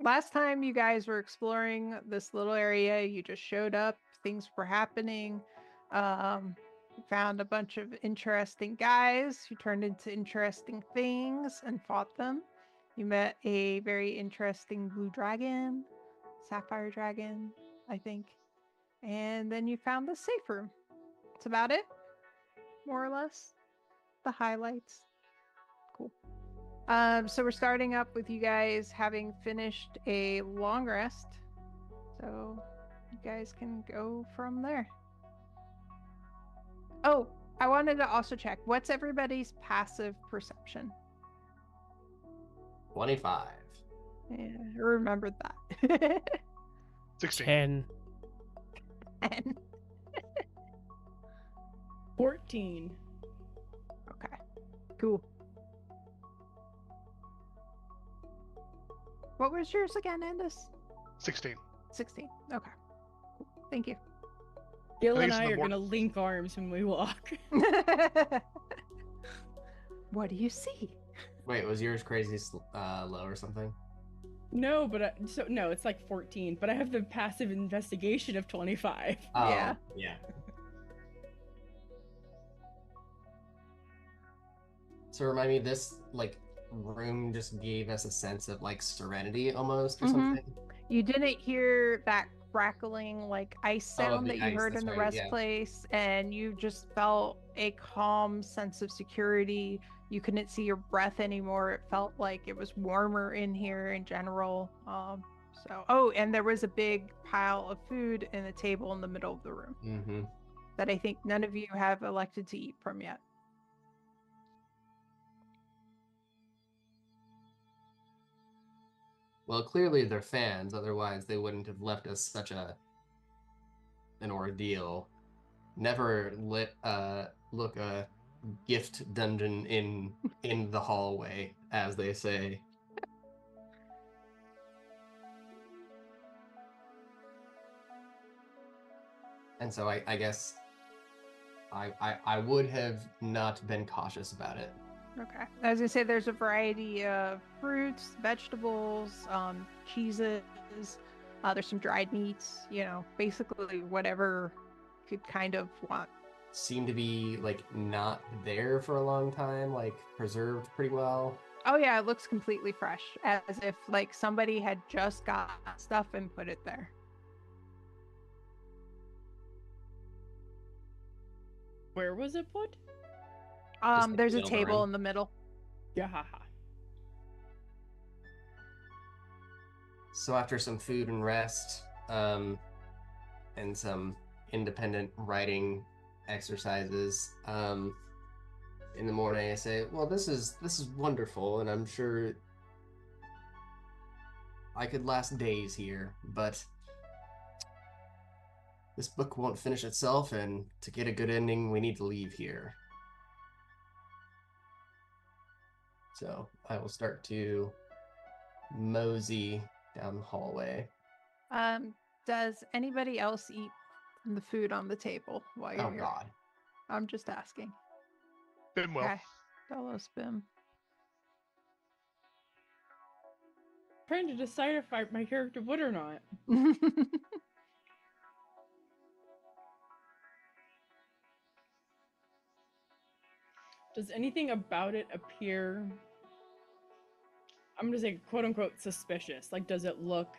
last time you guys were exploring this little area, you just showed up, things were happening. You found a bunch of interesting guys who turned into interesting things and fought them. You met a very interesting blue dragon, sapphire dragon, I think. And then you found the safe room. That's about it, more or less. The highlights. Cool. So we're starting up with you guys having finished a long rest. So you guys can go from there. Oh, I wanted to also check. What's everybody's passive perception? 25. Yeah, I remembered that. 16. 10. And 14. okay, cool. What was yours again, Andis? 16. 16. Okay. Cool. Thank you. Gil At and least I the are more- gonna link arms when we walk. What do you see? Wait, was yours crazy low or something? No, but no, it's like 14. But I have the passive investigation of 25. Oh, Yeah. Yeah. So remind me, this room just gave us a sense of serenity almost or Mhm. something. You didn't hear that crackling ice sound the that you ice, heard that's in the right, rest yeah. place, and you just felt a calm sense of security. You couldn't see your breath anymore. It felt like it was warmer in here in general. And there was a big pile of food in the table in the middle of the room Mm-hmm. that I think none of you have elected to eat from yet. Well, clearly they're fans, otherwise they wouldn't have left us such an ordeal. Never look a gift dungeon in the hallway, as they say. And so I guess I would have not been cautious about it. Okay. I was gonna say there's a variety of fruits, vegetables, cheeses. There's some dried meats. Basically whatever you could kind of want. Seem to be not there for a long time, preserved pretty well. Oh yeah, it looks completely fresh, as if somebody had just got stuff and put it there. Where was it put? There's a middle of the table room. in the middle. Yeah, haha. So after some food and rest, and some independent writing exercises, in the morning I say, well, this is wonderful, and I'm sure I could last days here, but this book won't finish itself, and to get a good ending, we need to leave here. So I will start to mosey down the hallway. Does anybody else eat from the food on the table while you're Oh here? God. I'm just asking. Been well. Okay. Delos Bim. Trying to decide if my character would or not. Does anything about it appear, I'm gonna say quote unquote suspicious? Does it look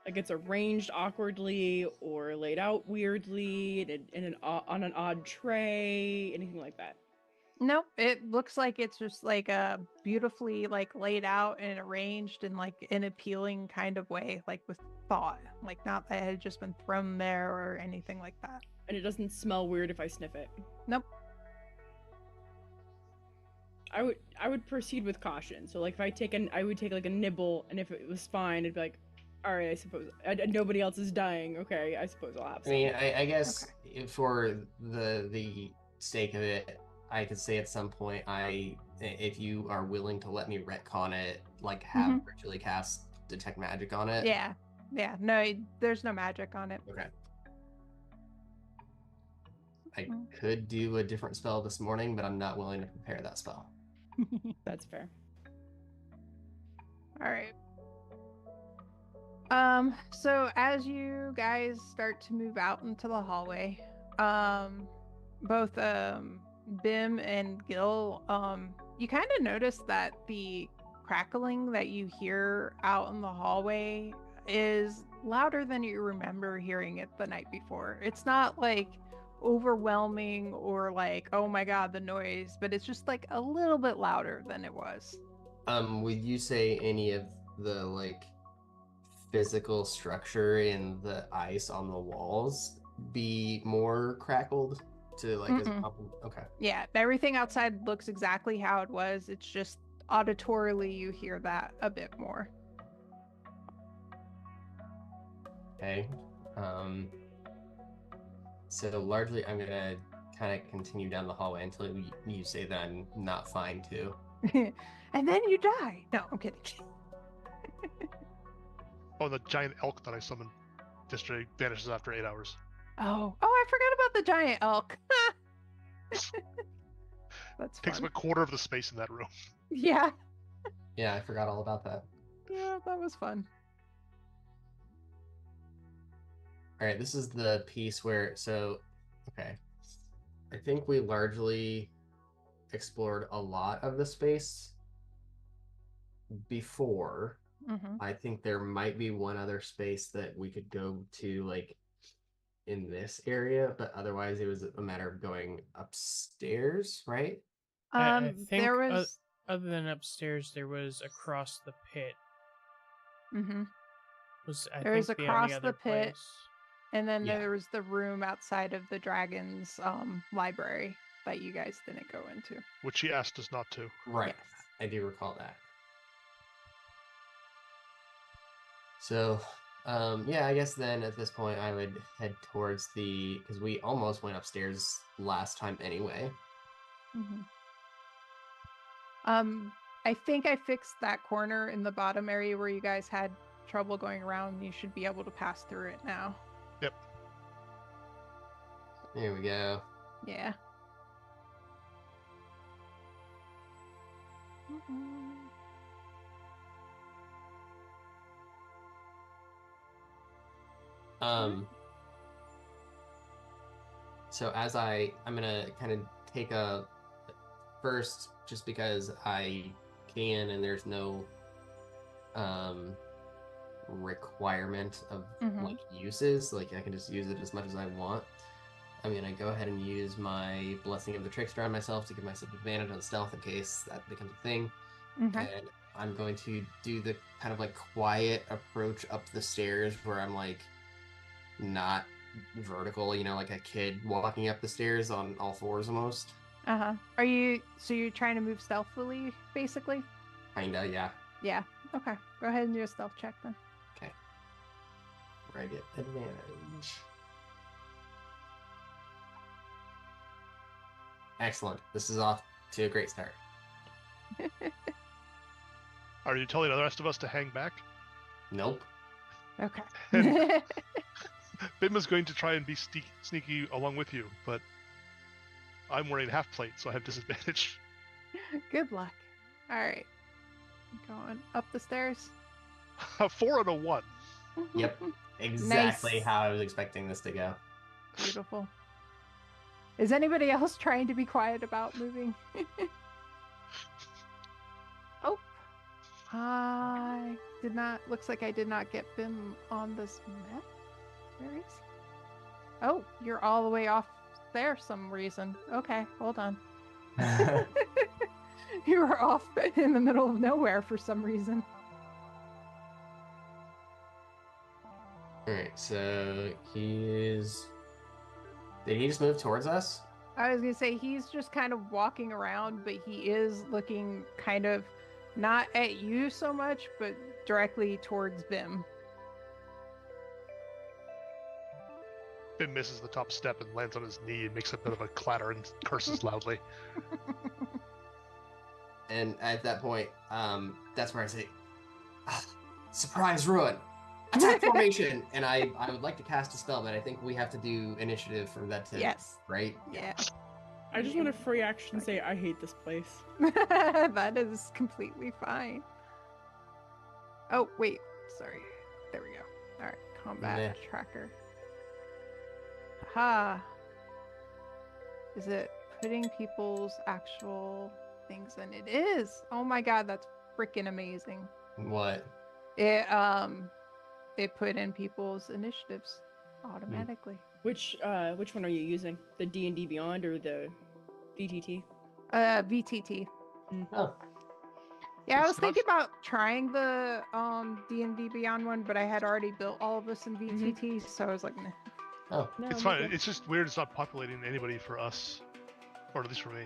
like it's arranged awkwardly or laid out weirdly on an odd tray? Anything like that? Nope, it looks like it's just beautifully laid out and arranged in an appealing kind of way, with thought. Not that it had just been thrown there or anything like that. And it doesn't smell weird if I sniff it? Nope. I would proceed with caution. So if I would take a nibble, and if it was fine, I'd be like, all right, I suppose nobody else is dying. Okay, I suppose I'll have some. I mean, I guess for the sake of it, I could say at some point, if you are willing to let me retcon it, have virtually cast detect magic on it. Yeah. No, there's no magic on it. Okay. I could do a different spell this morning, but I'm not willing to prepare that spell. That's fair. All right. So as you guys start to move out into the hallway, both Bim and Gil, you kind of notice that the crackling that you hear out in the hallway is louder than you remember hearing it the night before. It's not like overwhelming or like, oh my god, the noise, but it's just like a little bit louder than it was. Would you say any of the like physical structure in the ice on the walls be more crackled to like as a compliment? Okay. Yeah, everything outside looks exactly how it was. It's just auditorily you hear that a bit more. Okay. So largely I'm gonna kind of continue down the hallway until you say that I'm not fine too. And then you die. No, I'm kidding. Oh, the giant elk that I summoned yesterday vanishes after 8 hours. Oh, I forgot about the giant elk. That's Takes fun. up a quarter of the space in that room. Yeah. Yeah, I forgot all about that. Yeah, that was fun. All right, this is the piece where, okay. I think we largely explored a lot of the space before. Mm-hmm. I think there might be one other space that we could go to, like, in this area, but otherwise it was a matter of going upstairs, right? I think there was... other than upstairs, there was across the pit. Mm-hmm. There was across the pit, place. and then Yeah. there was the room outside of the dragon's library that you guys didn't go into. Which he asked us not to. Right. Yes. I do recall that. So, yeah, I guess then at this point I would head towards because we almost went upstairs last time anyway. Mm-hmm. I think I fixed that corner in the bottom area where you guys had trouble going around. You should be able to pass through it now. Yep. There we go. Yeah. Mm-hmm. So as I'm gonna kind of take a first, just because I can and there's no requirement of like uses, like I can just use it as much as I want. I'm gonna go ahead and use my Blessing of the Trickster on myself to give myself advantage on stealth in case that becomes a thing. And I'm going to do the kind of like quiet approach up the stairs where I'm like not vertical, like a kid walking up the stairs on all fours almost. You're trying to move stealthily, basically? Kinda, yeah. Yeah. Okay. Go ahead and do a stealth check then. Okay. Where I get advantage. Excellent. This is off to a great start. Are you telling the rest of us to hang back? Nope. Okay. Bim is going to try and be sneaky along with you, but I'm wearing half plate, so I have disadvantage. Good luck. All right. Going up the stairs. A 4 and a 1. Yep. Exactly Nice. how I was expecting this to go. Beautiful. Is anybody else trying to be quiet about moving? Oh. Looks like I did not get Bim on this map. Where is he? Oh, you're all the way off there some reason. Okay, hold on. You were off in the middle of nowhere for some reason. Alright, so did he just move towards us? I was gonna say he's just kind of walking around, but he is looking kind of not at you so much, but directly towards Bim. Bim misses the top step and lands on his knee and makes a bit of a clatter and curses loudly. And at that point, that's where I say, surprise ruin! Attack formation! And I would like to cast a spell, but I think we have to do initiative for that to... Yes. Right? Yeah. I just want to free action say I hate this place. That is completely fine. Oh, wait. Sorry. There we go. All right, combat Meh. tracker. Ha. Is it putting people's actual things in? It is. Oh my god, that's freaking amazing. What? It put in people's initiatives automatically. Which one are you using? The D&D Beyond or the VTT? VTT. Oh, Yeah, I was It's not- thinking about trying the D&D Beyond one, but I had already built all of this in VTT, so I was like, nah. oh. No, It's I'm fine. okay. It's just weird. It's not populating anybody for us, or at least for me.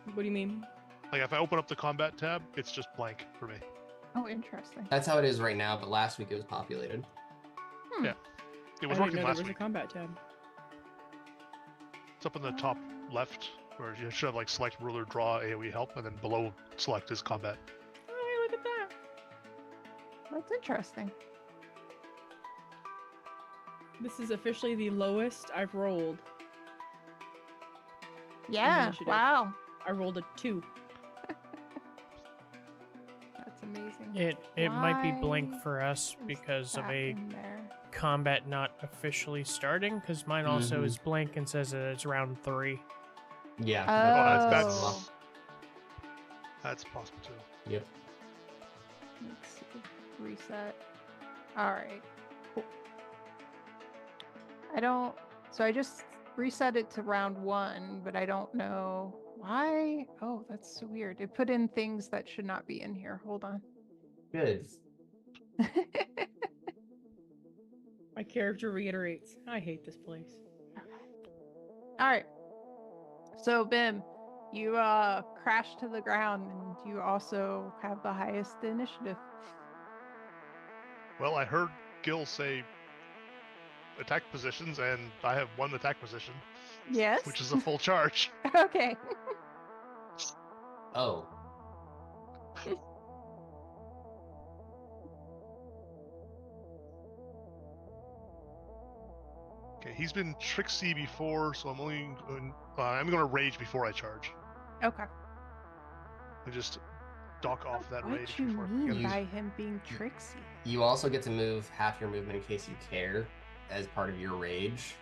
What do you mean? Like if I open up the combat tab, it's just blank for me. Oh, interesting. That's how it is right now, but last week it was populated. Yeah. It was I working didn't know last there was week. a combat tab. It's up in the top left, where you should have like select ruler, draw, AoE help, and then below select is combat. Oh, hey, look at that. That's interesting. This is officially the lowest I've rolled. Yeah, initiative. wow. I rolled a 2. That's amazing. It might be blank Why for us Is because of that a in there? combat not officially starting. Because mine also Mhm. is blank and says that it's round 3. Yeah. Oh. That's possible too. Yep. Let's see. Reset. All right. Cool. So I just reset it to round 1, but I don't know why. Oh, that's so weird. It put in things that should not be in here. Hold on. Good. My character reiterates, I hate this place. All right. So Bim, you crash to the ground, and you also have the highest initiative. Well, I heard Gil say attack positions, and I have 1 attack position, Yes. which is a full charge. Okay. Oh. Okay, he's been Trixie before, so I'm gonna rage before I charge. Okay. And just dock off that What rage you before I mean get by him being tricksy? You also get to move half your movement in case you care as part of your rage.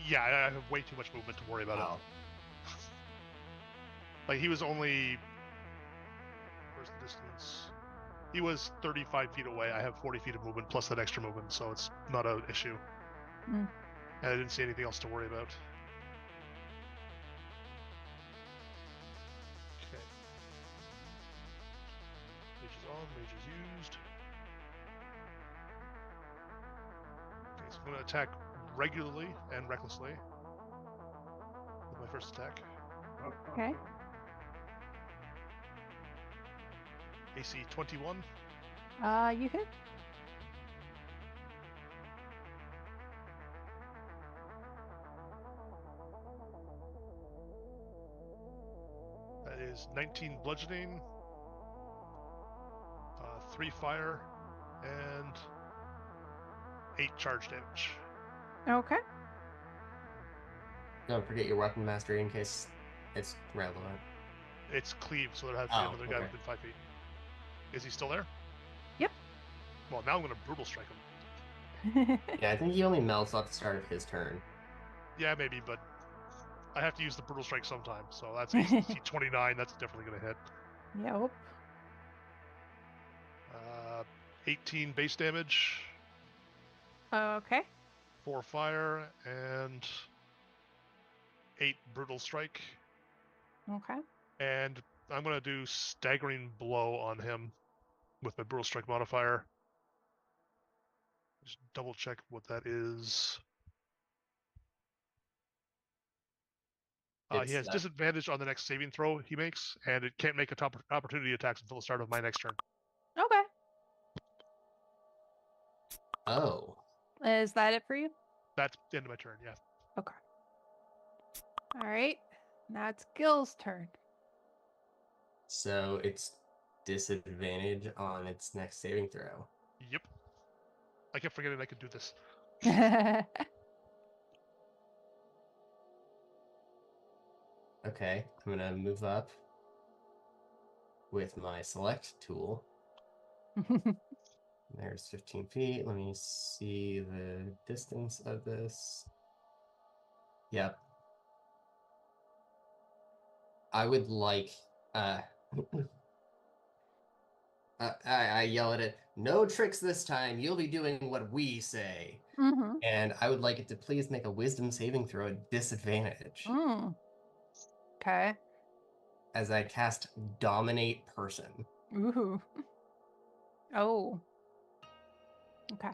Yeah, I have way too much movement to worry about Oh. it. Like he was only, where's the distance? He was 35 feet away. I have 40 feet of movement plus that extra movement, so it's not an issue. Mm. And I didn't see anything else to worry about. Okay. Mage is on, mage is used. Okay, so I'm going to attack regularly and recklessly with my first attack. Okay. AC 21. You hit. That is 19 bludgeoning, 3 fire, and 8 charge damage. Okay. Don't forget your weapon mastery in case it's relevant. It's cleave, so there has to be another guy okay. within 5 feet. Is he still there? Yep. Well, now I'm going to brutal strike him. Yeah, I think he only melts at the start of his turn. Yeah, maybe, but I have to use the brutal strike sometime, so that's AC 29. That's definitely going to hit. Yep. 18 base damage, Okay. 4 fire, and 8 brutal strike. Okay. And I'm going to do staggering blow on him with my brutal strike modifier. Just double check what that is. He It's has that- disadvantage on the next saving throw he makes, and it can't make opportunity attacks until the start of my next turn. Okay. Oh. Is that it for you? That's the end of my turn, yeah. Okay. All right. Now it's Gil's turn. So it's disadvantage on its next saving throw. Yep. I kept forgetting I could do this. Okay, I'm gonna move up with my select tool. There's 15 feet. Let me see the distance of this. Yep. I would like I yell at it, no tricks this time. You'll be doing what we say. Mm-hmm. And I would like it to please make a wisdom saving throw at disadvantage Okay. as I cast Dominate Person. Ooh. Oh. Okay.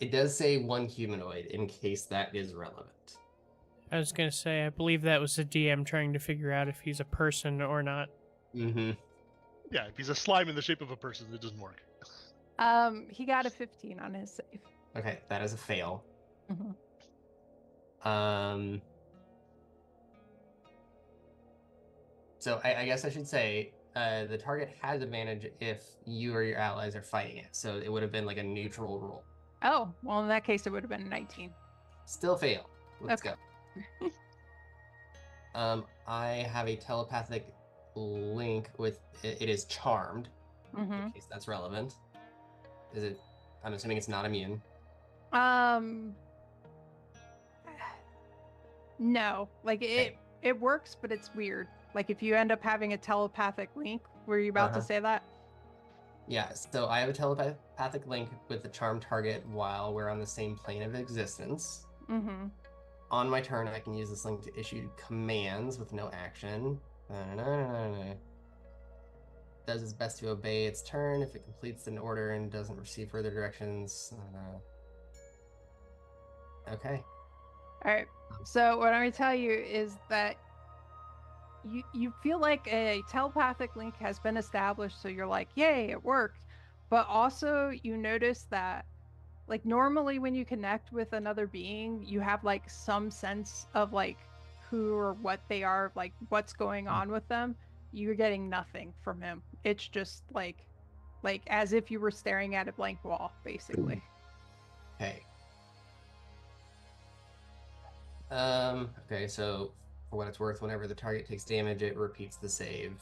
It does say one humanoid in case that is relevant. I was gonna say, I believe that was the DM trying to figure out if he's a person or not. Mm-hmm. Yeah, if he's a slime in the shape of a person, it doesn't work. He got a 15 on his save. Okay, that is a fail. Mm-hmm. So I guess I should say the target has advantage if you or your allies are fighting it. So it would have been like a neutral roll. Oh, well, in that case, it would have been 19. Still fail. Let's Okay. go. I have a telepathic link with it is charmed. Mm-hmm. In case that's relevant. Is it? I'm assuming it's not immune. No, like Okay. it works, but it's weird. Like if you end up having a telepathic link, were you about to say that? Yeah, so I have a telepathic link with the charmed target while we're on the same plane of existence. Mm-hmm. On my turn, I can use this link to issue commands with no action. Does its best to obey its turn if it completes an order and doesn't receive further directions. Okay. All right. So what I'm going to tell you is that you feel like a telepathic link has been established, so you're like, yay, it worked. But also you notice that like normally when you connect with another being, you have like some sense of like who or what they are, like what's going on with them. You're getting nothing from him. It's just like as if you were staring at a blank wall, basically. Okay. Okay, so for what it's worth, whenever the target takes damage, it repeats the save.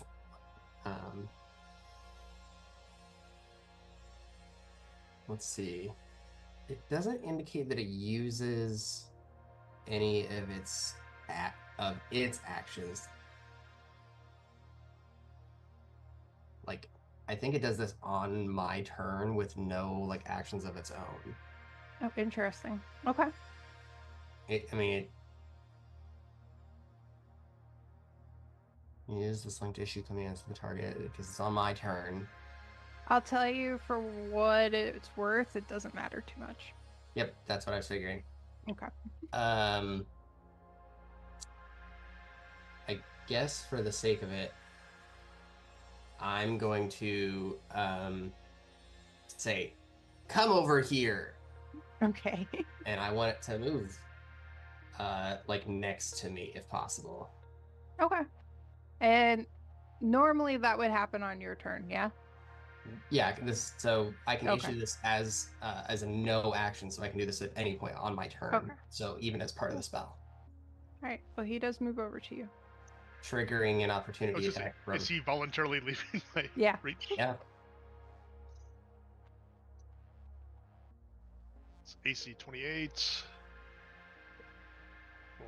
Let's see. It doesn't indicate that it uses any of its actions. Like, I think it does this on my turn with no like actions of its own. Oh, interesting. Okay. Use this link to issue commands to the target because it's on my turn. I'll tell you for what it's worth, it doesn't matter too much. Yep, that's what I was figuring. Okay. I guess for the sake of it, I'm going to say, come over here. Okay. And I want it to move like next to me if possible. Okay. And normally that would happen on your turn, yeah? Yeah, so I can Okay. issue this as a no action, so I can do this at any point on my turn. Okay. So even as part of the spell. All right. Well, he does move over to you. Triggering an opportunity attack. Is he voluntarily leaving my reach? Yeah. It's AC 28. For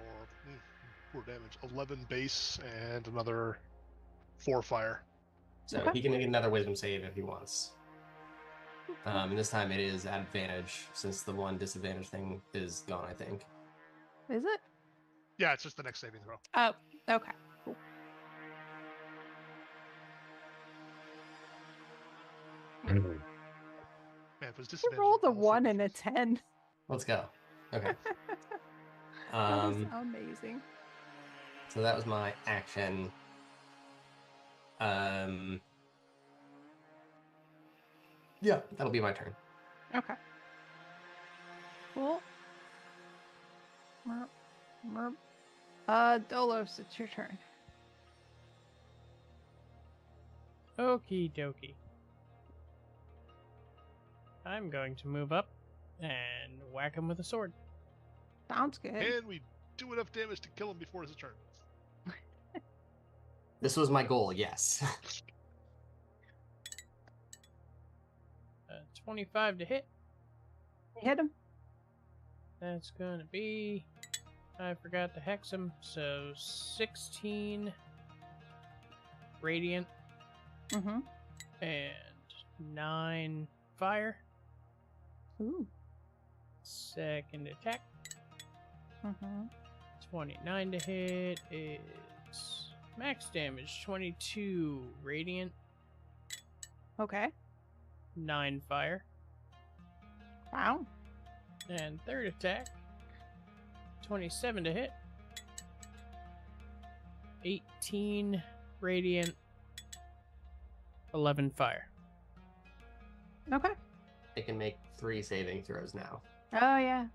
4 damage. 11 base and another 4 fire. So Okay. he can make another wisdom save if he wants. And this time it is at advantage since the one disadvantage thing is gone, I think. Is it? Yeah, it's just the next saving throw. Oh, okay. Cool. Man, if it's You disadvantage, rolled a all 1 and a saving 10. Let's go. Okay. That was amazing. So that was my action. Yeah, that'll be my turn. Okay. Cool. Dolos, it's your turn. Okie dokie. I'm going to move up and whack him with a sword. Sounds good. Can we do enough damage to kill him before his turn? This was my goal, yes. 25 to hit. Hit him. That's going to be... I forgot to hex him. So 16 radiant Mm-hmm. and 9 fire. Ooh. Second attack. Mm-hmm. 29 to hit is max damage. 22 radiant, Okay. 9 fire. Wow. And third attack, 27 to hit. 18 radiant, 11 fire. Okay. It can make 3 saving throws now. Oh, yeah.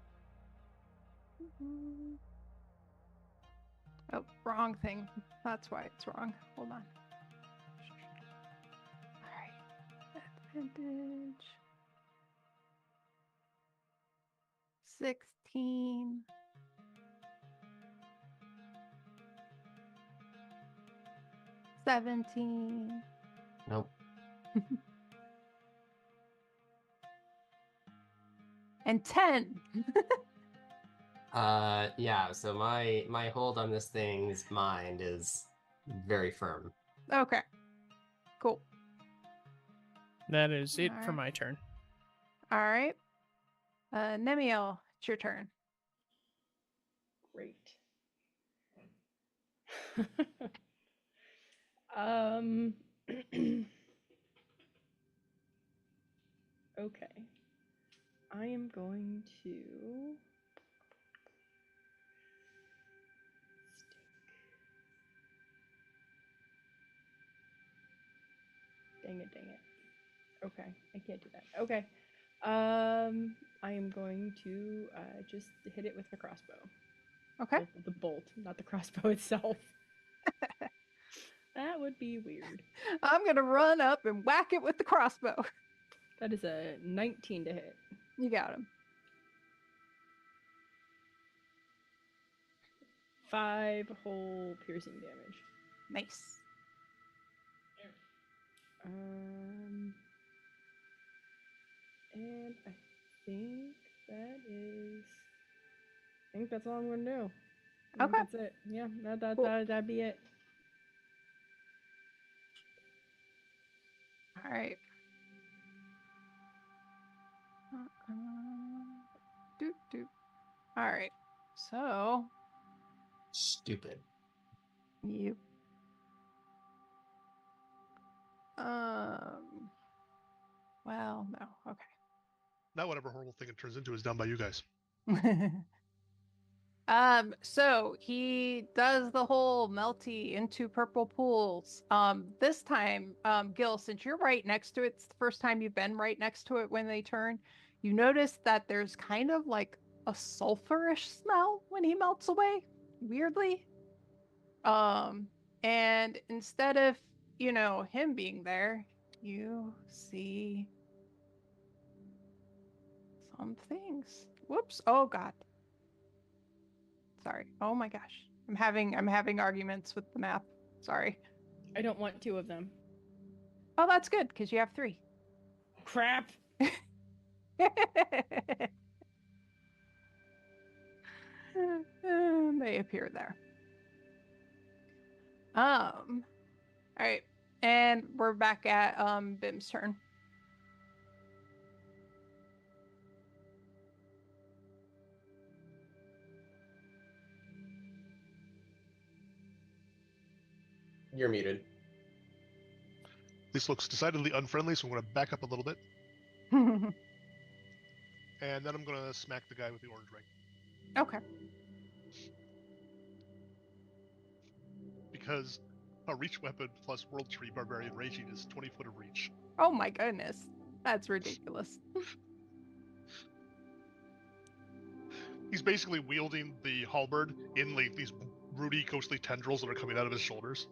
Mhm. Oh, wrong thing. That's why it's wrong. Hold on. Alright. Advantage. 16. 17. Nope. And 10. Yeah, so my hold on this thing's mind is very firm. Okay. Cool. That is it for Alright. my turn. Alright. Nemiel, it's your turn. Great. um. Okay. I am going to Dang it. Okay, I can't do that. Okay. I am going to just hit it with the crossbow. Okay. Well, the bolt, not the crossbow itself. That would be weird. I'm gonna run up and whack it with the crossbow. That is a 19 to hit. You got him. 5 whole piercing damage. Nice. And I think that is. I think that's all I'm gonna do. I think Okay. that's it. Yeah, Cool. that'd be it. All right. Doop doop. All right. So Stupid. you. Well, no. Okay. Now whatever horrible thing it turns into is done by you guys. So he does the whole melty into purple pools. This time, Gil, since you're right next to it, it's the first time you've been right next to it when they turn, you notice that there's kind of like a sulfurish smell when he melts away, weirdly. And instead of, him being there, you see some things. Whoops. Oh God. Sorry. Oh my gosh. I'm having arguments with the map. Sorry. I don't want 2 of them. Oh, that's good because you have 3. Crap. They appear there. All right. And we're back at Bim's turn. You're muted. This looks decidedly unfriendly, so I'm going to back up a little bit, and then I'm going to smack the guy with the orange ring. Okay. Because a reach weapon plus World Tree Barbarian Raging is 20 foot of reach. Oh my goodness. That's ridiculous. He's basically wielding the halberd in like these rooty, ghostly tendrils that are coming out of his shoulders.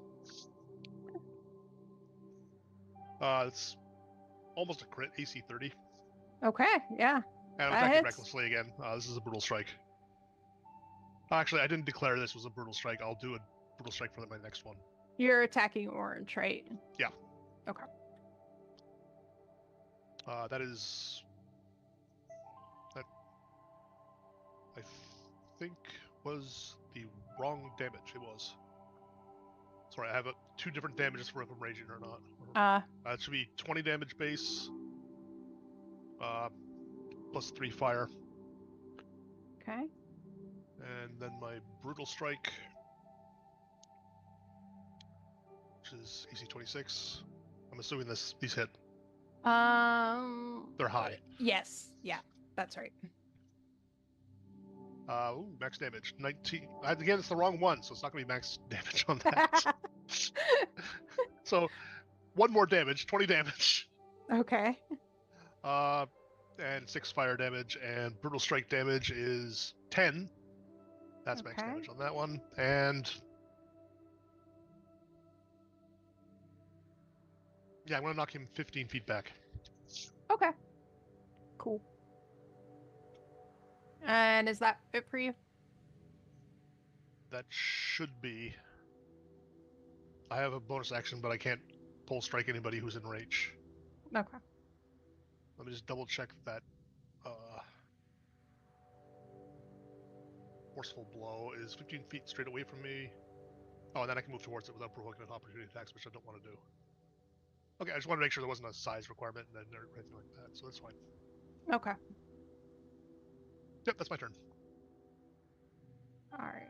It's almost a crit, AC 30. Okay, yeah. And I'm That attacking hits. recklessly again. This is a brutal strike. Actually, I didn't declare this was a brutal strike. I'll do a brutal strike for my next one. You're attacking orange, right? Yeah. Okay. That is... That... I think was the wrong damage. It was. Sorry, I have two different damages for if I'm raging or not. It should be 20 damage base, plus 3 fire. Okay. And then my brutal strike, which is AC 26. I'm assuming these hit. They're high. Yes. Yeah, that's right. Max damage 19. Again, it's the wrong one, so it's not going to be max damage on that. So, one more damage, 20 damage. Okay. And 6 fire damage, and brutal strike damage is 10. That's max damage on that one, and yeah, I'm going to knock him 15 feet back. Okay. Cool. And is that it for you? That should be. I have a bonus action, but I can't pull strike anybody who's in range. Okay. Let me just double check that. Forceful blow is 15 feet straight away from me. Oh, and then I can move towards it without provoking an opportunity attacks, which I don't want to do. Okay, I just wanted to make sure there wasn't a size requirement or anything like that, so that's fine. Okay. Yep, that's my turn. All right.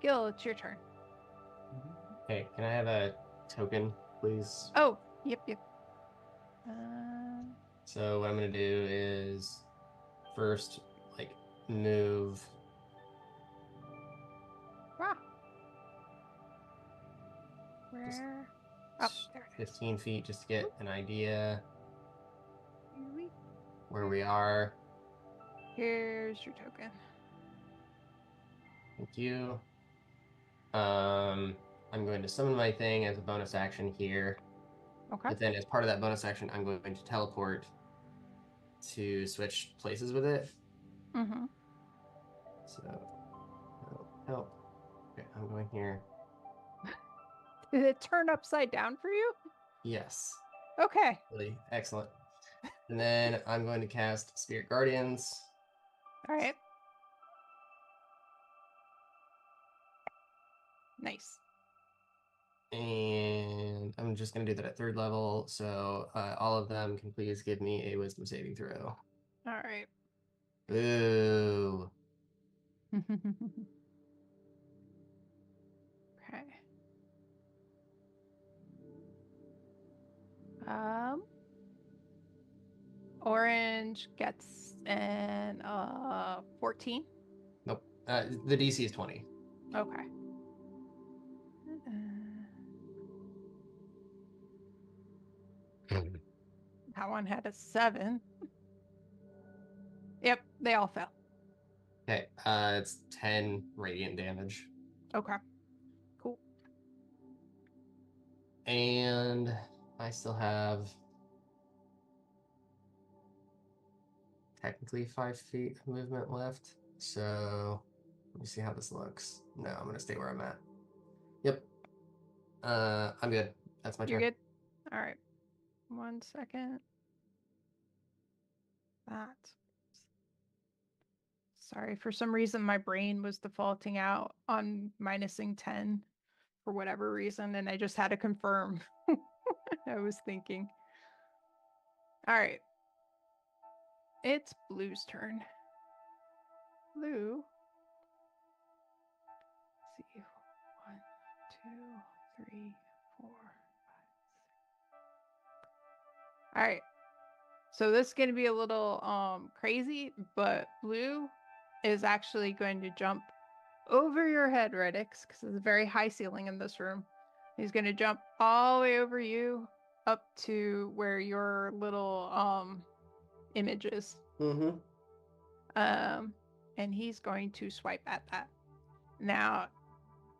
Gil, it's your turn. Okay, can I have a token, please? Oh, yep. So what I'm gonna do is first, move. Wow. Where? Oh, there it is. 15 feet just to get an idea Here we- where we are. Here's your token. Thank you. I'm going to summon my thing as a bonus action here. Okay. But then as part of that bonus action, I'm going to teleport to switch places with it. Mm-hmm. So, help. Okay, I'm going here. Did it turn upside down for you? Yes. Okay. Really excellent. And then I'm going to cast Spirit Guardians. All right. Nice. And I'm just going to do that at 3rd level. So all of them can please give me a wisdom saving throw. All right. Boo. Okay. Orange gets an 14. Nope. The DC is 20. Okay. That one had a 7. Yep, they all fell. Okay, it's 10 radiant damage. Okay. Cool. And I still have technically 5 feet of movement left. So let me see how this looks. No, I'm gonna stay where I'm at. Yep. I'm good. That's my You're turn. good? All right. 1 second. That. Sorry, for some reason my brain was defaulting out on minusing 10 for whatever reason, and I just had to confirm. I was thinking. All right. It's Blue's turn. Blue. Let's see. 1, 2, 3, 4, 5, 6. All right. So this is going to be a little crazy, but Blue is actually going to jump over your head, Redix, because there's a very high ceiling in this room. He's going to jump all the way over you up to where your little image is. Mm-hmm. And he's going to swipe at that. Now,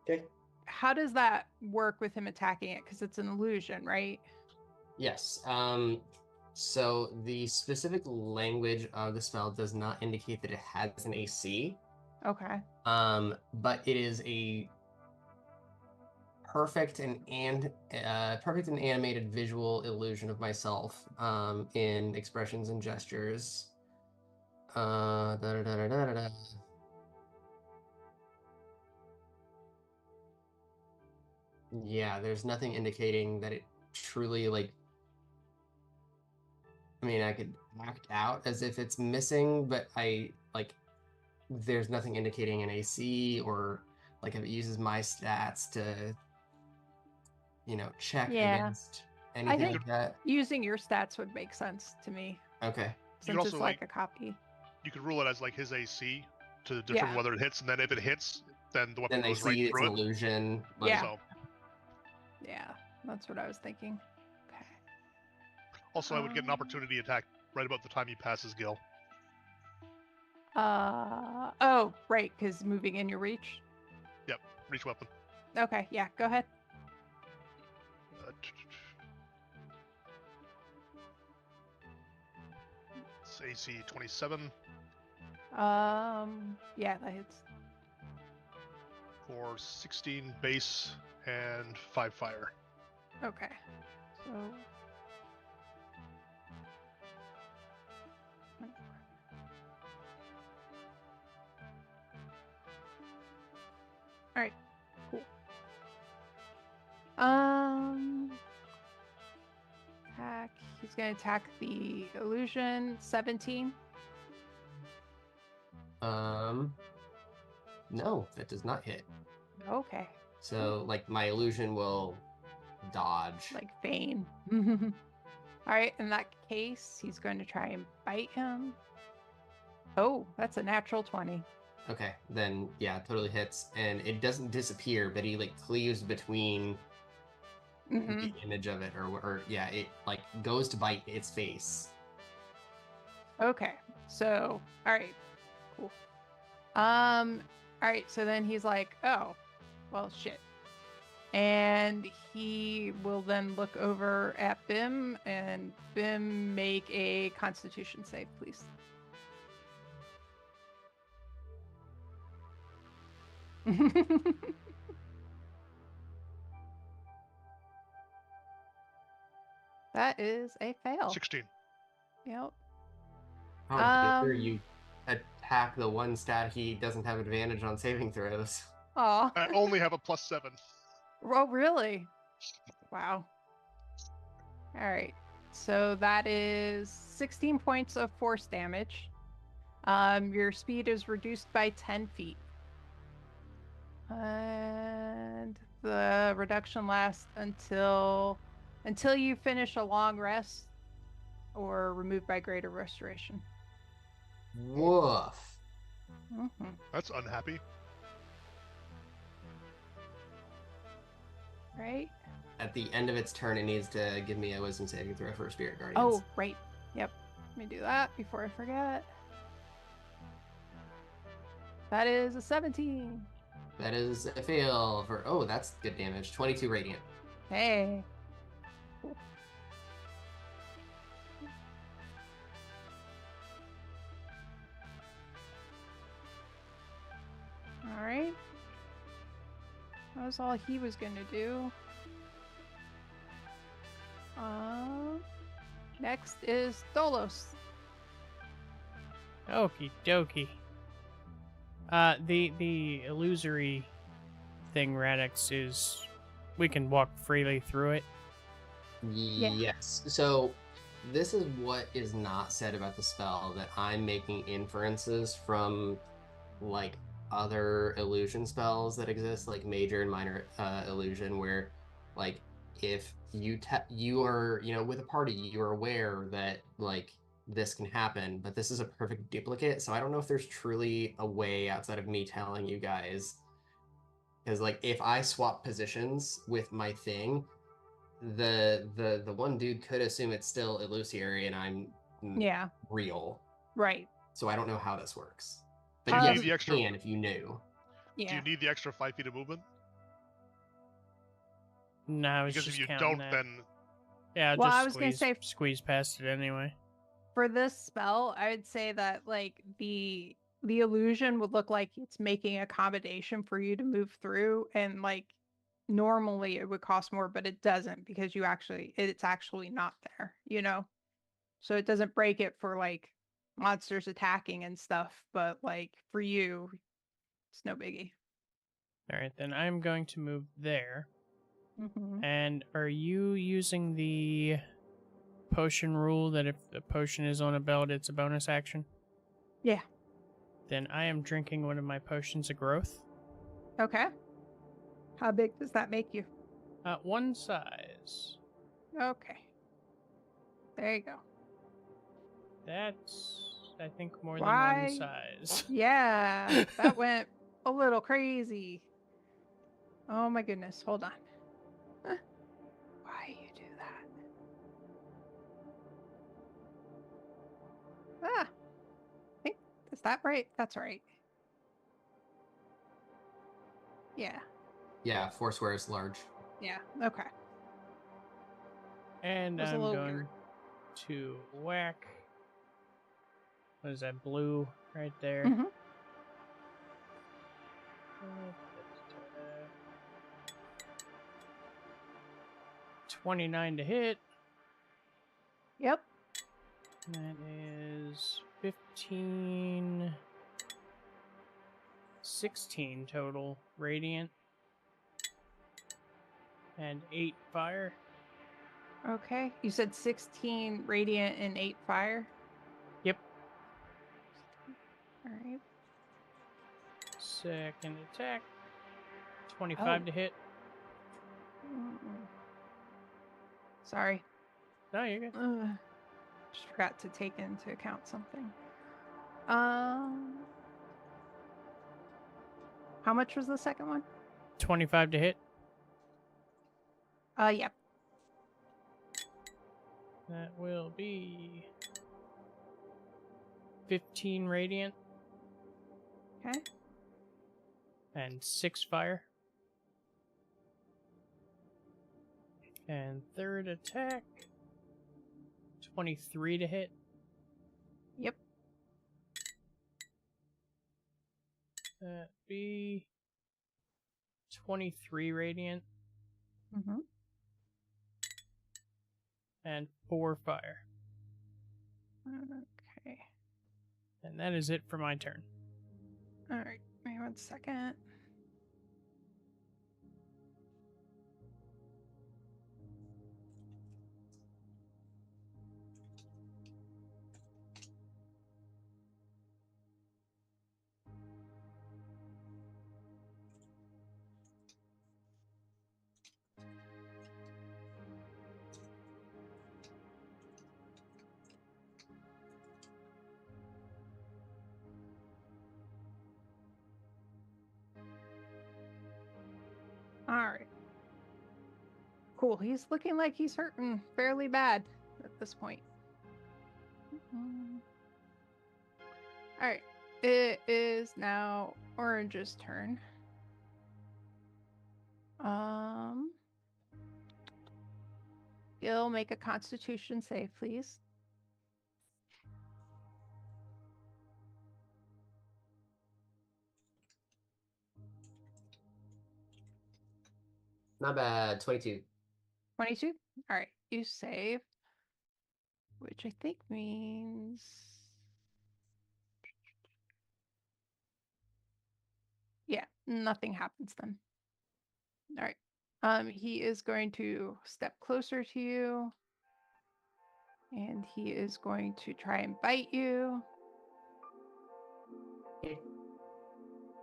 Okay. how does that work with him attacking it? Because it's an illusion, right? Yes. So the specific language of the spell does not indicate that it has an AC. Okay. But it is a perfect and animated visual illusion of myself in expressions and gestures. Da-da-da-da-da-da. Yeah, there's nothing indicating that it truly like. I mean, I could act out as if it's missing, but there's nothing indicating an AC or like if it uses my stats to, check Yeah. against anything think- like that. Using your stats would make sense to me Okay. You could since it's also, like like- a copy. You could rule it as like his AC to determine Yeah. whether it hits, and then if it hits, then the weapon Then they goes right see it's through an it. illusion. Yeah. So, Yeah, that's what I was thinking. Okay. also, I would get an opportunity attack right about the time he passes Gil. Oh, right, because moving in your reach. Reach weapon. Okay, yeah, go ahead. It's AC 27 Yeah, that hits. for 16 base and 5 fire. Okay, so. All right, cool. Attack. He's gonna attack the illusion. 17. No, that does not hit. Okay, So like my illusion will dodge. like feign. All right, in that case, he's going to try and bite him. Oh, that's a natural 20. Okay, then yeah, totally hits, and it doesn't disappear, but he like cleaves between Mhm. the image of it, or yeah, it like goes to bite its face. Okay, so all right, cool. All right, so then he's like, oh, well, shit. And he will then look over at Bim, and Bim, make a Constitution save, please. That is a fail. 16. Yep. Oh, make sure Um, you attack the one stat he doesn't have advantage on saving throws. Aw. I only have a +7. Oh, really? Wow. All right. So that is 16 points of force damage. Your speed is reduced by 10 feet. And the reduction lasts until you finish a long rest or removed by greater restoration. Woof. Mm-hmm. That's unhappy. Right? At the end of its turn, it needs to give me a wisdom saving throw for Spirit Guardians. Oh, right. Yep. Let me do that before I forget. That is a 17. That is a fail for. Oh, that's good damage. 22 radiant. Hey. Cool. All right. That was all he was going to do. Next is Dolos. Okie dokie. The illusory thing, Radix, is we can walk freely through it. Yes. So this is what is not said about the spell, that I'm making inferences from like other illusion spells that exist, like major and minor illusion, where like if you are, with a party, you're aware that like this can happen, but this is a perfect duplicate. So I don't know if there's truly a way outside of me telling you guys, because like if I swap positions with my thing, the one dude could assume it's still illusory and I'm Yeah. real. Right. So I don't know how this works. But Do you yes, need the you extra- can if you knew. Do Yeah. you need the extra 5 feet of movement? No, I was Because just if you counting don't, that. then Yeah, Well, just I was gonna squeeze past it anyway. For this spell, I would say that like the illusion would look like it's making accommodation for you to move through, and like normally it would cost more, but it doesn't because it's actually not there, you know? So it doesn't break it for like monsters attacking and stuff, but like for you, it's no biggie. All right, then I'm going to move there. Mm-hmm. And are you using the potion rule that if the potion is on a belt, it's a bonus action? Yeah. Then I am drinking one of my potions of growth. Okay. How big does that make you? One size. Okay. There you go. That's, I think, more than Why? one size. Yeah, that went a little crazy. Oh my goodness, hold on. Why you do that? I think, is that right? That's right. Yeah, Yeah, Foursquare is large. yeah, okay. And Was a I'm little going weird. to whack. What is that, blue right there? Mm-hmm. 29 to hit. Yep. That is 15, 16 total radiant, and 8 fire. Okay. You said 16 radiant and 8 fire? Yep. All right. Second attack, 25 Oh. to hit. Mm-mm. Sorry. No, you're good. Just forgot to take into account something. How much was the second one? 25 to hit. Yep. That will be 15 radiant Okay. and 6 fire. And third attack, 23 to hit. Yep. That'd be 23 radiant Mm-hmm. and 4 fire. Okay. And that is it for my turn. All right. Wait 1 second. All right. Cool. He's looking like he's hurting fairly bad at this point. All right. It is now Orange's turn. Gil, make a Constitution save, please. Not bad. 22. 22. All right. You save, which I think means. Yeah, nothing happens then. All right. He is going to step closer to you. And he is going to try and bite you. Okay.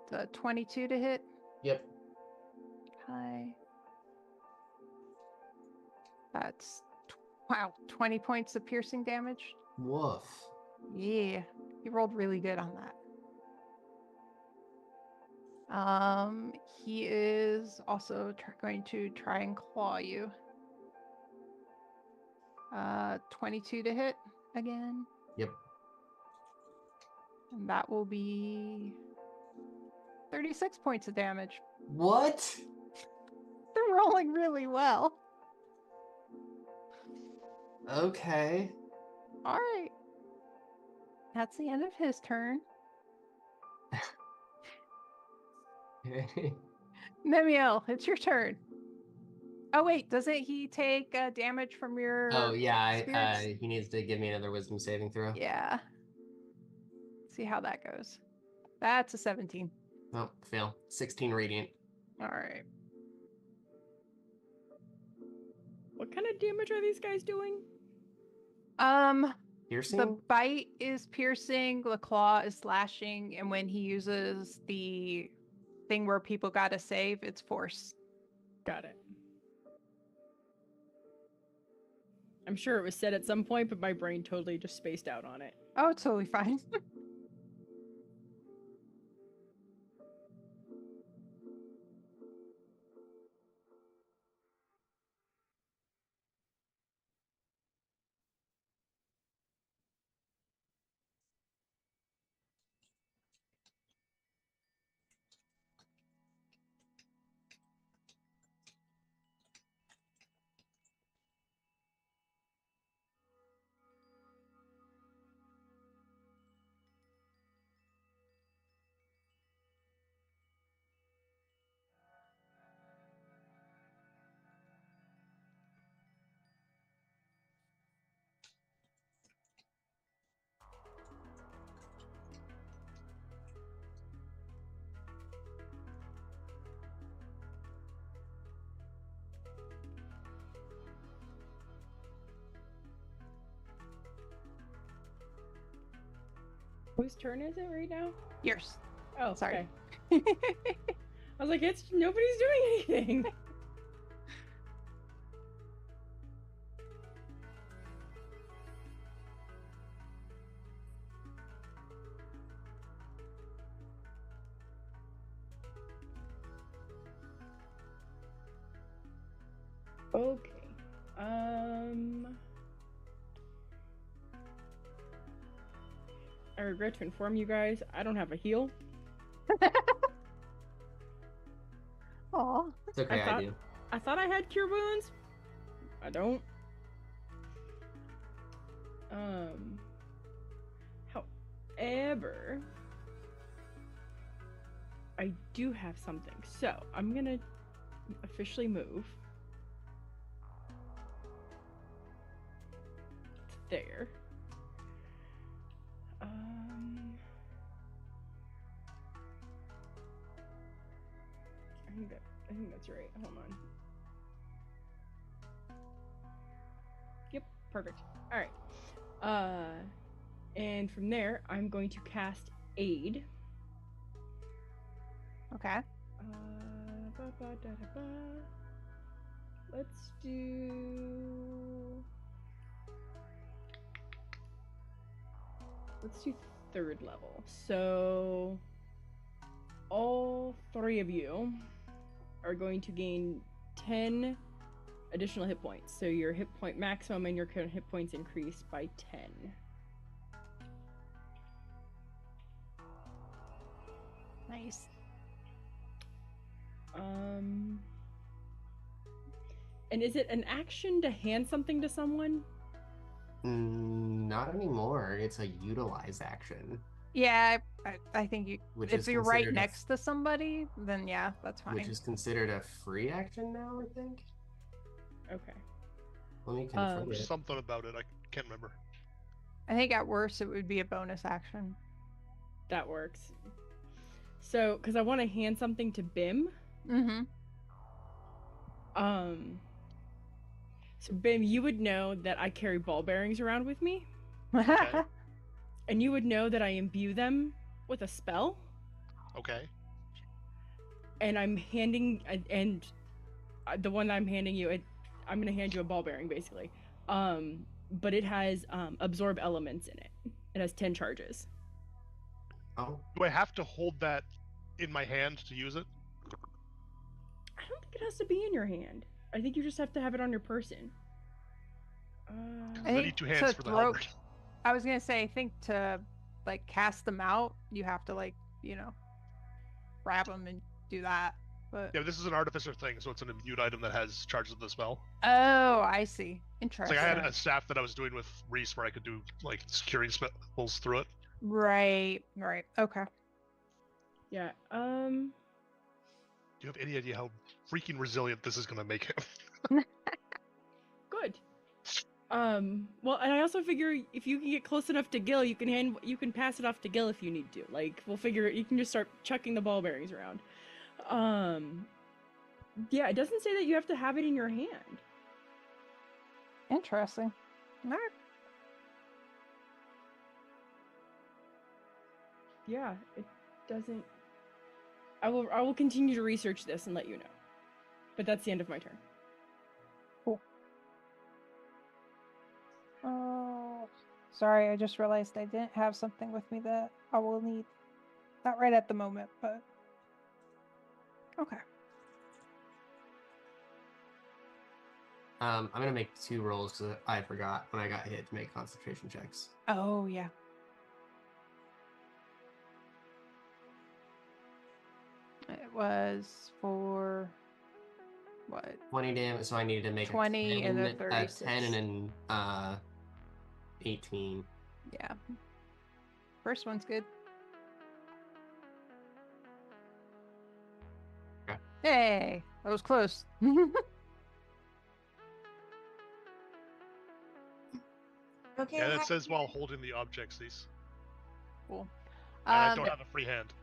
The 22 to hit. Yep. Okay. That's, wow, 20 points of piercing damage. Woof. Yeah, he rolled really good on that. He is also going to try and claw you. 22 to hit again. Yep. And that will be 36 points of damage. What? They're rolling really well. Okay. All right. That's the end of his turn. Okay. Nemiel, it's your turn. Oh wait, doesn't he take damage from your Oh yeah, spirits? he needs to give me another wisdom saving throw. Yeah. See how that goes. That's a 17. Oh, fail. 16 radiant. All right. What kind of damage are these guys doing? The Piercing? bite is piercing, the claw is slashing, and when he uses the thing where people gotta save, it's force. Got it. I'm sure it was said at some point, but my brain totally just spaced out on it. Oh, it's totally fine. Whose turn is it right now? Yours. Oh, Sorry. okay. I was like, it's nobody's doing anything. Okay. I regret to inform you guys, I don't have a heal. Aw. It's okay, I do. I thought I had cure wounds. I don't. However, I do have something. So I'm gonna officially move. It's there. I think that's right. Hold on. Yep, perfect. All right. And from there, I'm going to cast Aid. Okay. Let's do 3rd level. So all 3 of you are going to gain 10 additional hit points. So your hit point maximum and your current hit points increase by 10. Nice. And is it an action to hand something to someone? Not anymore. It's a utilize action. Yeah, I think you. Which If is you're right considered a- next to somebody, then yeah, that's fine. Which is considered a free action now, I think. Okay. Let me confirm There's it. something about it. I can't remember. I think at worst it would be a bonus action. That works. So, because I want to hand something to Bim. Mm-hmm. So Bim, you would know that I carry ball bearings around with me, Okay. and you would know that I imbue them with a spell. Okay. And I'm handing, the one I'm handing you, I'm gonna hand you a ball bearing basically. But it has absorb elements in it. It has 10 charges. Oh, Do I have to hold that in my hand to use it? I don't think it has to be in your hand. I think you just have to have it on your person. I I think need 2 hands to for the throw- halberd. I was gonna say, I think to like cast them out, you have to grab them and do that. But Yeah, this is an artificer thing, so it's an imbued item that has charges of the spell. oh, I see. It's Interesting. like I had a staff that I was doing with Reese where I could do like securing spells through it. Right. Okay. Yeah. Do you have any idea how freaking resilient this is going to make him? Good. Well, and I also figure if you can get close enough to Gil, you can pass it off to Gil if you need to. Like, we'll figure it. You can just start chucking the ball bearings around. Yeah, it doesn't say that you have to have it in your hand. Interesting. All right. Yeah, it doesn't. I will continue to research this and let you know. But that's the end of my turn. Cool. Oh, sorry, I just realized I didn't have something with me that I will need. Not right at the moment, but okay. I'm gonna make 2 rolls because I forgot when I got hit to make concentration checks. Oh yeah. It was for what? 20 damage, so I needed to make 20 a 10, and a a 36. 10 and an 18. Yeah. First one's good. Okay. Hey, that was close. Okay. Yeah, that hi- says while holding the objects. These. Cool. And I don't have a free hand.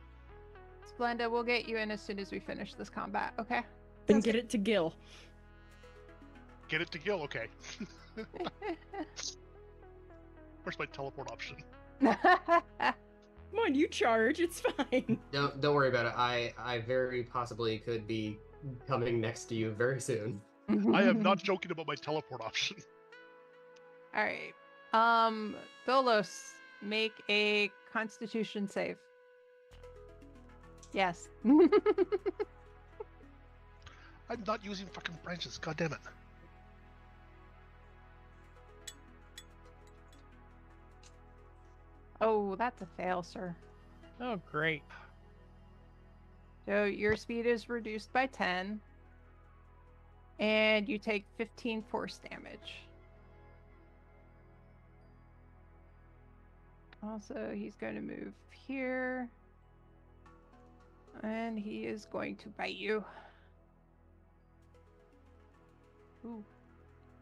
Splenda, we'll get you in as soon as we finish this combat, okay? Then Sounds get it to Gil. Get it to Gil, okay. Where's my teleport option? Come on, you charge. It's fine. Don't worry about it. I very possibly could be coming next to you very soon. I am not joking about my teleport option. All right. Dolos, make a Constitution save. Yes. I'm not using fucking branches. God damn it. Oh, that's a fail, sir. Oh, great. So your speed is reduced by 10, and you take 15 force damage. Also, he's going to move here, and he is going to bite you. Ooh,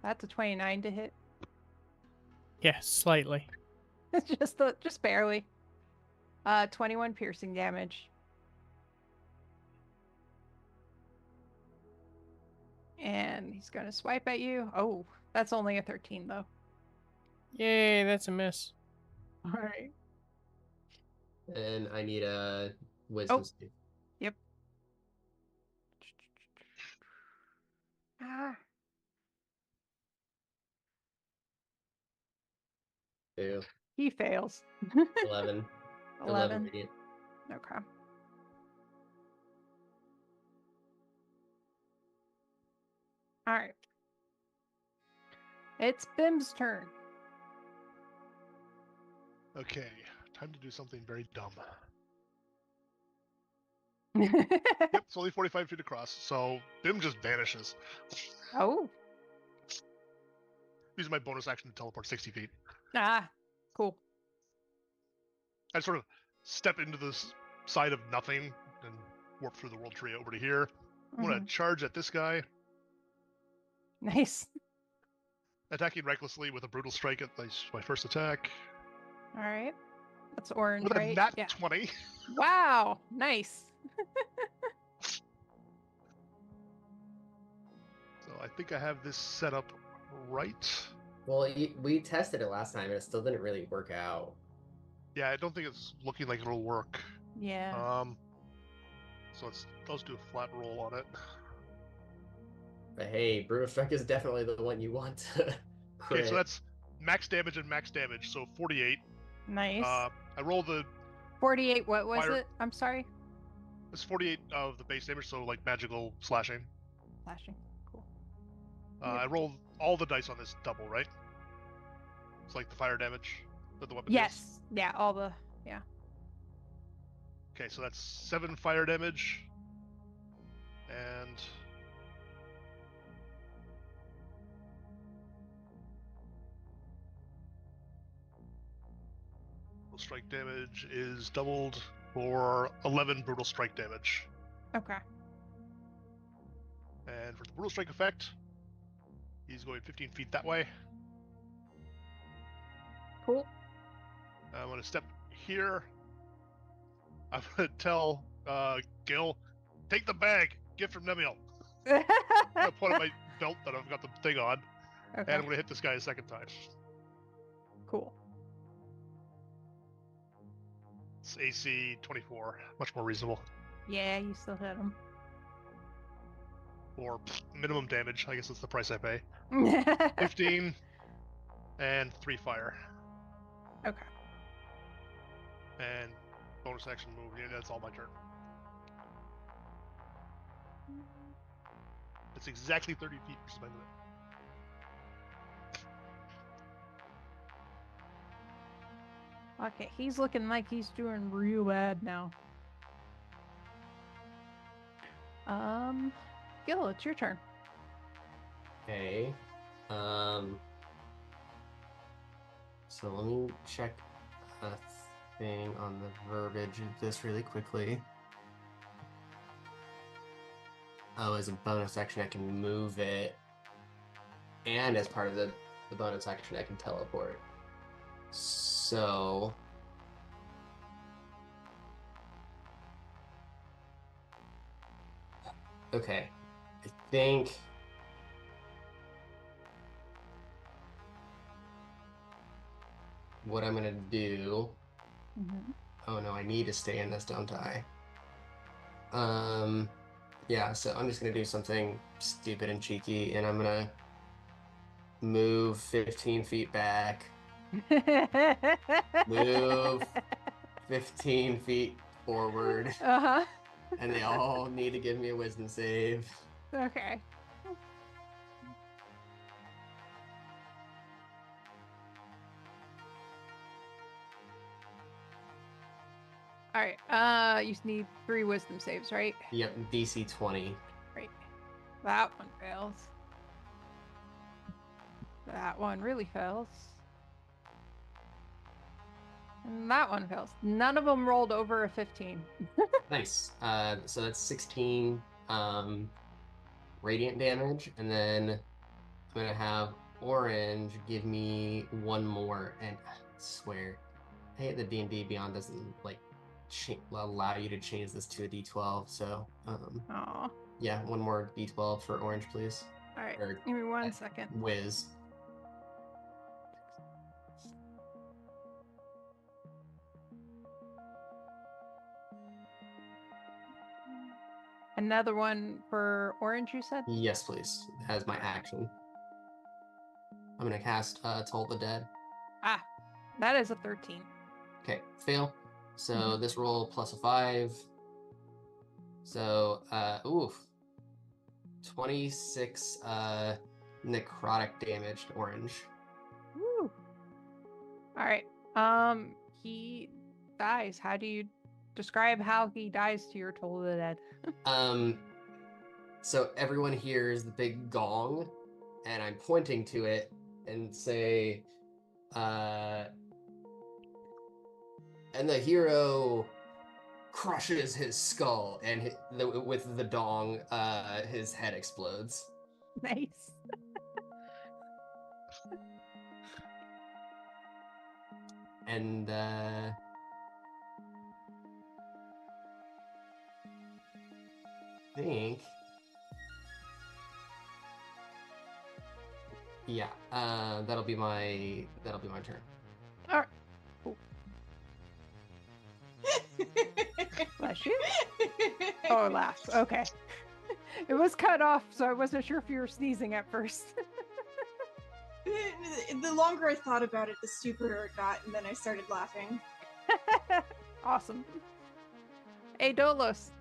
that's a 29 to hit. Yeah, slightly. just barely. 21 piercing damage. And he's going to swipe at you. Oh, that's only a 13 though. Yay, that's a miss. All right. And I need a wisdom save. Yep. Ah. Two. He fails. 11. 11. radiant. Okay. All right. It's Bim's turn. Okay, time to do something very dumb. Oh. Yep, it's only 45 feet across, so Bim just vanishes. Using my bonus action to teleport 60 feet. Ah, cool. I sort of step into this side of nothing and warp through the world tree over to here. I'm going to charge at this guy, Nice. attacking recklessly with a brutal strike at my first attack. All right. That's orange, With a right? nat Yeah. 20. Wow. Nice. So I think I have this set up right. Well, we tested it last time and it still didn't really work out. Yeah, I don't think it's looking like it'll work. Yeah. So let's do a flat roll on it. But hey, Brutal Strike is definitely the one you want to crit. Okay, so that's max damage and max damage, so 48. Nice. I roll the 48. What was fire- it? I'm sorry. it's 48 of the base damage, so like magical slashing. Flashing. Cool. I roll all the dice on this double, right? It's like the fire damage that the weapon Yes. does. Yeah. All the. Yeah. Okay, so that's 7 fire damage. And strike damage is doubled for 11 brutal strike damage. Okay. And for the brutal strike effect, he's going 15 feet that way. Cool. I'm going to step here. I'm going to tell Gil, take the bag, gift from Nemiel. I'm going to put on my belt that I've got the thing on, and Okay. I'm going to hit this guy a second time. Cool. It's AC 24, much more reasonable. Yeah, you still hit him. Or minimum damage, I guess that's the price I pay. 15 and 3 fire. Okay. And bonus action move. Yeah, that's all my turn. It's exactly 30 feet versus my limit. Okay, he's looking like he's doing real bad now. Gil, it's your turn. Okay. So let me check a thing on the verbiage of this really quickly. Oh, as a bonus action, I can move it. And as part of the bonus action, I can teleport. So... Okay. I think... what I'm gonna do... Mm-hmm. Oh no, I need to stay in this, don't I? Yeah, so I'm just gonna do something stupid and cheeky, and I'm gonna move 15 feet back, move 15 feet forward, Uh-huh. and they all need to give me a wisdom save. Okay. All right. You need 3 wisdom saves, right? Yep, DC 20. Right. That one fails. That one really fails. And that one fails. None of them rolled over a 15. Nice. So that's 16 radiant damage, and then I'm gonna have Orange give me 1 more, and I swear, hey, the D&D Beyond doesn't like allow you to change this to a D12, so Aw. yeah, 1 more D12 for Orange, please. All right. Or Give me 1 second. Whiz. Another one for Orange, you said? Yes, please. As my action. I'm gonna cast Toll the Dead. Ah, that is a 13. Okay, fail. So this roll plus a 5. So, 26 necrotic damage to Orange. Woo. All right. He dies. How do you describe how he dies to your Toll of the Dead? So everyone hears the big gong, and I'm pointing to it and say, and the hero crushes his skull, and with the dong, his head explodes. Nice. And I think, yeah, that'll be my turn. All right. Cool. Bless you. Oh, laughs. Okay. It was cut off, so I wasn't sure if you were sneezing at first. The longer I thought about it, the stupider it got, and then I started laughing. Awesome. Hey, Dolos.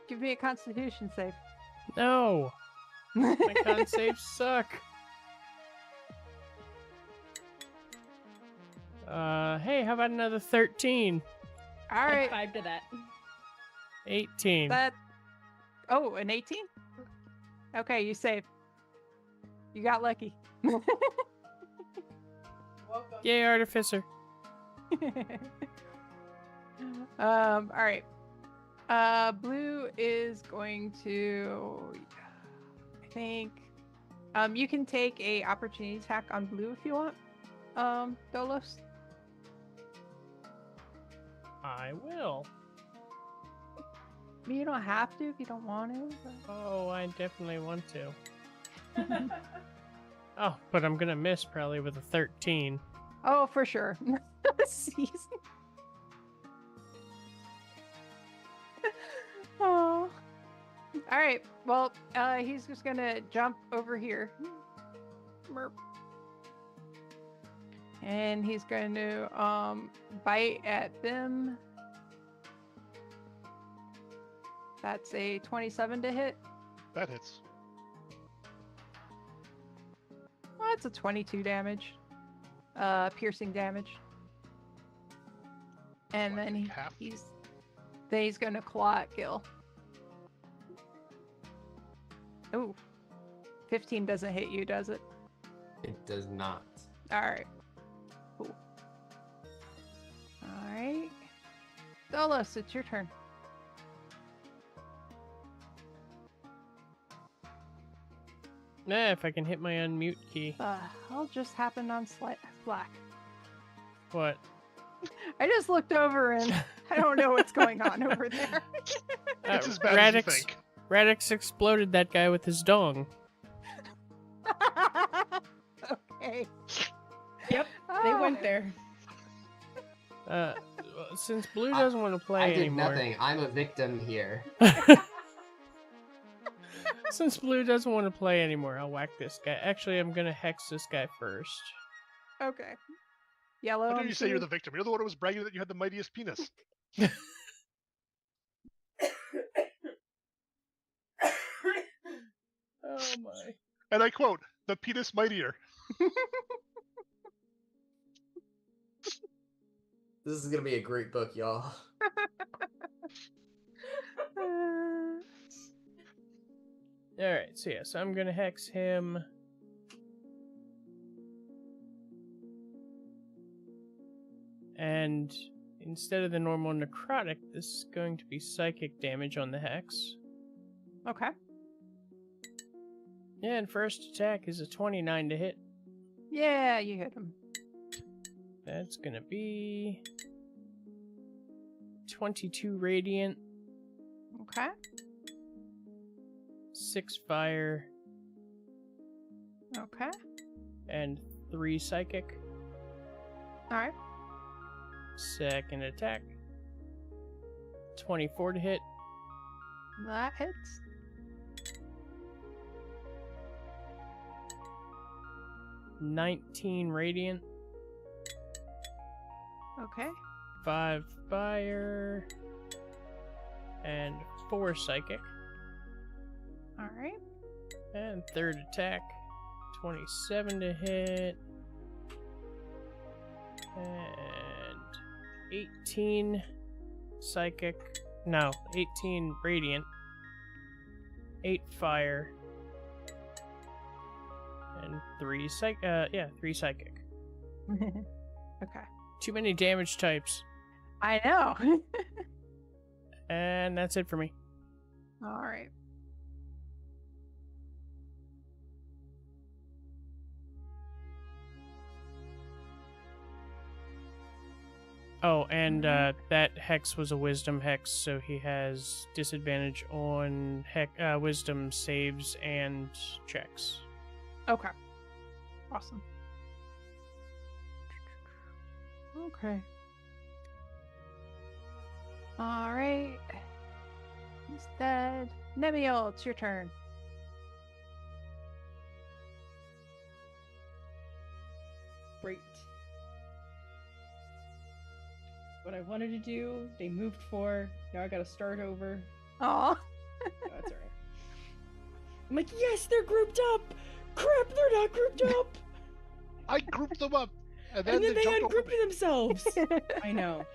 Give me a Constitution save. No! My con saves suck. Hey, how about another 13? All Add right. 5 to that. 18. Oh, an 18? Okay, you saved. You got lucky. Welcome. Yay, Artificer. All right. Blue is going to, I think, you can take a opportunity attack on Blue if you want, Dolos. I will. You don't have to if you don't want to. But... Oh, I definitely want to. Oh, but I'm gonna miss probably with a 13. Oh, for sure. Season. Oh. All right. Well, he's just gonna jump over here. Merp. And he's going to bite at them. That's a 27 to hit. That hits. Well, that's a 22 damage. Piercing damage. And So I then take half? he's gonna claw at Gil. Ooh. 15 doesn't hit you, does it? It does not. Alright. Cool. Alright. Dolos, it's your turn. Nah, if I can hit my unmute key. I'll just happen on Slack. What? I just looked over and I don't know what's going on over there. It's as bad as you Radix, think. Radix exploded that guy with his dong. Okay. Yep, they Oh. went there. Since Blue doesn't want to play I did anymore. nothing. I'm a victim here. Since Blue doesn't want to play anymore, I'll whack this guy. Actually, I'm gonna hex this guy first. Okay. Yellow. How dare on you say you're two. the victim? You're the one who was bragging that you had the mightiest penis. Oh my. And I quote, the penis mightier. This is gonna be a great book, y'all. Alright, so yes, I'm gonna hex him. And instead of the normal necrotic, this is going to be psychic damage on the hex. Okay. And first attack is a 29 to hit. Yeah, you hit him. That's gonna be 22 radiant, Okay. 6 fire, Okay. and 3 psychic. All right. Second attack, 24 to hit, That hits. $19 radiant, Okay. 5 fire, and 4 psychic. All right. And third attack, 27 to hit, and 18 psychic. No, 18 radiant, 8 fire, and 3 psychic. Okay. Too many damage types. I know. And that's it for me. All right. Oh, and that hex was a wisdom hex, so he has disadvantage on wisdom saves and checks. Okay. Awesome. Okay. All right. He's dead. Nemiel, it's your turn. Great. What I wanted to do, they moved for. Now I gotta start over. Aw. Oh, that's alright. I'm like, yes, they're grouped up! Crap, they're not grouped up! I grouped them up, and then, And then they jumped over ungrouped me. themselves! I know.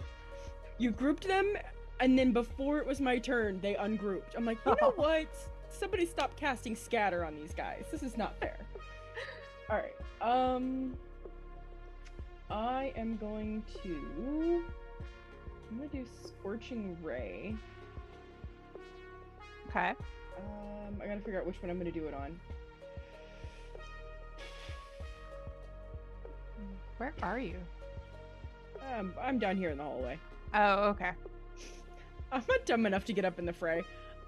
You grouped them, and then before it was my turn, they ungrouped. I'm like, you know what? Somebody stop casting scatter on these guys. This is not fair. Alright, I am going to do Scorching Ray Okay. I gotta figure out which one I'm gonna do it on. Where are you? I'm down here in the hallway. Oh, okay. I'm not dumb enough to get up in the fray.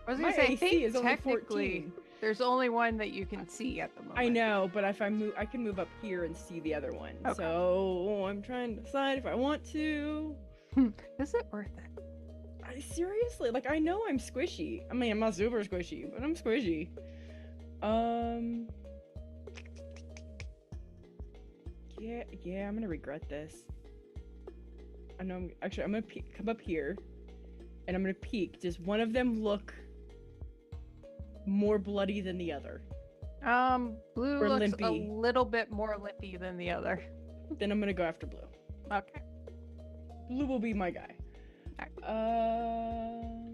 I was My gonna say, I AC think is only technically 14. there's only one that you can see at the moment. I know, but if I move, I can move up here and see the other one. Okay. So I'm trying to decide if I want to. Is it worth it? Seriously, like I know I'm squishy. I mean, I'm not super squishy, but I'm squishy. Yeah, I'm gonna regret this. I know. I'm gonna come up here, and I'm gonna peek. Does one of them look more bloody than the other? Blue Or looks a limpy. little bit more limpy than the other. Then I'm gonna go after blue. Okay. Blue will be my guy. Alright.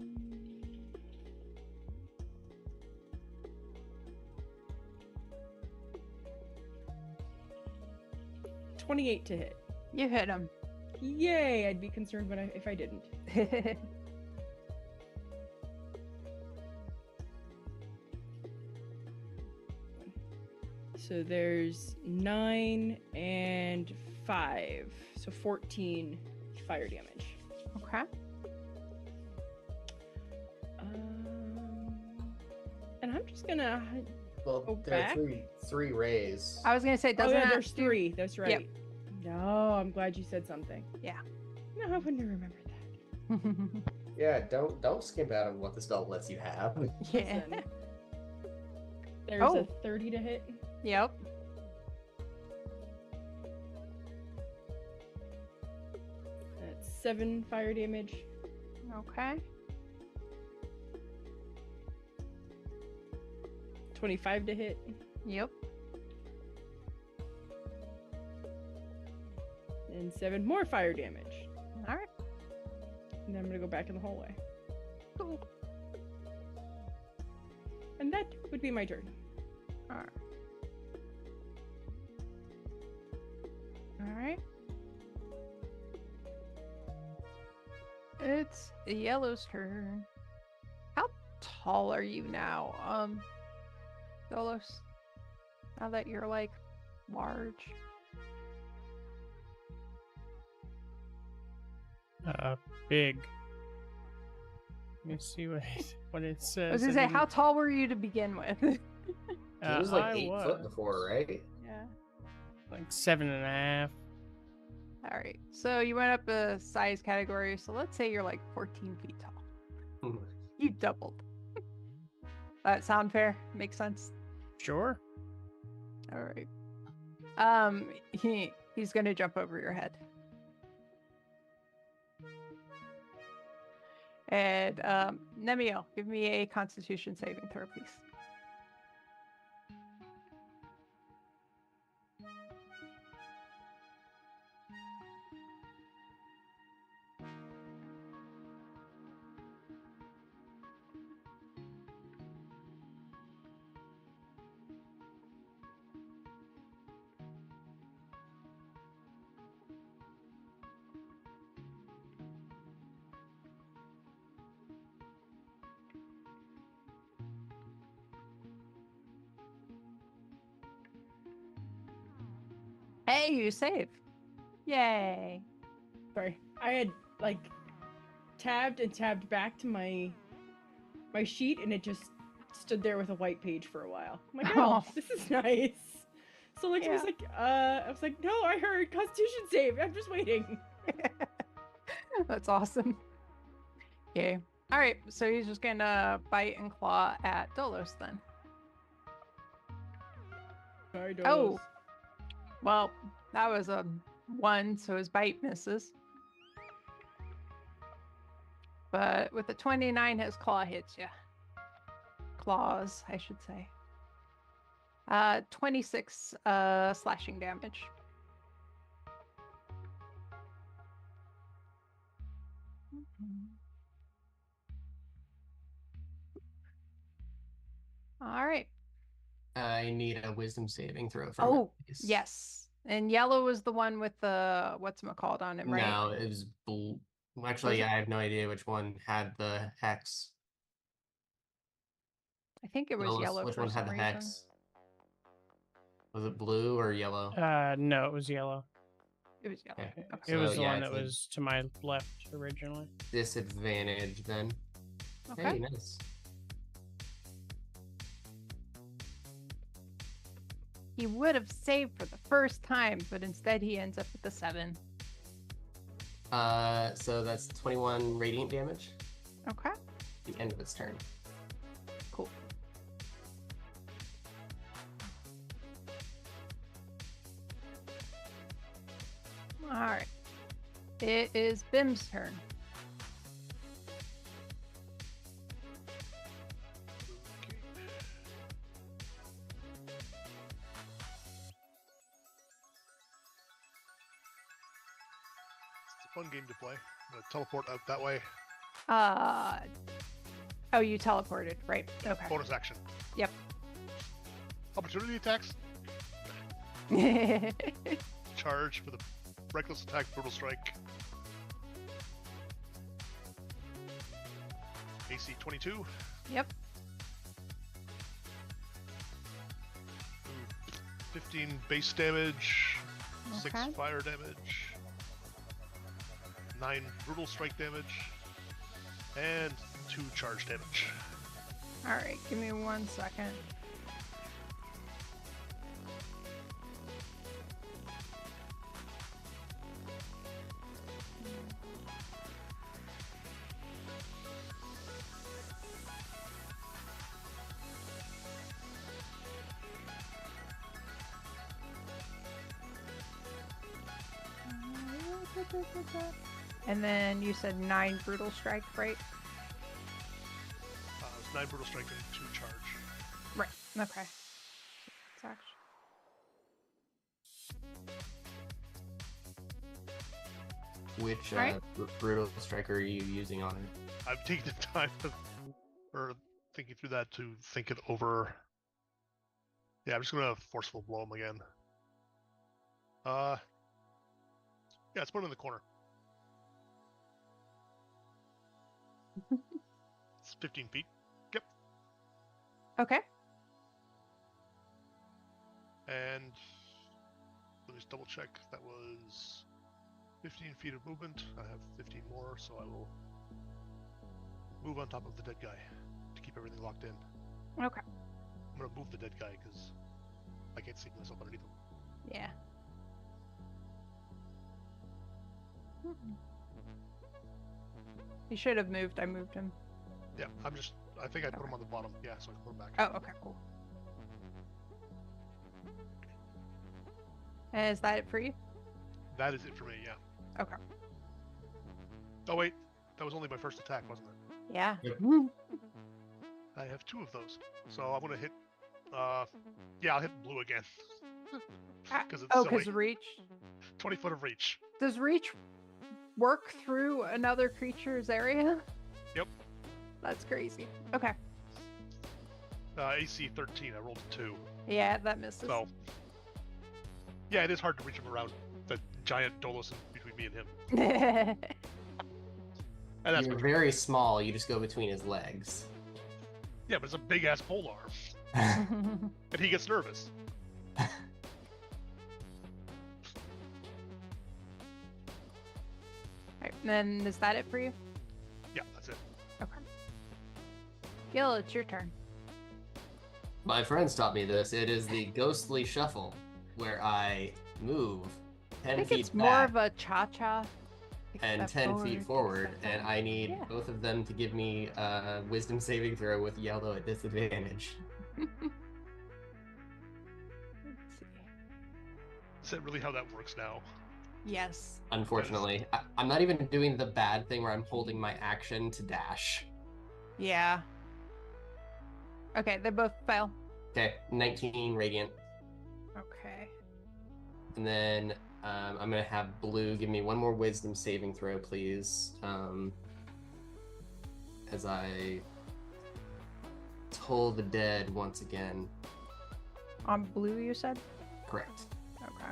28 to hit. You hit him. Yay! I'd be concerned if I didn't. So there's 9 and 5, so 14 fire damage. Okay. And I'm just gonna. Well, Go there back? are three rays. I was gonna say, Oh doesn't yeah, that there's do- 3. That's right. Yep. No, I'm glad you said something. Yeah. No, I wouldn't have remembered that. Yeah, don't skimp out on what the spell lets you have. Yeah. Listen. There's Oh. a 30 to hit. Yep. That's 7 fire damage. Okay. 25 to hit. Yep. And 7 more fire damage. All right. And then I'm gonna go back in the hallway. Cool. And that would be my turn. All right. All right. It's Yellow's turn. How tall are you now, Dolos? Now that you're like large. Big. Let me see what it says. I was gonna say, how tall were you to begin with? He was like 8 foot before, right? Yeah. like 7.5. All right. So you went up a size category. So let's say you're like 14 feet tall. You doubled. That sound fair? Makes sense. Sure. All right. He's gonna jump over your head. And Nemiel, give me a Constitution saving throw, please. Hey, you save. Yay. Sorry. I had like tabbed and tabbed back to my sheet and it just stood there with a white page for a while. I'm like, oh, Oh. this is nice. So like it was Yeah. like I was like, no, I heard Constitution save. I'm just waiting. That's awesome. Okay. All right. So he's just gonna bite and claw at Dolos then. Sorry, Oh. Well, that was a 1, so his bite misses. But with a 29, his claw hits you. Claws, I should say. 26 slashing damage. All right. I need a wisdom saving throw from Oh, it, please. yes. And yellow was the one with the whatchamacallit on him, right? No, it was blue. Actually, Was it? I have no idea which one had the hex. I think it was yellow Which for one some had the reason. hex? Was it blue or yellow? No, it was yellow. It was yellow. Okay. Okay. It was So, the yeah, one that it's a- was to my left originally. Disadvantage then. Okay. Hey, nice. He would have saved for the first time, but instead he ends up with the 7. So that's 21 radiant damage. Okay. The end of its turn. Cool. All right. It is Bim's turn. Okay. It's a fun game to play. I'm gonna teleport out that way. Oh, you teleported, right? Okay. Bonus action. Yep. Opportunity attacks. Charge for the reckless attack, brutal strike. AC 22. Yep. Ooh, 15 base damage. 6 Okay. fire damage. 9 brutal strike damage. And 2 charge damage. All right. Give me 1 second. And then you said 9 brutal strike, right? It's 9 brutal strike and 2 charge. Right. Okay. It's actually... Which Alright. brutal striker are you using on it? I've taken the time or thinking through that to think it over. Yeah, I'm just gonna forceful blow him again. Yeah, let's put him in the corner. It's 15 feet. Yep. Okay. And let me just double check. That was 15 feet of movement. I have 15 more, so I will move on top of the dead guy to keep everything locked in. Okay. I'm gonna move the dead guy because I can't see myself underneath him. Yeah. Mm-mm. He should have moved. I moved him. Yeah, I think I put him Okay. on the bottom. Yeah, so I can put him back. Oh, okay, cool. And is that it for you? That is it for me, yeah. Okay. Oh, wait. That was only my first attack, wasn't it? Yeah. Yep. I have 2 of those. So I'm going to hit... yeah, I'll hit blue again. Because it's Oh, silly. because reach. 20 foot of reach. Does reach work through another creature's area? Yep. That's crazy. Okay. AC 13. I rolled a 2. Yeah, that misses. So... Yeah, it is hard to reach him around the giant Dolos in between me and him. And that's You're much- very small. You just go between his legs. Yeah, but it's a big ass pole arm. And he gets nervous. Right, then is that it for you? Yeah, that's it. Okay. Gil, it's your turn. My friends taught me this. It is the ghostly shuffle, where I move 10 I think feet it's back more of a cha-cha. and Step 10 feet take forward, step and back. I need Yeah. both of them to give me a wisdom saving throw with yellow at disadvantage. Let's see. Is that really how that works now? Yes. Unfortunately, I'm not even doing the bad thing where I'm holding my action to dash. Yeah. Okay, they both fail. Okay, 19 radiant, Okay. and then I'm gonna have blue give me one more wisdom saving throw, please. As I toll the dead once again. On blue, you said? Correct. Okay.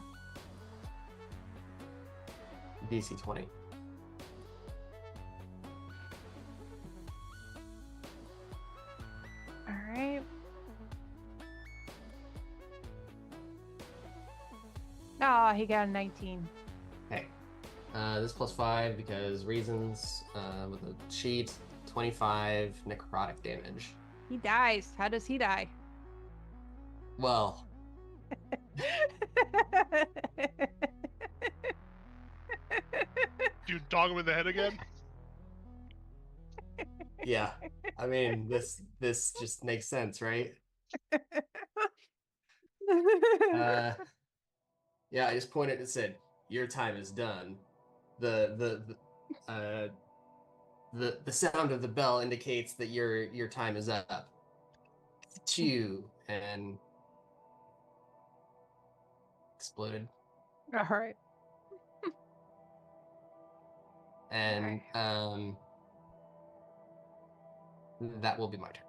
DC 20. All right. Oh, he got a 19. Okay. This plus 5 because reasons with a cheat. 25 necrotic damage. He dies. How does he die? Well, Do you dog him in the head again? yeah. I mean, this just makes sense, right? Yeah, I just pointed and said, "Your time is done." The sound of the bell indicates that your time is up. Chew and exploded. All right. And that will be my turn.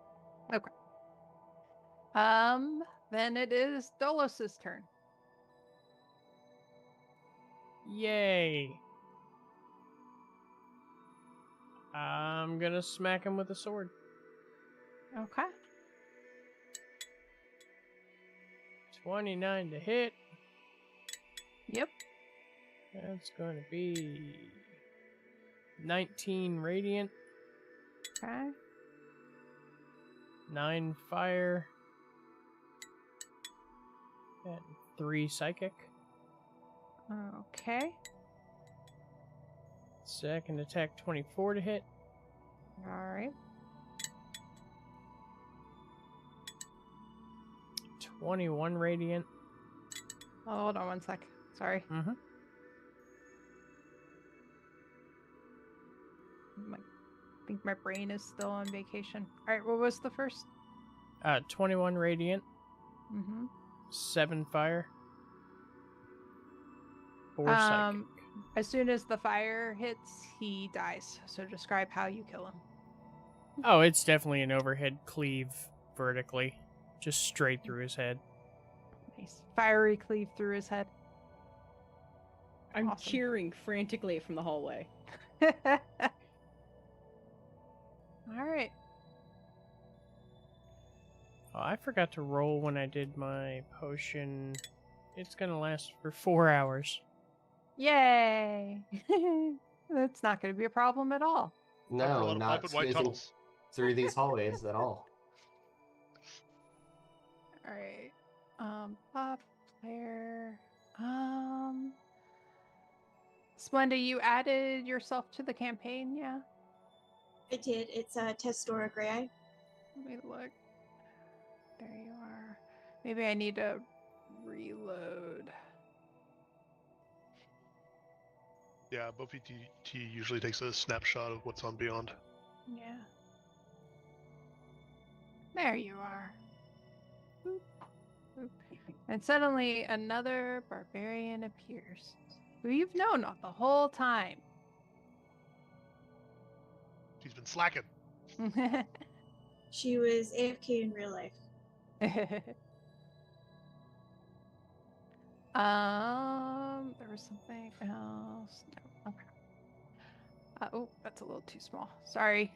Then it is Dolos's turn. Yay. I'm gonna smack him with a sword. Okay. 29 to hit. Yep. That's going to be 19 radiant, Okay. 9 fire, and 3 psychic. Okay. Second attack 24 to hit. All right. 21 radiant. Oh, hold on one sec. Sorry. Mm-hmm. I think my brain is still on vacation. All right. What was the first? 21 radiant, Mm-hmm. 7 fire, 4 psychic. As soon as the fire hits, he dies. So describe how you kill him. Oh, it's definitely an overhead cleave vertically, just straight through his head. Nice. Fiery cleave through his head. I'm Awesome. cheering frantically from the hallway. All right. Oh, I forgot to roll when I did my potion. It's gonna last for 4 hours. Yay! That's not going to be a problem at all. Time for a No, lot of black not and white squeezing tunnels. through these hallways at all. All right. Pop player. Splenda, you added yourself to the campaign, yeah? I did. It's Testora Grey. Let me look. There you are. Maybe I need to reload. Yeah, Buffy T usually takes a snapshot of what's on Beyond. Yeah. There you are. Boop, boop. And suddenly another barbarian appears, who you've known the whole time. She's been slacking. She was AFK in real life. There was something else. No. Okay. Oh, that's a little too small. Sorry.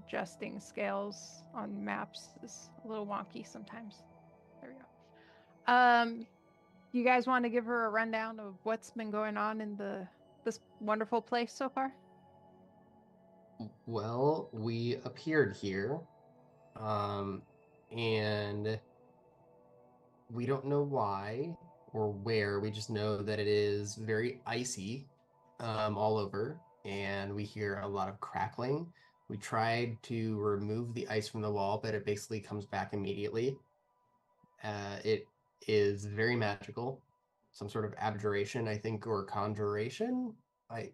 Adjusting scales on maps is a little wonky sometimes. There we go. You guys want to give her a rundown of what's been going on in this wonderful place so far? Well, we appeared here, and we don't know why or where. We just know that it is very icy all over, and we hear a lot of crackling. We tried to remove the ice from the wall, but it basically comes back immediately. It is very magical, some sort of abjuration, I think, or conjuration. I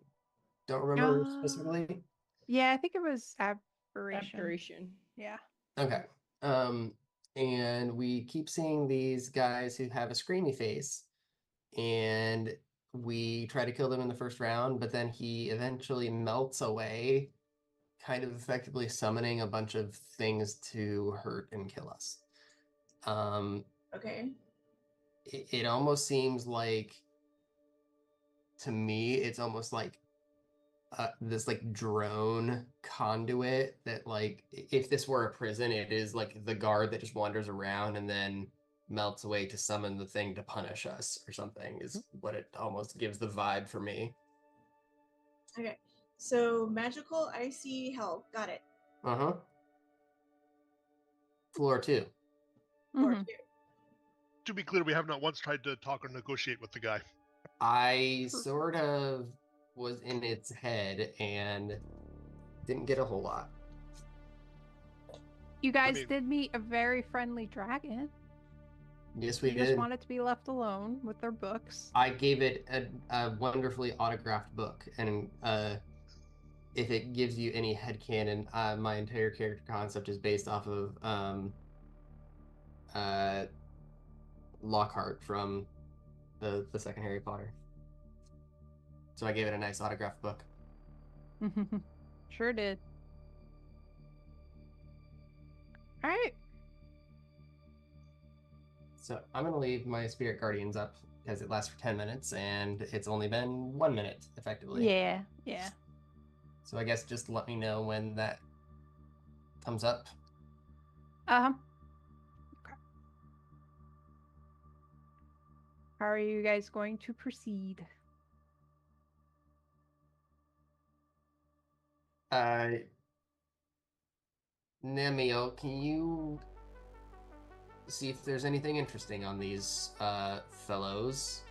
don't remember specifically. Yeah, I think it was aberration. Abjuration. Yeah. Okay. And we keep seeing these guys who have a screamy face, and we try to kill them in the first round, but then he eventually melts away, kind of effectively summoning a bunch of things to hurt and kill us. Okay. It almost seems like, to me, it's almost like this like drone conduit that, like, if this were a prison, it is like the guard that just wanders around and then melts away to summon the thing to punish us or something is what it almost gives the vibe for me. Okay. So magical icy hell. Got it. Uh-huh. Floor 2. Or Mhm. two. To be clear, we have not once tried to talk or negotiate with the guy. I sort of was in its head and didn't get a whole lot. You guys mean- did meet a very friendly dragon. Yes, we They just did. wanted to be left alone with their books. I gave it a wonderfully autographed book, and if it gives you any headcanon, my entire character concept is based off of Lockhart from the second Harry Potter. So I gave it a nice autographed book. Sure did. All right. So I'm going to leave my Spirit Guardians up because it lasts for 10 minutes, and it's only been 1 minute, effectively. Yeah, yeah. So I guess just let me know when that comes up. Okay. How are you guys going to proceed? Nemiel, can you see if there's anything interesting on these fellows?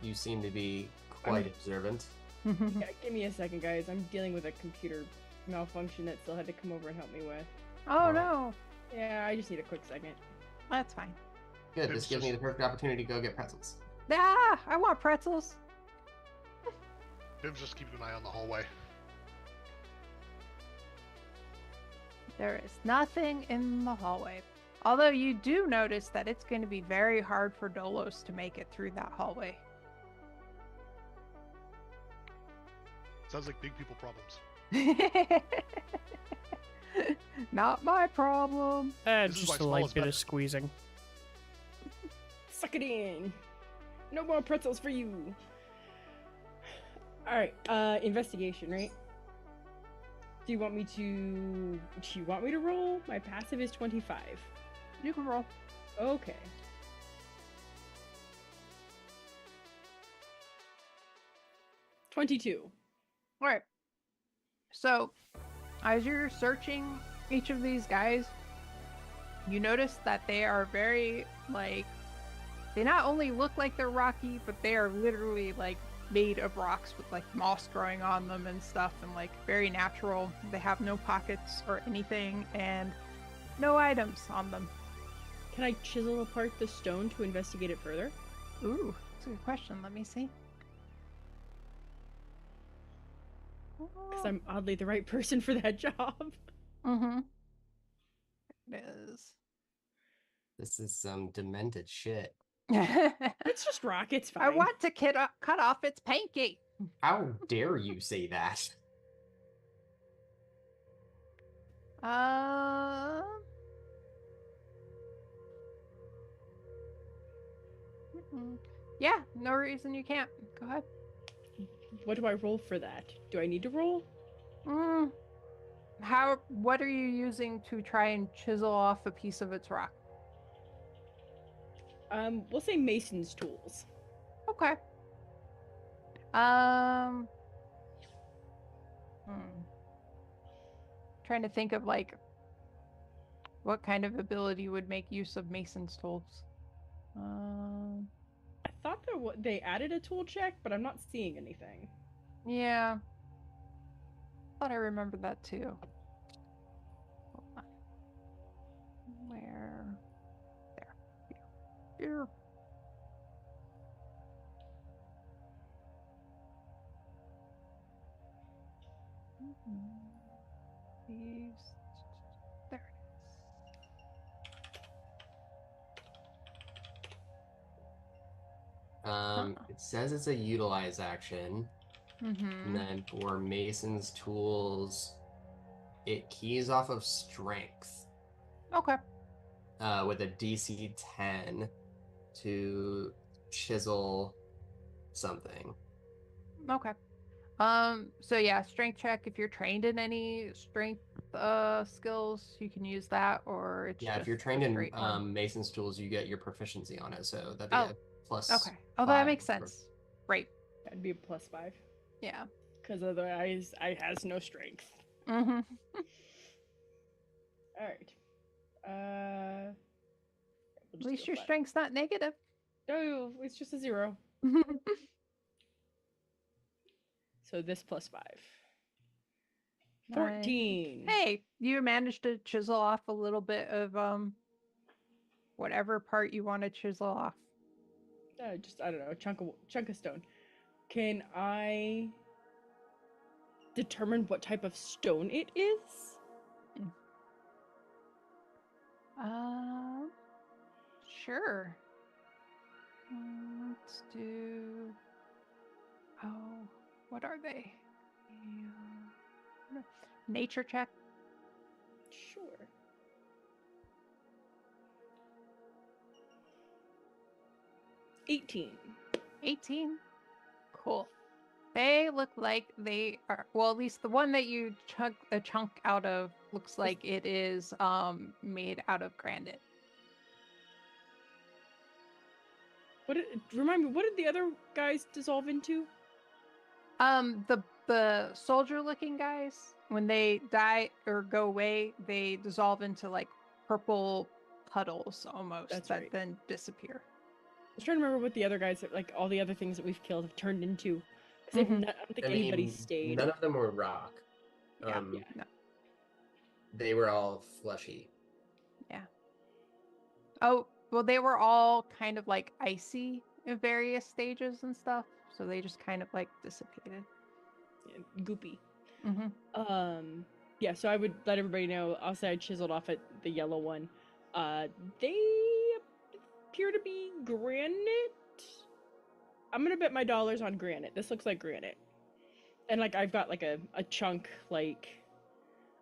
You seem to be quite observant. Yeah, give me a second, guys. I'm dealing with a computer malfunction that still had to come over and help me with. Oh no, Yeah, I just need a quick second. that's fine. Good, It's this gives me the perfect opportunity to go get pretzels. Ah, I want pretzels. Bim's just keeping an eye on the hallway. There is nothing in the hallway. Although you do notice that it's going to be very hard for Dolos to make it through that hallway. Sounds like big people problems. Not my problem. This is Just my a light smallest bit method. of squeezing. Suck it in. No more pretzels for you. All right, investigation, right? Do you want me to roll? My passive is 25. You can roll. Okay. $22. All right. So, as you're searching each of these guys, you notice that they are very, like, they not only look like they're rocky, but they are literally, like, made of rocks with, like, moss growing on them and stuff, and, like, very natural. They have no pockets or anything, and no items on them. Can I chisel apart the stone to investigate it further? Ooh, that's a good question. Let me see. Because I'm oddly the right person for that job. Mm-hmm. It is. This is some demented shit. It's just rock, it's fine. I want to cut off its pinky. How dare you say that? Yeah, no reason you can't. Go ahead. What do I roll for that? Do I need to roll? What are you using to try and chisel off a piece of its rock? We'll say mason's tools. Okay. Trying to think of like what kind of ability would make use of mason's tools. I thought they added a tool check, but I'm not seeing anything. Yeah. Thought I remembered that too. Hold on. Where? There. Here. These. There It says it's a utilize action, it is. and then for Mason's tools, it keys off of strength Okay. with a DC 10 to chisel something. Okay. So yeah, strength check if you're trained in any strength skills, you can use that, or it's Yeah, if just you're trained a in straight one? Mason's tools, you get your proficiency on it, so that'd be Oh, a plus. okay. Oh, that 5 makes for- sense. Right. That'd be a +5. Yeah. Because otherwise, I has no strength. Mm-hmm. All right. We'll At just least go your 5. strength's not negative. Oh, it's just a 0. So this +5. 14. Hey, you managed to chisel off a little bit of whatever part you want to chisel off. Just I don't know, a chunk of stone. Can I determine what type of stone it is? Sure. Let's do. Oh, what are they? Nature check. Sure. 18. 18. Cool. They look like they are, well, at least the one that you chunk a chunk out of looks like it is made out of granite. Remind me, what did the other guys dissolve into? The soldier looking guys, when they die or go away, they dissolve into like purple puddles almost. That's that right. then disappear. I was trying to remember what the other guys, like all the other things that we've killed, have turned into. Because I don't think anybody stayed. None of them were rock. Yeah. No. They were all fleshy. Yeah. Oh, well, they were all kind of like icy in various stages and stuff, so they just kind of like dissipated. Yeah, goopy. Mm-hmm. Yeah, so I would let everybody know. I'll say I chiseled off at the yellow one. They appear to be granite. I'm gonna bet my dollars on granite. This looks like granite. And like I've got like a chunk, like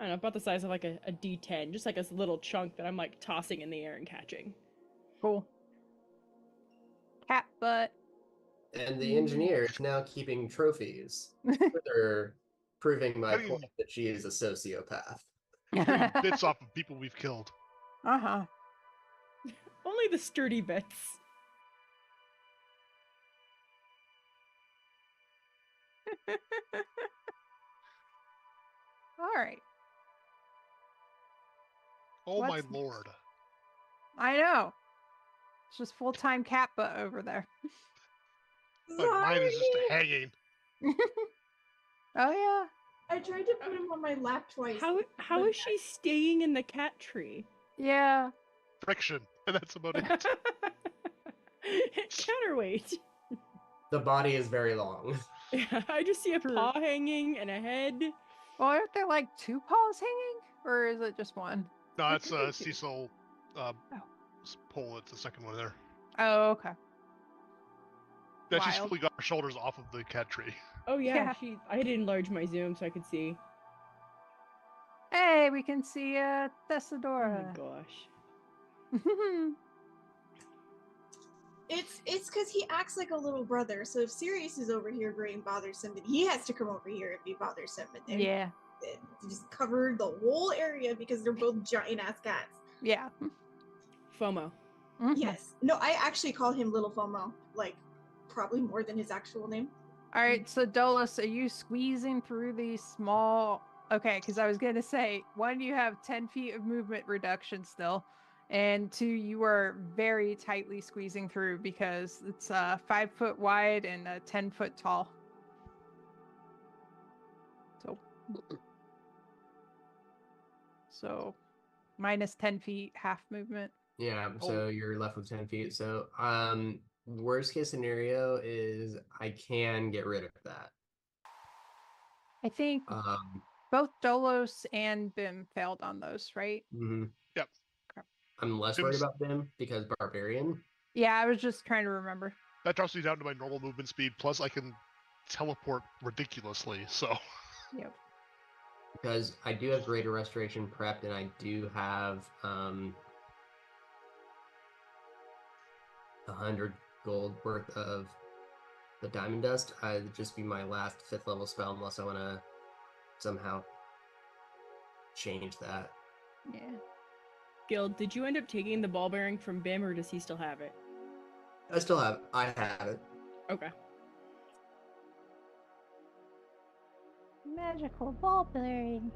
I don't know, about the size of like a D10, just like a little chunk that I'm like tossing in the air and catching. Cool. Cat butt. And the engineer is now keeping trophies, further proving my Cutting- point that she is a sociopath. Cutting bits off of people we've killed. Uh-huh. Only the sturdy bits. All right. Oh What's my next? lord. I know. It's just full-time cat butt over there. Like mine is just Sorry. hanging. Oh yeah. I tried to put him on my lap twice. How is she staying in the cat tree? Yeah. Friction. And that's about it. Counterweight. The body is very long. Yeah, I just see a True. paw hanging and a head. Well, aren't there like 2 paws hanging? Or is it just one? No, There it's could be 2. Cecil pole. It's the second one there. Oh, okay. That she's Wild. fully got her shoulders off of the cat tree. Oh yeah, Yeah. I had to enlarge my zoom so I could see. Hey, we can see Oh my Thessadora. gosh. It's because he acts like a little brother. So if Sirius is over here being bothersome, then he has to come over here and be bothersome. And then Yeah. they just cover the whole area because they're both giant ass cats. Yeah. FOMO. Mhm. Yes. No, I actually call him Little FOMO, like probably more than his actual name. All right, so Dolus, are you squeezing through these small? Okay, because I was gonna say, 1, you have 10 feet of movement reduction still, and 2, you are very tightly squeezing through because it's 5 foot wide and 10 foot tall. So, minus 10 feet, half movement. Yeah, so you're left with 10 feet. So, worst case scenario is I can get rid of that. I think both Dolos and Bim failed on those, right? Mm-hmm. Yep. Okay. I'm less worried about them because barbarian. Yeah, I was just trying to remember. That drops me down to my normal movement speed. Plus, I can teleport ridiculously. So. Yep. Because I do have greater restoration prepped, and I do have 100 gold worth of the diamond dust. It'd just be my last 5th level spell unless I want to somehow change that. Yeah. Gil, did you end up taking the ball bearing from Bim, or does he still have it? I have it. Okay. Magical ball bearing.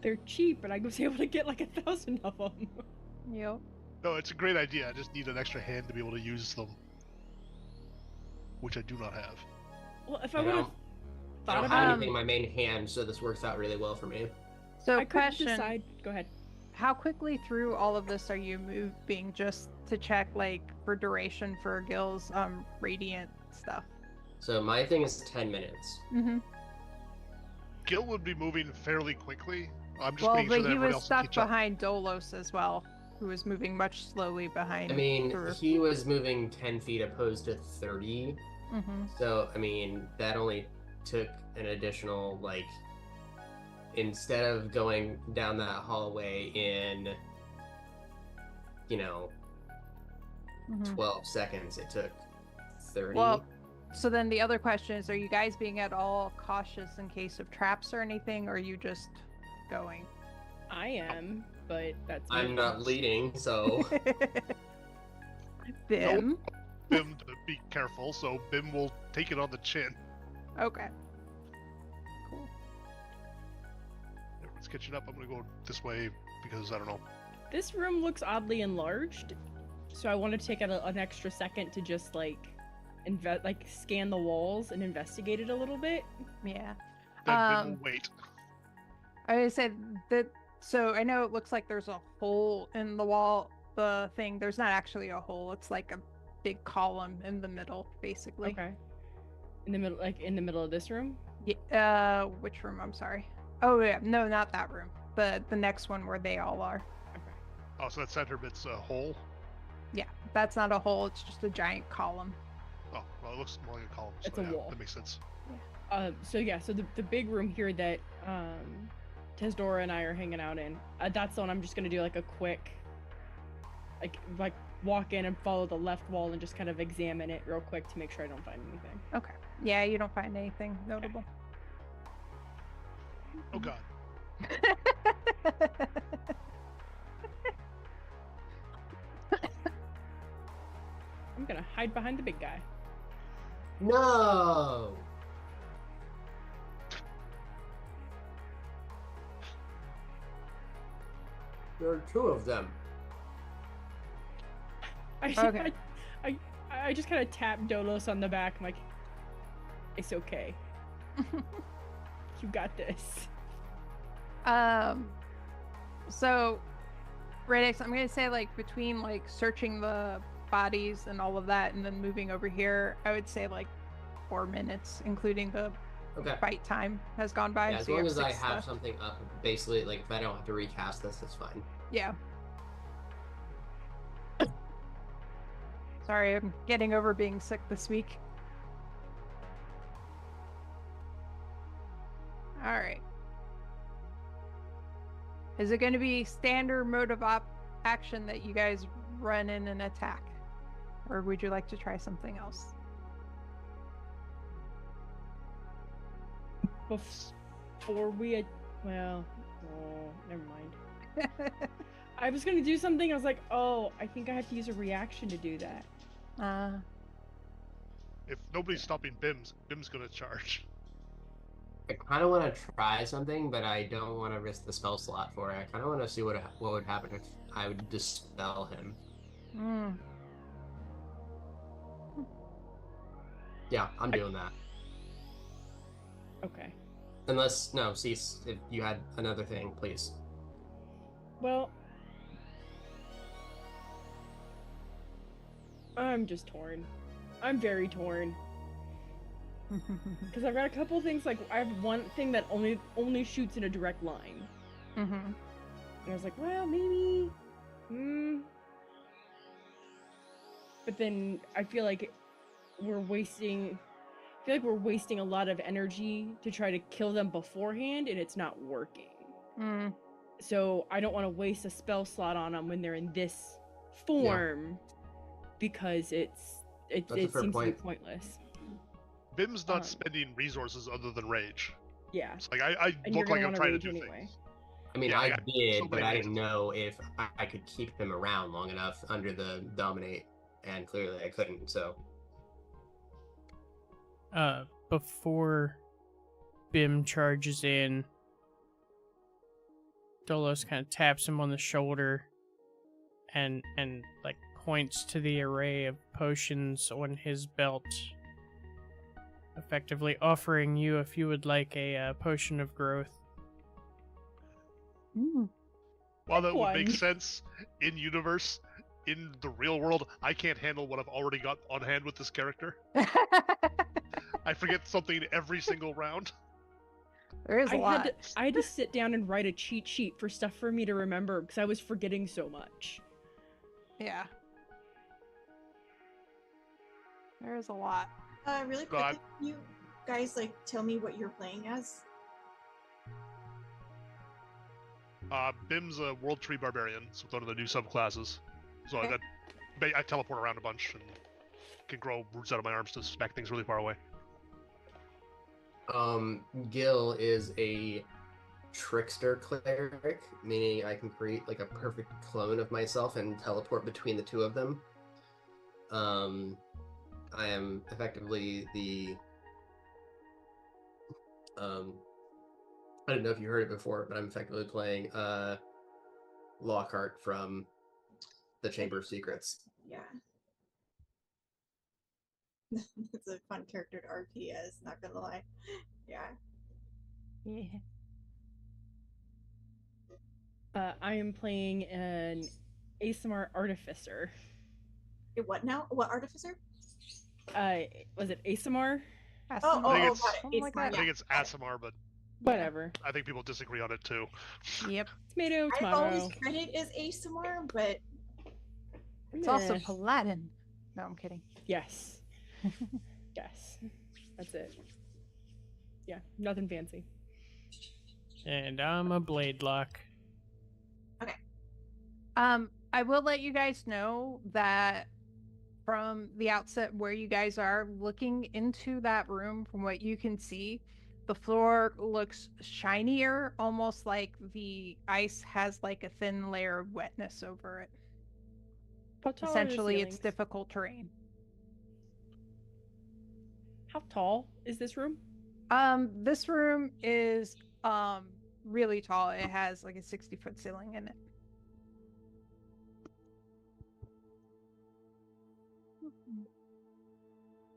They're cheap, and I was able to get like 1,000 of them. Yep. No, it's a great idea. I just need an extra hand to be able to use them, which I do not have. Well, if I I would have don't thought have about anything in my main hand, so this works out really well for me. So I could question, decide. Go ahead. how quickly through all of this are you moving just to check like for duration for Gil's radiant stuff? So my thing is 10 minutes. Mm-hmm. Gil would be moving fairly quickly. I'm just Well, making sure but that he everyone was else stuck can catch up. behind Dolos as well, who was moving much slowly behind. I mean, the- he was moving 10 feet opposed to 30. Mhm. So, I mean, that only took an additional, like, instead of going down that hallway in, Mhm. 12 seconds, it took 30. Well, so then the other question is, are you guys being at all cautious in case of traps or anything, or are you just going? I am, but that's. I'm me. not leading, so Bim? Bim to be careful, so Bim will take it on the chin. Okay. Cool. Everyone's catching up. I'm gonna go this way because I don't know. This room looks oddly enlarged, so I want to take an extra second to just like scan the walls and investigate it a little bit. Yeah. Then Bim will wait. I would say that, so I know it looks like there's a hole in the wall, the thing. There's not actually a hole. It's like a big column in the middle, basically. Okay. In the middle, like in the middle of this room. Yeah, which room? I'm sorry. Oh, yeah. No, not that room. The next one where they all are. Okay. Oh, so that center bit's a hole? Yeah, that's not a hole. It's just a giant column. Oh, well, it looks more like a column. So It's a yeah, wall. That makes sense. So yeah, so the big room here that Tesdora and I are hanging out in, that's the one I'm just gonna do like a quick, like walk in and follow the left wall and just kind of examine it real quick to make sure I don't find anything. Okay. Yeah, you don't find anything notable. Oh god. I'm gonna hide behind the big guy. no. There are two of them. Okay. I just kind of tap Dolos on the back. I'm like, it's okay. You got this. So, Radix, I'm gonna say like between like searching the bodies and all of that, and then moving over here, I would say like 4 minutes, including the Okay. fight time has gone by. Yeah, as so you long as I 6 have left. something up, basically, like if I don't have to recast this, it's fine. Yeah. Sorry, I'm getting over being sick this week. All right. Is it going to be standard mode of action that you guys run in and attack? Or would you like to try something else? Before we had, well, oh, never mind. I was gonna do something. I was like, oh, I think I have to use a reaction to do that. If nobody's stopping Bim's gonna charge. I kind of want to try something, but I don't want to risk the spell slot for it. I kind of want to see what would happen if I would dispel him. Mm. Yeah, I'm doing that. Okay. Unless, no, Cease, if you had another thing, please. Well, I'm just torn. I'm very torn. Because I've got a couple things, like, I have one thing that only shoots in a direct line. Mm-hmm. And I was like, well, maybe... But then I feel like we're wasting a lot of energy to try to kill them beforehand, and it's not working. Mm. So I don't want to waste a spell slot on them when they're in this form, because it That's a seems fair to be point. pointless. Bim's not Um, spending resources other than rage. Yeah. It's like I And you're look like gonna I'm want trying to rage do anyway. things. I mean, Yeah, I I got did, so but many I didn't reasons. know if I could keep him around long enough under the dominate, and clearly I couldn't. So Before Bim charges in, Dolos kind of taps him on the shoulder and like points to the array of potions on his belt, effectively offering you if you would like a potion of growth. While that would make One. sense in universe, in the real world, I can't handle what I've already got on hand with this character. I forget something every single round. There is a lot. I had to sit down and write a cheat sheet for stuff for me to remember because I was forgetting so much. Yeah. There is a lot. Really God. quickly, can you guys like tell me what you're playing as? Bim's a World Tree Barbarian, so it's one of the new subclasses. So Okay. I teleport around a bunch and can grow roots out of my arms to smack things really far away. Gil is a trickster cleric, meaning I can create like a perfect clone of myself and teleport between the two of them. I am effectively the I don't know if you heard it before, but I'm effectively playing Lockhart from the Chamber of Secrets. Yeah. It's a fun character to RP as, not gonna lie. Yeah. Yeah. I am playing an ASMR artificer. What now? What artificer? Was it ASMR? Oh, I think oh, it's- got it. something like ASMR, I that. think it's Asimar, but Whatever. I think people disagree on it too. Yep. Tomato, I've tomato. always read it as ASMR, but It's also Meh. Paladin. No, I'm kidding. Yes. Yes. That's it. Yeah, nothing fancy. And I'm a blade lock. I will let you guys know that from the outset where you guys are looking into that room, from what you can see, the floor looks shinier, almost like the ice has like a thin layer of wetness over it. How tall are the Essentially, it's ceilings? difficult terrain. How tall is this room? This room is really tall. It has like a 60-foot ceiling in it.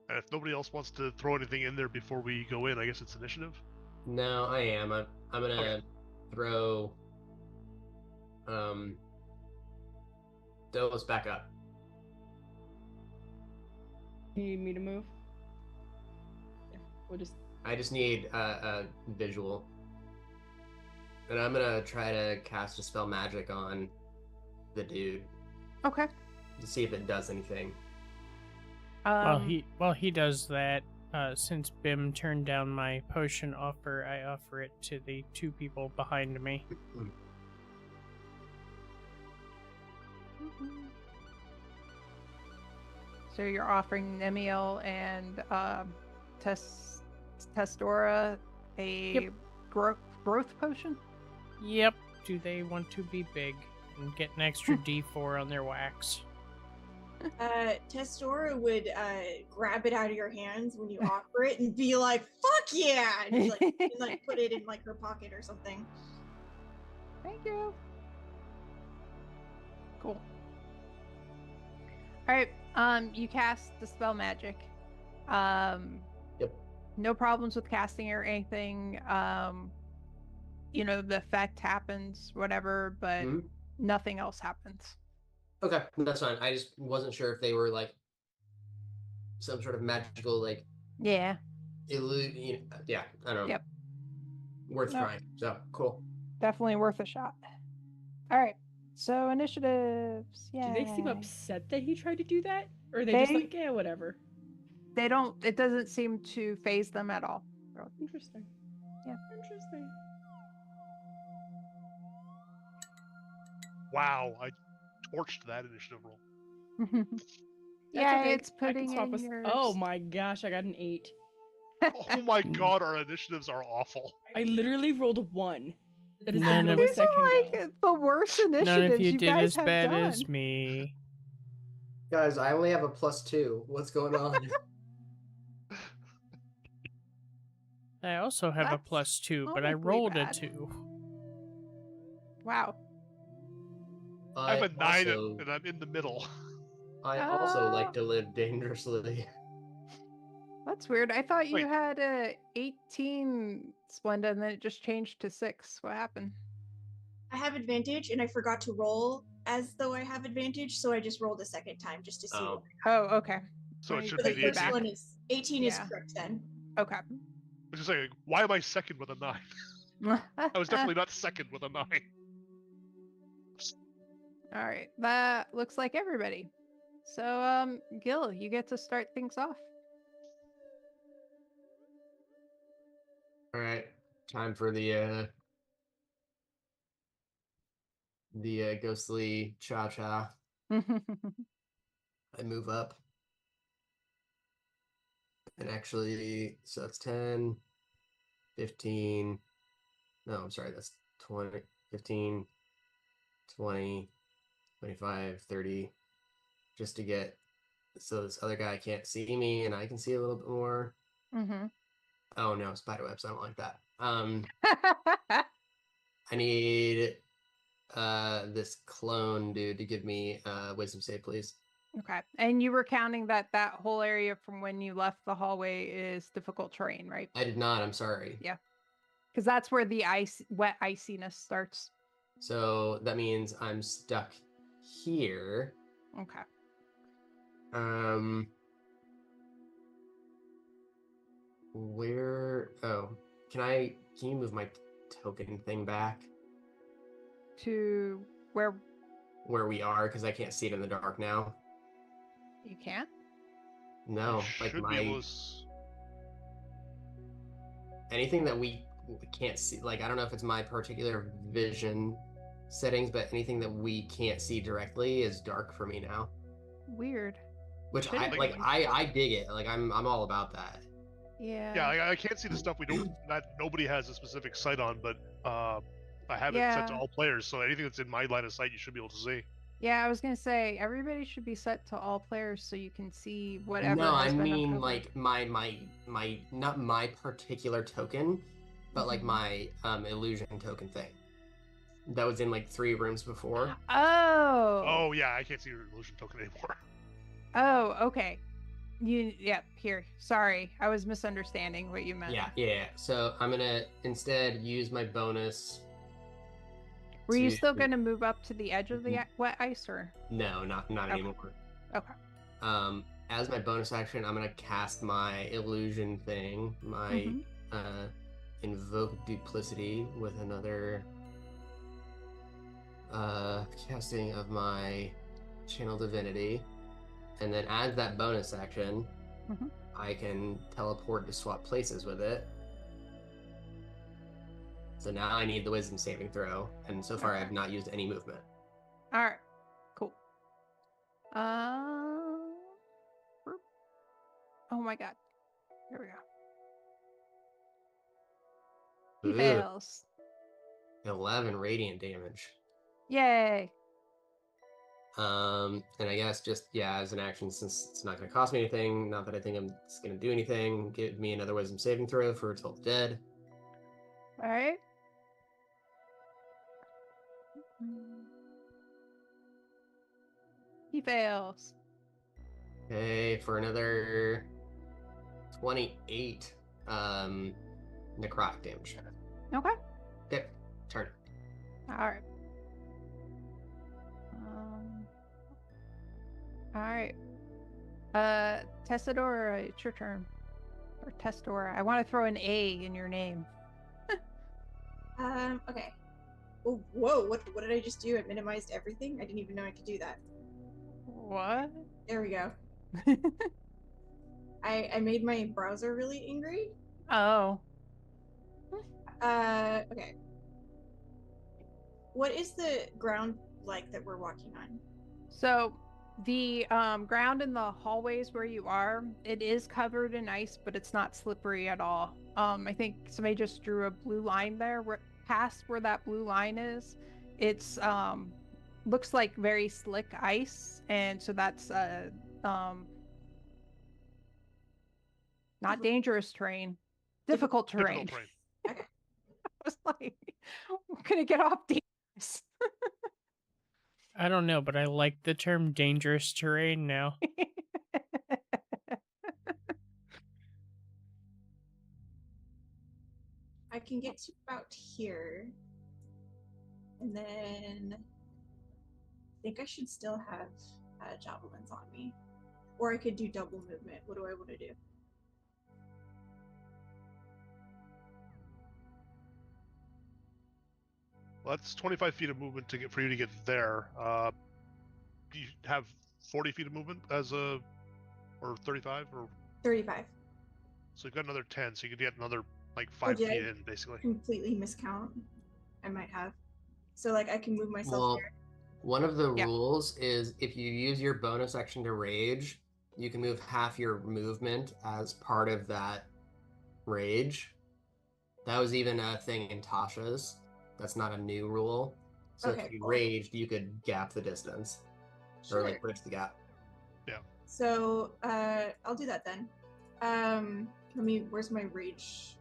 And if nobody else wants to throw anything in there before we go in, I guess it's initiative. No, I am. I'm gonna Okay. throw Dolos back up. You need me to move? Yeah, we'll just. I just need a visual. And I'm gonna try to cast a spell magic on the dude Okay. to see if it does anything. While he does that, since Bim turned down my potion offer, I offer it to the two people behind me. So you're offering Nemiel and Testora a Yep. growth potion? Yep. Do they want to be big and get an extra D4 on their wax? Testora would grab it out of your hands when you offer it and be like, "Fuck yeah!" and like put it in like her pocket or something. Thank you. Cool. All right. You cast Dispel Magic. Yep. No problems with casting or anything. The effect happens, whatever, but Mhm. nothing else happens. Okay, that's fine. I just wasn't sure if they were like some sort of magical like Yeah. yeah, I don't know. Yep. Worth No. trying. So cool. Definitely worth a shot. All right. So initiatives. Yeah. Do they seem upset that he tried to do that? Or are they just They- like, yeah, whatever? They don't. It doesn't seem to phase them at all. Interesting. Yeah. Interesting. Wow, I torched that initiative roll. That's Yeah, okay. it's I can putting swap in with. your. Oh my gosh, I got an 8. Oh my god, our initiatives are awful. I literally rolled a 1. That is None the of- lowest These I can are go. like the worst initiatives None of you did guys as have bad done. as me. Guys, I only have a +2. What's going on? I also have a That's +2, but I comically rolled bad. a 2. Wow. I have a 9 also, and I'm in the middle. I also like to live dangerously. That's weird. I thought you Wait. had a 18 Splenda and then it just changed to 6. What happened? I have advantage, and I forgot to roll as though I have advantage, so I just rolled a second time just to see. Oh. Oh, okay. So it Right, should But be the the first 18. one is 18 is Yeah. correct then. Okay. I was just saying, why am I second with a 9? I was definitely not second with a 9. All right. That looks like everybody. So, Gil, you get to start things off. All right, time for the ghostly cha-cha. I move up. And actually, so that's 10, 15. No, I'm sorry, that's 20, 15, 20, 25, 30. Just to get, so this other guy can't see me and I can see a little bit more. Mm-hmm. Oh no, spiderwebs, I don't like that. I need this clone dude to give me wisdom save, please. Okay. And you were counting that whole area from when you left the hallway is difficult terrain, right? I did not, I'm sorry. Yeah. Because that's where the wet iciness starts. So that means I'm stuck here. Okay. Where? Oh, can you move my token thing back To where where we are? Because I can't see it in the dark now. you can't? No, You like should be able to anything that we can't see. Like I don't know if it's my particular vision settings, but anything that we can't see directly is dark for me now. Weird. Which Shouldn't I like. be. I dig it. Like I'm all about that. Yeah. Yeah, I can't see the stuff we don't that nobody has a specific sight on, but I have it set to Yeah. all players, so anything that's in my line of sight you should be able to see. Yeah, I was gonna say everybody should be set to all players so you can see whatever. No, I has been mean uncovered. like my not my particular token, but like Mhm. my illusion token thing. That was in like 3 rooms before. Oh. Oh yeah, I can't see your illusion token anymore. Oh, okay. Here. Sorry. I was misunderstanding what you meant. Yeah. So I'm gonna instead use my bonus. Were you to- still gonna move up to the edge of the wet ice or? No, not Okay. anymore. Okay. As my bonus action, I'm gonna cast my illusion thing, my Mhm. invoke duplicity with another casting of my channel divinity, and then as that bonus action, Mhm. I can teleport to swap places with it. So now I need the wisdom saving throw, and so far I have Okay. not used any movement. All right. Cool. Oh my god. Here we go. He Ugh, fails. 11 radiant damage. Yay. And I guess just as an action, since it's not going to cost me anything, not that I think it's going to do anything, give me another wisdom saving throw for till dead. All right. He fails. Okay, for another 28 necrotic damage. Okay. Okay, turn. All right. All right. Tessadora, it's your turn. Or Testora. I want to throw an A in your name. Okay. Oh, whoa, what did I just do? I minimized everything? I didn't even know I could do that. What? There we go. I made my browser really angry. Oh. Okay. What is the ground like that we're walking on? So The ground in the hallways where you are, it is covered in ice, but it's not slippery at all. I think somebody just drew a blue line there. Past where that blue line is, it's looks like very slick ice, and so that's not dangerous terrain, difficult terrain. Difficult terrain. I was like, I'm gonna get off dangerous. I don't know, but I like the term dangerous terrain now. I can get to about here. And then I think I should still have javelins on me. Or I could do double movement. What do I want to do? Well, that's 25 feet of movement to get for you to get there. Do you have 40 feet of movement as a, or 35, or 35. so you've got another 10, so you could get another like 5 did feet I in, basically. Completely miscount. I might have. So like I can move myself Well, here. one of the Yeah. rules is if you use your bonus action to rage, you can move half your movement as part of that rage. That was even a thing in Tasha's. That's not a new rule. So Okay, if you cool. raged, you could gap the distance. Or like bridge the gap. So I'll do that then. Where's my rage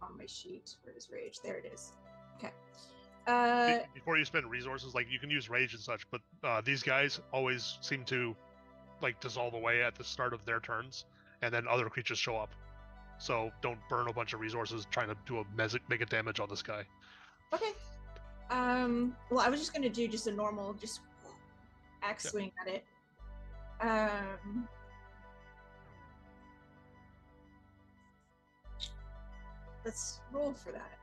on my sheet? Where is rage? There it is. Okay. Before you spend resources, like you can use rage and such, but these guys always seem to like dissolve away at the start of their turns, and then other creatures show up. So don't burn a bunch of resources trying to do a mega damage on this guy. Okay. Well, I was just gonna do just a normal, just axe swing at it. Let's roll for that.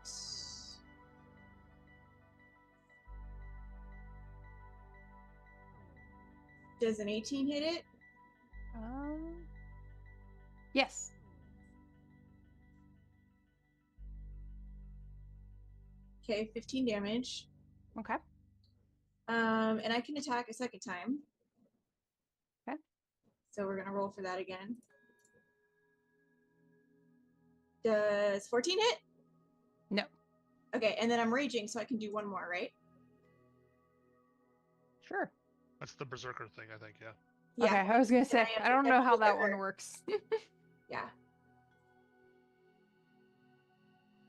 Does an 18 hit it? Yes. Okay, 15 damage. Okay. And I can attack a second time. Okay. So we're gonna roll for that again. Does 14 hit? No. Okay, and then I'm raging, so I can do one more, right? Sure. That's the berserker thing, I think. Yeah. Okay, I was gonna say I don't know how that one works. Yeah.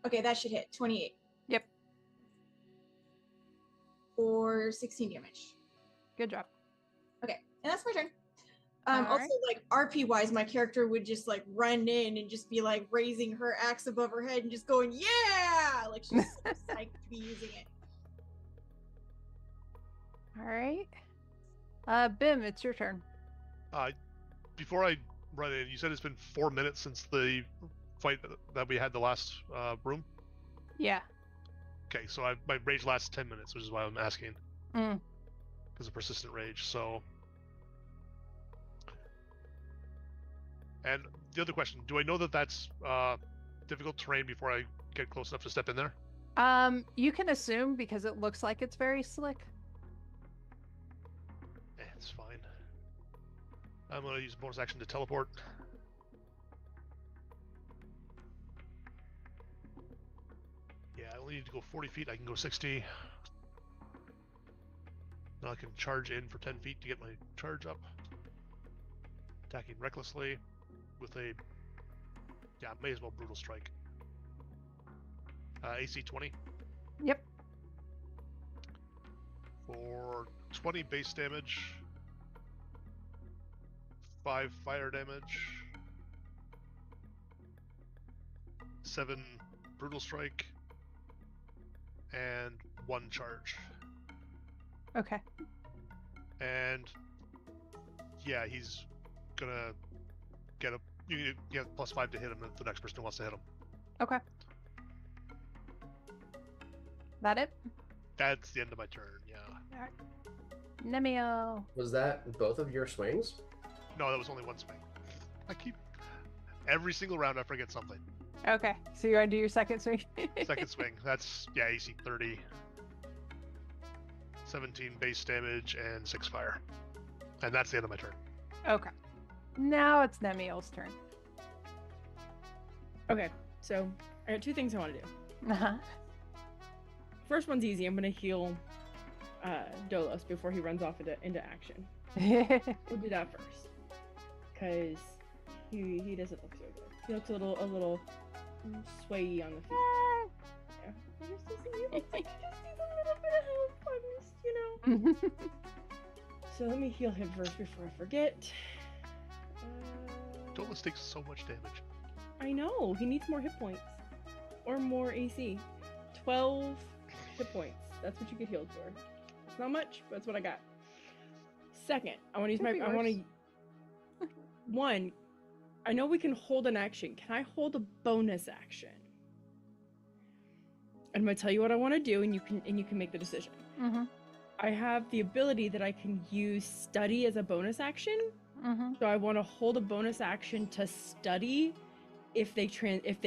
Okay, that should hit 28. Yep. For 16 damage. Good job. Okay, and that's my turn. All Also, right. like RP wise, my character would just like run in and just be like raising her axe above her head and just going, "Yeah!" Like she's so psyched to be using it. All right. Bim, it's your turn. Before I run in, you said it's been 4 minutes since the fight that we had the last room. Yeah. Okay, so my rage lasts 10 minutes, which is why I'm asking. Mm. Because of persistent rage. So, and the other question: do I know that that's difficult terrain before I get close enough to step in there? You can assume because it looks like it's very slick. It's fine. I'm gonna use bonus action to teleport. Yeah, I only need to go 40 feet. I can go 60. Now I can charge in for 10 feet to get my charge up. Attacking recklessly with a, may as well brutal strike. AC 20. Yep. For 20 base damage, 5 fire damage, 7 brutal strike, and 1 charge. Okay. And yeah, he's gonna get a you get +5 to hit him if the next person wants to hit him. Okay. That it? That's the end of my turn. Yeah. All right. Nemio. Was that both of your swings? No, that was only 1 swing. I keep every single round I forget something. Okay, so you want to do your second swing? Second swing. That's AC 30. 17 base damage and 6 fire. And that's the end of my turn. Okay. Now it's Nemiel's turn. Okay, so I got two things I want to do. Uh-huh. First one's easy. I'm gonna heal Dolos before he runs off into action. We'll do that first, cause he doesn't look so good. He looks a little swayy on the feet. Yeah. He just needs a little bit of help. So let me heal him first before I forget. Dolus takes so much damage. I know, he needs more hit points. Or more AC. 12 hit points. That's what you get healed for. It's not much, but that's what I got. Second, I want to use Could be I want worse. to... One, I know we can hold an action. Can I hold a bonus action? I'm going to tell you what I want to do, and you can make the decision. Mm-hmm. I have the ability that I can use study as a bonus action. Mm-hmm. So I want to hold a bonus action to study if they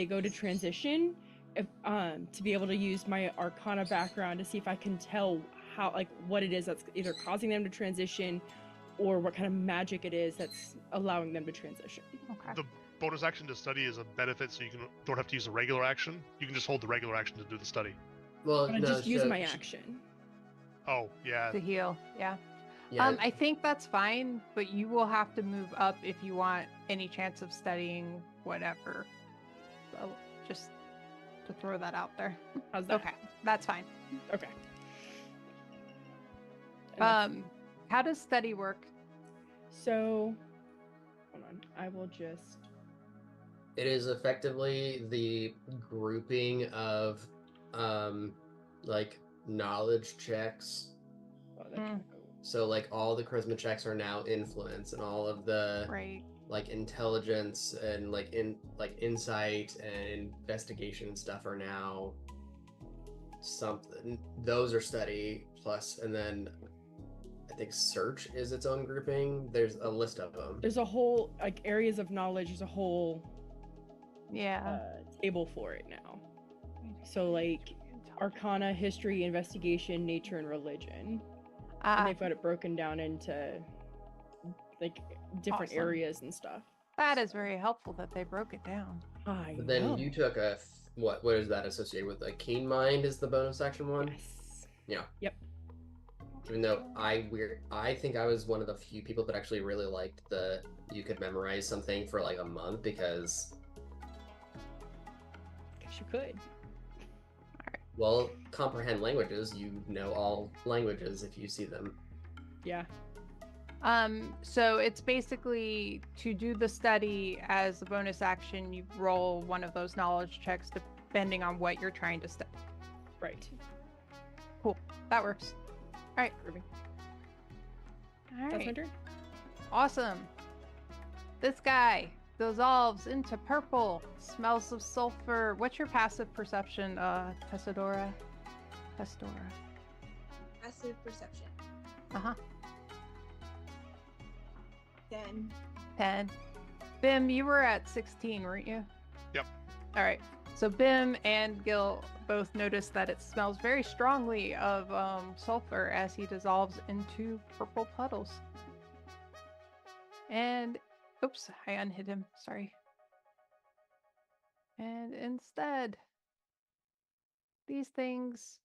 go to transition, to be able to use my Arcana background to see if I can tell how, like, what it is that's either causing them to transition or what kind of magic it is that's allowing them to transition. Okay. The bonus action to study is a benefit, so you don't have to use a regular action. You can just hold the regular action to do the study. Well, I'm gonna just use my action. Oh, yeah. To heal, yeah. Yeah, I think that's fine, but you will have to move up if you want any chance of studying whatever. So just to throw that out there. How's that? Okay, that's fine. Okay. And that's- How does study work? So, hold on. I will just. it is effectively the grouping of like knowledge checks. Oh, that Mm. So like all the charisma checks are now influence, and all of the Right. like intelligence and like insight and investigation and stuff are now something. Those are study plus, and then I think search is its own grouping. There's a list of them. There's a whole like areas of knowledge. There's a whole Yeah. table for it now. So like Arcana, History, Investigation, Nature, and Religion. And they've got it broken down into like different Awesome. areas and stuff. That is very helpful that they broke it down. I But then know. you took a what is that associated with? A keen mind is the bonus action one. Yes. Yeah. Yep. Even though I think I was one of the few people that actually really liked the you could memorize something for like a month because Guess you could. well, comprehend languages. You know all languages if you see them. Yeah. So it's basically to do the study as a bonus action, you roll one of those knowledge checks depending on what you're trying to study. Right. Cool. That works. All right. Perfect. All That's my right. turn. Awesome. This guy dissolves into purple. Smells of sulfur. What's your passive perception, Tessadora? Tessadora. Passive perception. Uh-huh. Then 10. Bim, you were at 16, weren't you? Yep. All right. So Bim and Gil both notice that it smells very strongly of sulfur as he dissolves into purple puddles. And, oops, I unhid him. Sorry. And instead, these things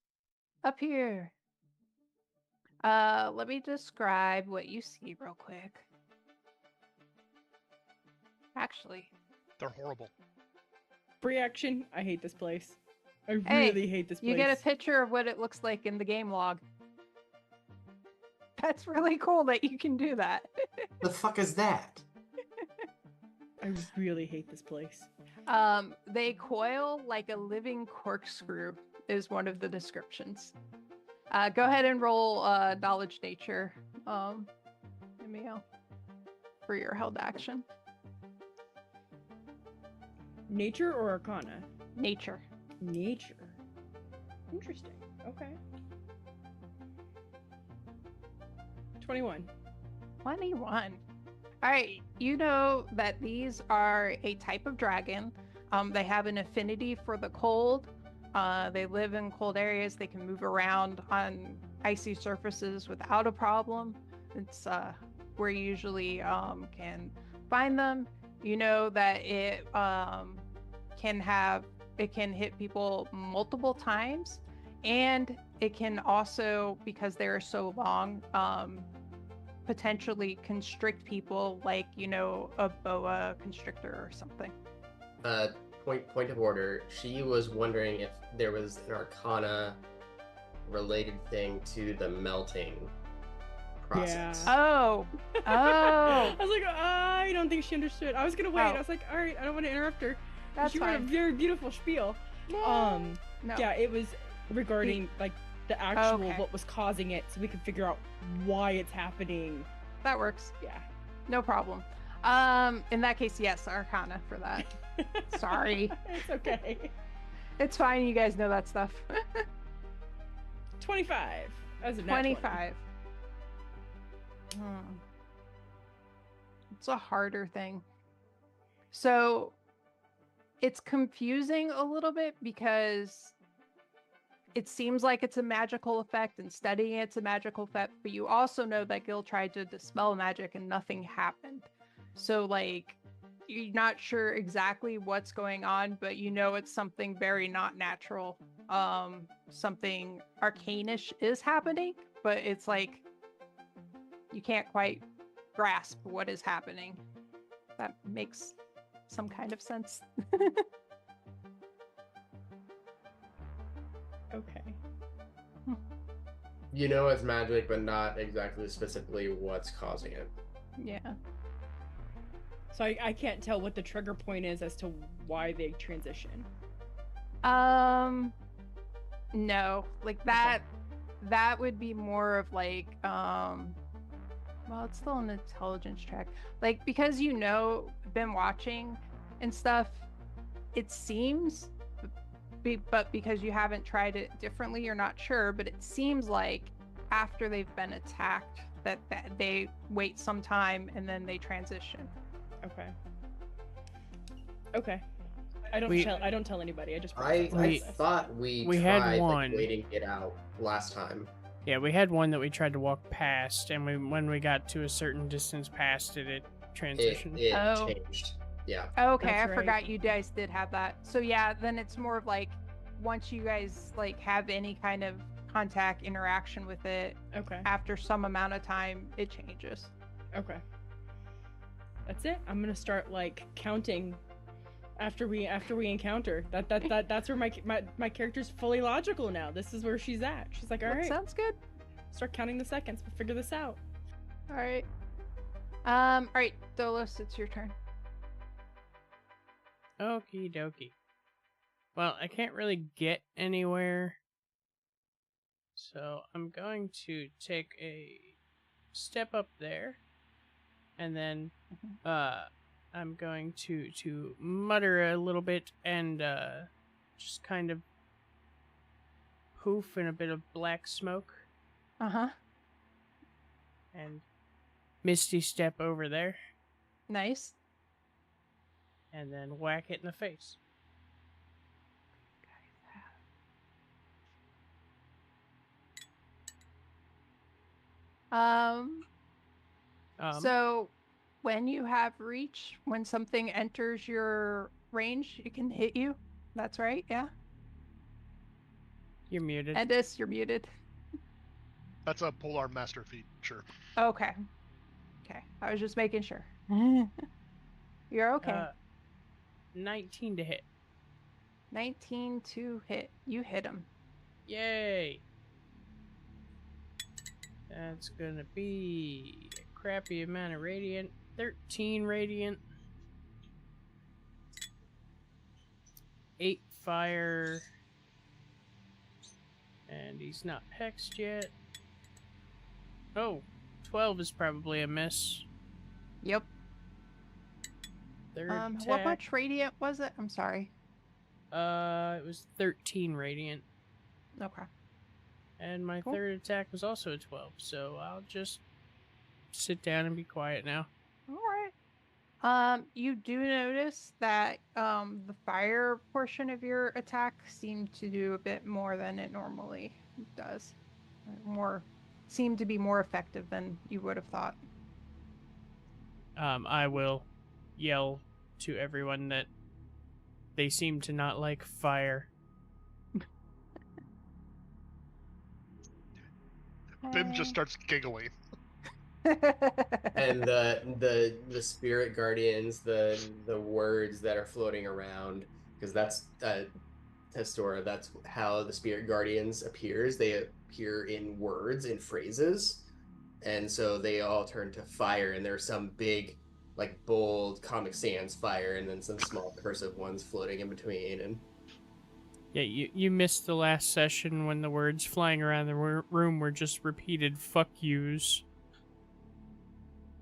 appear. Let me describe what you see real quick. Actually, They're horrible. Free action. I hate this place. I Hey, really hate this place. you get a picture of what it looks like in the game log. That's really cool that you can do that. The fuck is that? I really hate this place. They coil like a living corkscrew is one of the descriptions. Go ahead and roll knowledge nature, Emil, for your held action. Nature or Arcana? Nature. Nature. Interesting. Okay. 21. 21. All right, you know that these are a type of dragon. They have an affinity for the cold. They live in cold areas. They can move around on icy surfaces without a problem. It's where you usually can find them. You know that it can hit people multiple times, and it can also, because they're so long, potentially constrict people, like a boa constrictor or something. Point of order. She was wondering if there was an arcana related thing to the melting process. Yeah. Oh. I was like, I don't think she understood. I was gonna wait. Oh. I was like, all right, I don't want to interrupt her. That's She wrote a fine. very beautiful spiel. No. Yeah, it was regarding like the actual Okay. what was causing it, so we could figure out why it's happening. That works. Yeah. No problem. In that case, yes, arcana for that. Sorry. It's okay. It's fine. You guys know that stuff. 25. As a nat 20. 25. It's a harder thing. So it's confusing a little bit because it seems like it's a magical effect, and studying it's a magical effect, but you also know that Gil tried to dispel magic and nothing happened. So like you're not sure exactly what's going on, but you know it's something very not natural. Something arcanish is happening, but it's like you can't quite grasp what is happening. That makes some kind of sense. Okay. You know it's magic, but not exactly specifically what's causing it. Yeah. So I can't tell what the trigger point is as to why they transition. No. Like that would be more of like well, it's still an intelligence check. Like, because been watching and stuff, it seems, but because you haven't tried it differently, you're not sure, but it seems like after they've been attacked that they wait some time and then they transition. Okay. Okay. I don't tell anybody. I just I process it. thought we had tried one. like, waiting it out last time. Yeah, we had one that we tried to walk past, and when we got to a certain distance past it, it transitioned. It Oh. changed. Yeah. Okay, That's I right. forgot you guys did have that. So yeah, then it's more of like once you guys like have any kind of contact interaction with it, Okay. after some amount of time, it changes. Okay. That's it. I'm gonna start like counting after we encounter. That's where my character's fully logical now. This is where she's at. She's like, all That right, sounds good. start counting the seconds. We'll figure this out. All right. All right, Dolos, it's your turn. Okie dokie. Well, I can't really get anywhere, so I'm going to take a step up there, and then I'm going to mutter a little bit and just kind of poof in a bit of black smoke, Uh-huh. and misty step over there, Nice. and then whack it in the face. So when you have reach, when something enters your range, it can hit you. That's right, yeah? You're muted. Endis, you're muted. That's a polar master feat, sure. Okay. Okay, I was just making sure. You're okay. 19 to hit. 19 to hit. You hit him. Yay! That's gonna be a crappy amount of radiant. 13 radiant. 8 fire. And he's not hexed yet. Oh, 12 is probably a miss. Yep. Third What attack. much radiant was it? I'm sorry. It was 13 radiant. Okay. And my Cool. third attack was also a 12, so I'll just sit down and be quiet now. All right. You do notice that the fire portion of your attack seemed to do a bit more than it normally does. Seemed to be more effective than you would have thought. I will yell to everyone that they seem to not like fire. Bim just starts giggling. And the spirit guardians, the words that are floating around, because that's Testora, that's how the spirit guardians appears. They appear in words, in phrases, and so they all turn to fire. And there's some big, like bold Comic Sans fire, and then some small cursive ones floating in between. And Yeah, you missed the last session when the words flying around the room were just repeated "fuck yous."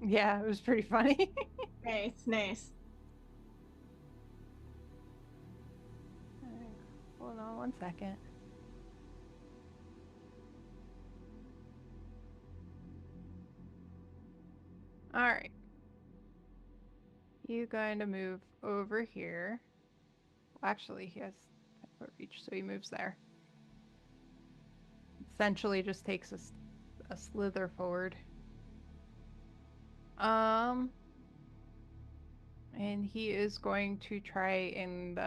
Yeah, it was pretty funny. Nice, nice. Alright, hold on one second. All right. You going to move over here. Well, actually, he has 10 foot reach, so he moves there. Essentially just takes a slither forward. And he is going to try and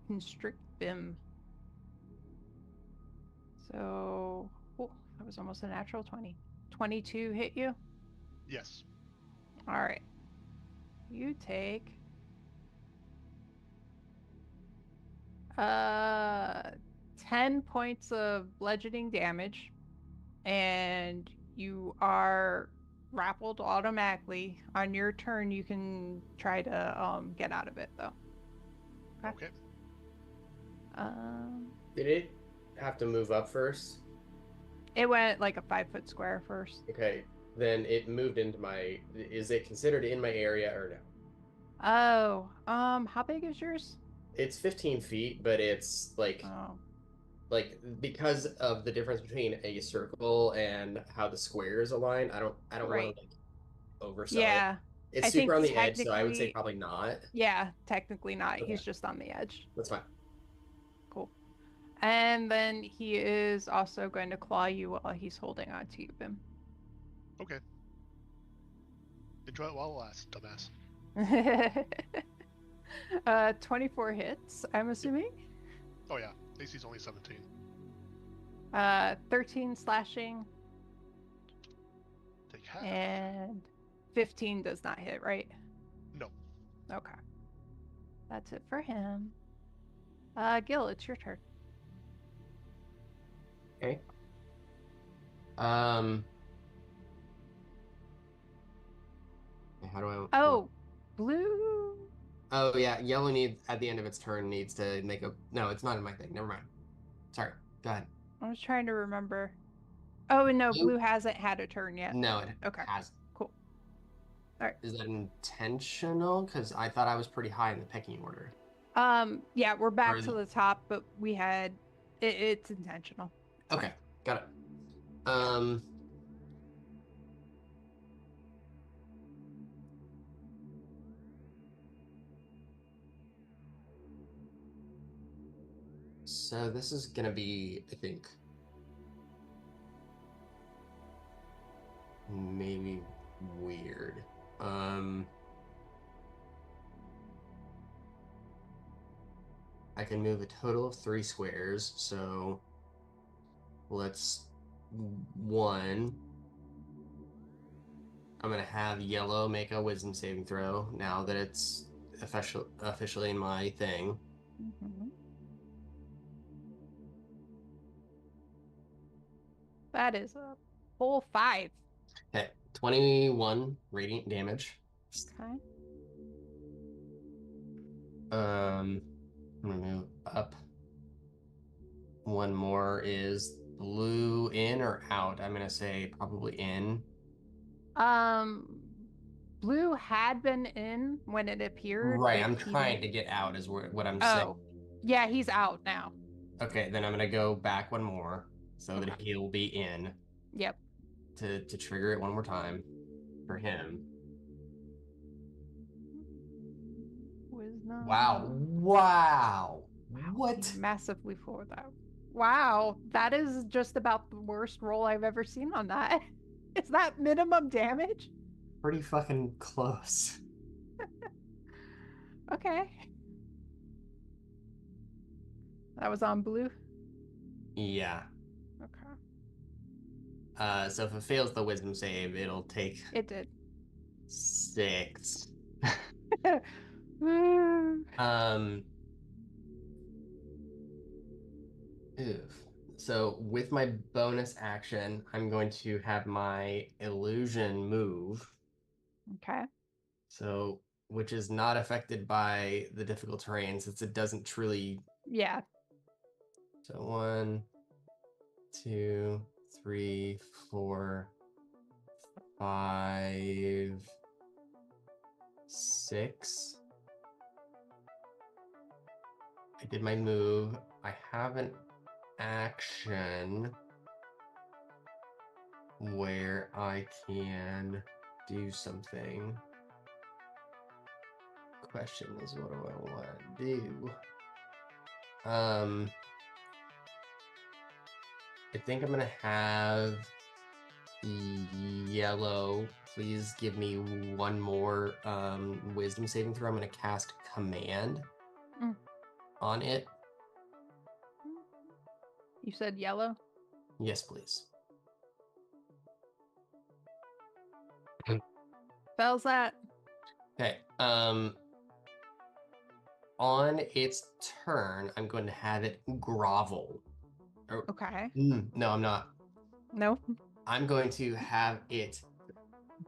constrict Bim. So, oh, that was almost a natural 20. 22 hit you? Yes. All right. You take 10 points of bludgeoning damage, and you are grappled automatically. On your turn, you can try to get out of it, though. Okay. did it have to move up first? It went like a 5-foot square first. Okay, then it moved into my. Is it considered in my area or no? Oh, how big is yours? It's 15 feet, but it's like Oh, because of the difference between a circle and how the squares align. I don't right. want to like oversell it. Yeah. It's I super think on the edge, so I would say technically- probably not. Yeah, technically not. Okay. He's just on the edge. That's fine. Cool. And then he is also going to claw you while he's holding on to you, Bim. Okay. Enjoy it while it lasts, dumbass. 24 hits, I'm assuming. Oh yeah, AC's only 17. 13 slashing, Take half. and 15 does not hit, right? No. Okay. That's it for him. Gil, it's your turn. Okay. How do I? Oh, blue. Oh yeah, yellow needs at the end of its turn needs to make a. No, it's not in my thing. Never mind. Sorry. Go ahead. I was trying to remember. Oh, no, Blue? blue hasn't had a turn yet. No, it Okay. has. Cool. All right. Is that intentional? Because I thought I was pretty high in the pecking order. Yeah, we're back Or to the- the top, but we had it's intentional. Okay, got it. So this is gonna be, I think, maybe weird. I can move a total of 3 squares, so let's one. I'm gonna have yellow make a wisdom saving throw now that it's officially in my thing. Mm-hmm. That is a full 5. Okay, 21 radiant damage. Okay. I'm gonna move up. One more is blue in or out? I'm gonna say probably in. Blue had been in when it appeared. Right, but I'm he trying to didn't- get out is what I'm saying. Oh, yeah, he's out now. Okay, then I'm gonna go back one more so that he'll be in Yep. to trigger it one more time for him. Wisdom. Wow. What? Massively for that. Wow, that is just about the worst roll I've ever seen on that. Is that minimum damage? pretty fucking close. Okay. That was on blue? Yeah. Okay. So if it fails the wisdom save, it'll take It did. 6. Woo. Oof. So with my bonus action, I'm going to have my illusion move. Okay. So, which is not affected by the difficult terrain since it doesn't truly. Yeah. So 1, 2, 3, 4, 5, 6. I did my move. I have an action where I can do something. Question is, what do I want to do? I think I'm gonna have yellow. Please give me one more wisdom saving throw. I'm gonna cast command on it. You said yellow? Yes, please. Spells that? Okay. On its turn, I'm going to have it grovel. Okay. No, I'm not. No? I'm going to have it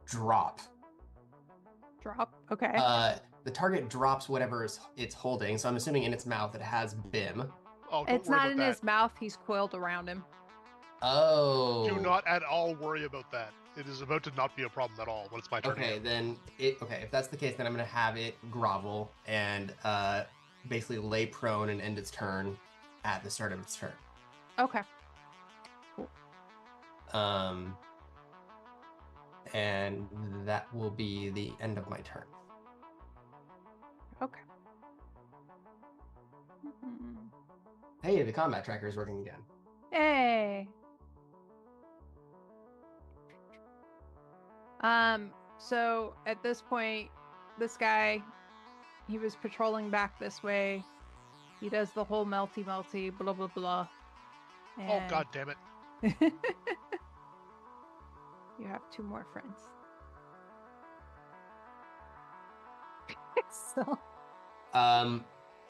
drop. Drop? Okay. The target drops whatever it's holding, so I'm assuming in its mouth it has BIM. Oh, don't It's worry not about in that. his mouth. He's coiled around him. Oh. Do not at all worry about that. It is about to not be a problem at all when it's my turn. Okay, again. then if that's the case, then I'm gonna have it grovel and basically lay prone and end its turn at the start of its turn. Okay. And that will be the end of my turn. Okay. Mhm. Hey, the combat tracker is working again. Hey. So at this point, this guy, he was patrolling back this way. He does the whole melty, blah, blah, blah. Oh, god damn it. You have 2 more friends. So.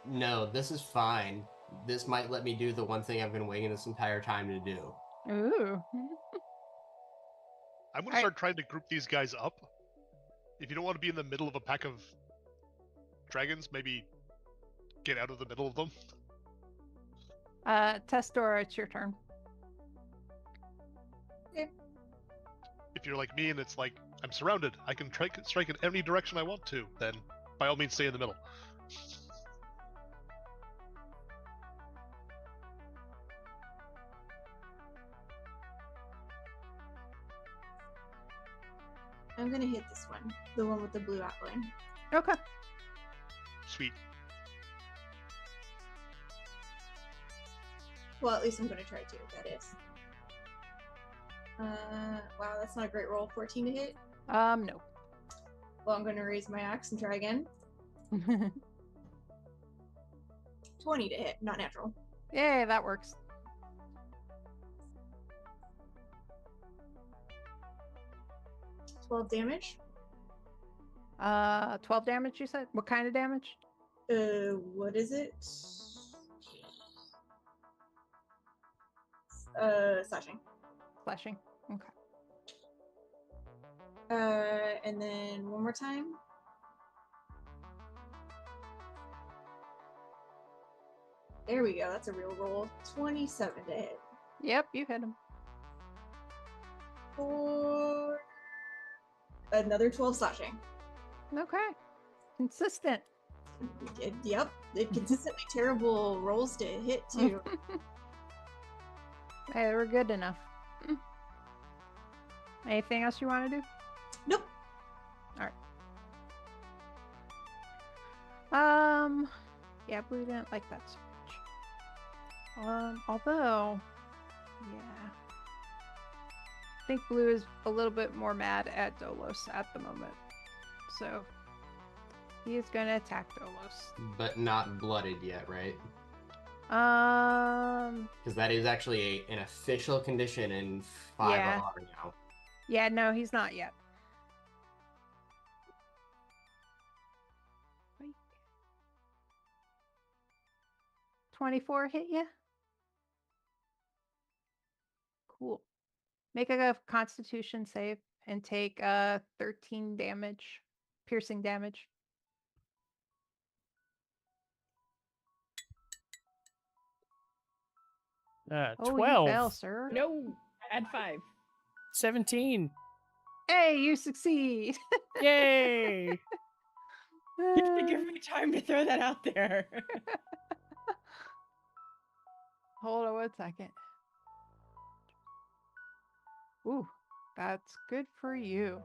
No, this is fine. This might let me do the one thing I've been waiting this entire time to do. Ooh. I'm going to start trying to group these guys up. If you don't want to be in the middle of a pack of dragons, maybe get out of the middle of them. Testora, it's your turn. Okay. If you're like me and it's like, I'm surrounded, I can strike in any direction I want to, then by all means stay in the middle. I'm gonna hit this one, the one with the blue outline. Okay. Sweet. Well, at least I'm gonna try to. That is. Wow, that's not a great roll. 14 to hit. No. Well, I'm gonna raise my axe and try again. 20 to hit, not natural. Yay, that works. Twelve damage. 12 damage, you said? What kind of damage? What is it? Slashing. Slashing. Okay. And then one more time. There we go. That's a real roll. 27 to hit. Yep, you hit him. For another 12 slashing. Okay. Consistent. Yep. Consistently terrible rolls to hit too. Hey, they were good enough. Anything else you want to do? Nope. Yeah, Blue didn't like that so much. Although, yeah. think Blue is a little bit more mad at Dolos at the moment. So he is going to attack Dolos. But not blooded yet, right? Because that is actually an official condition in 5R Yeah. now. Yeah, no, he's not yet. 24 hit ya? Cool. Make a Constitution save and take 13 damage, piercing damage. Oh, 12. you fail, sir. No, add 5. 17. Hey, you succeed. Yay! You have to give me time to throw that out there. Hold on 1 second. Ooh, that's good for you.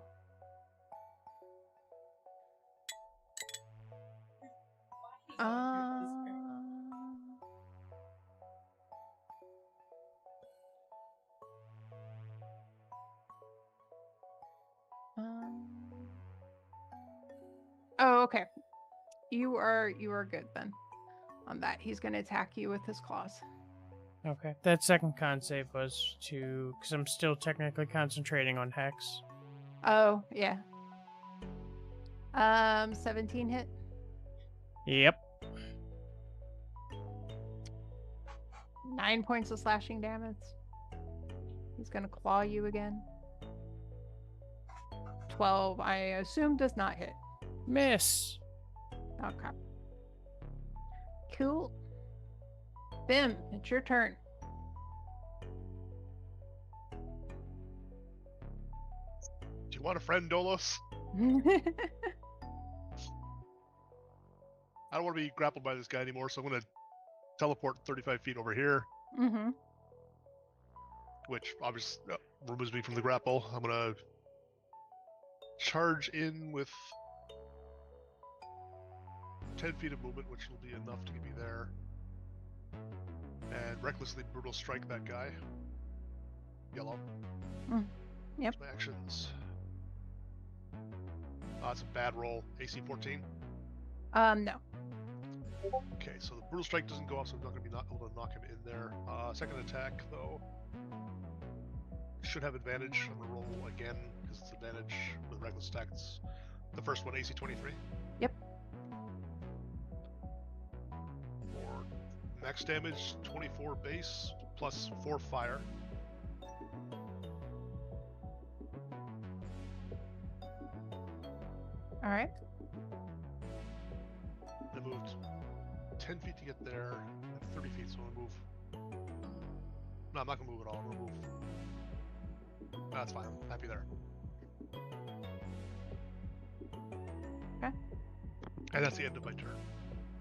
Oh, okay. You are good then. On that, he's going to attack you with his claws. Okay. That second con save was to... Because I'm still technically concentrating on Hex. Oh, yeah. 17 hit. Yep. 9 points of slashing damage. He's going to claw you again. 12, I assume, does not hit. Miss. Oh, crap. Cool. Bim, it's your turn. Do you want a friend, Dolos? I don't want to be grappled by this guy anymore, so I'm going to teleport 35 feet over here, Mm-hmm. which obviously removes me from the grapple. I'm going to charge in with 10 feet of movement, which will be enough to get me there. And recklessly brutal strike that guy. Yellow. Yep. That's my actions. That's a bad roll. AC 14. No. Okay, so the brutal strike doesn't go off, so I'm not going to be able to knock him in there. Second attack, though, should have advantage. I'm going to roll again because it's advantage with reckless attack. It's the first one, AC 23. Yep. For max damage, 24 base plus 4 fire. All right. I moved 10 feet to get there, and 30 feet, so I'm going to move. No, I'm not going to move at all. I'm going to move. No, that's fine. I'm happy there. Okay. And that's the end of my turn.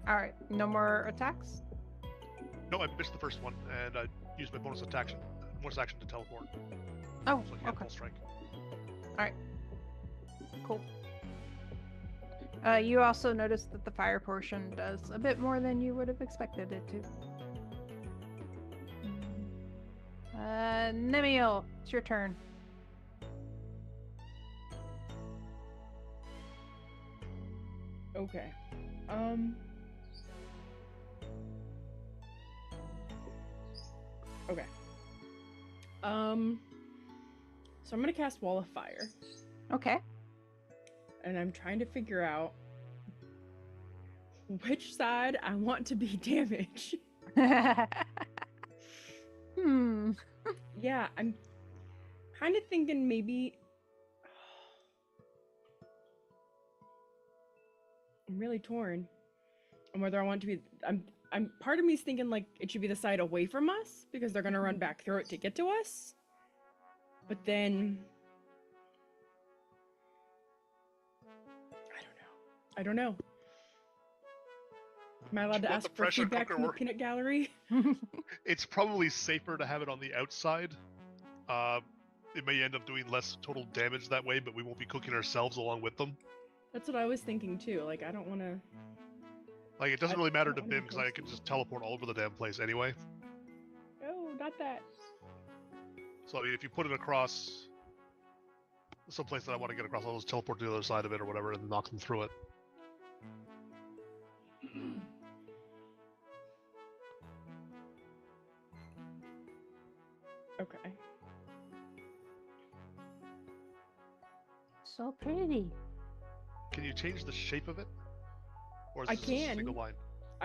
All right. No more attacks? No, I missed the first one, and I used my bonus action to teleport. Oh, So I can't okay. full strike. Cool. You also noticed that the fire portion does a bit more than you would have expected it to. Nemiel, it's your turn. Okay. Okay. So I'm gonna cast Wall of Fire, Okay. and I'm trying to figure out which side I want to be damaged. Yeah, I'm kind of thinking maybe. I'm really torn on whether I want to be. I'm. Part of me's thinking like it should be the side away from us because they're gonna run back through it to get to us. But then, I don't know. Am I allowed to Let ask the for pressure feedback cooker from the work. peanut gallery? It's probably safer to have it on the outside. It may end up doing less total damage that way, but we won't be cooking ourselves along with them. That's what I was thinking too. Like I don't want to. Like, it doesn't I really matter don't to wanna be Bim because I close can to just teleport all over the damn place anyway. No, not that. So, I mean, if you put it across someplace that I want to get across. I'll just teleport to the other side of it or whatever and knock them through it. Okay. So pretty. Can you change the shape of it? Or is I this just a can. single line?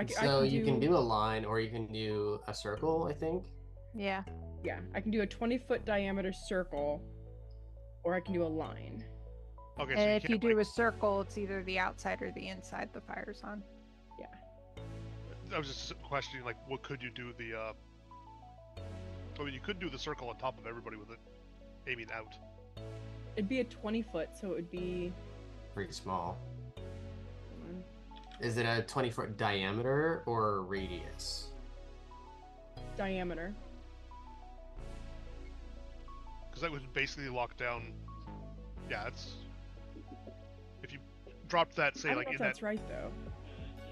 So you can do a line, or you can do a circle, I think. Yeah. Yeah, I can do a 20-foot diameter circle, or I can do a line. Okay, so And you if can't, you do like, a circle, it's either the outside or the inside the fire's on. Yeah. I was just questioning, like, what could you do the, I mean, you could do the circle on top of everybody with it aiming out. It'd be a 20-foot, so it would be... Pretty small. Is it a 20-foot diameter or radius? diameter. Because that would basically lock down. Yeah, it's. If you dropped that, say, I don't like know in if that's that. right, though.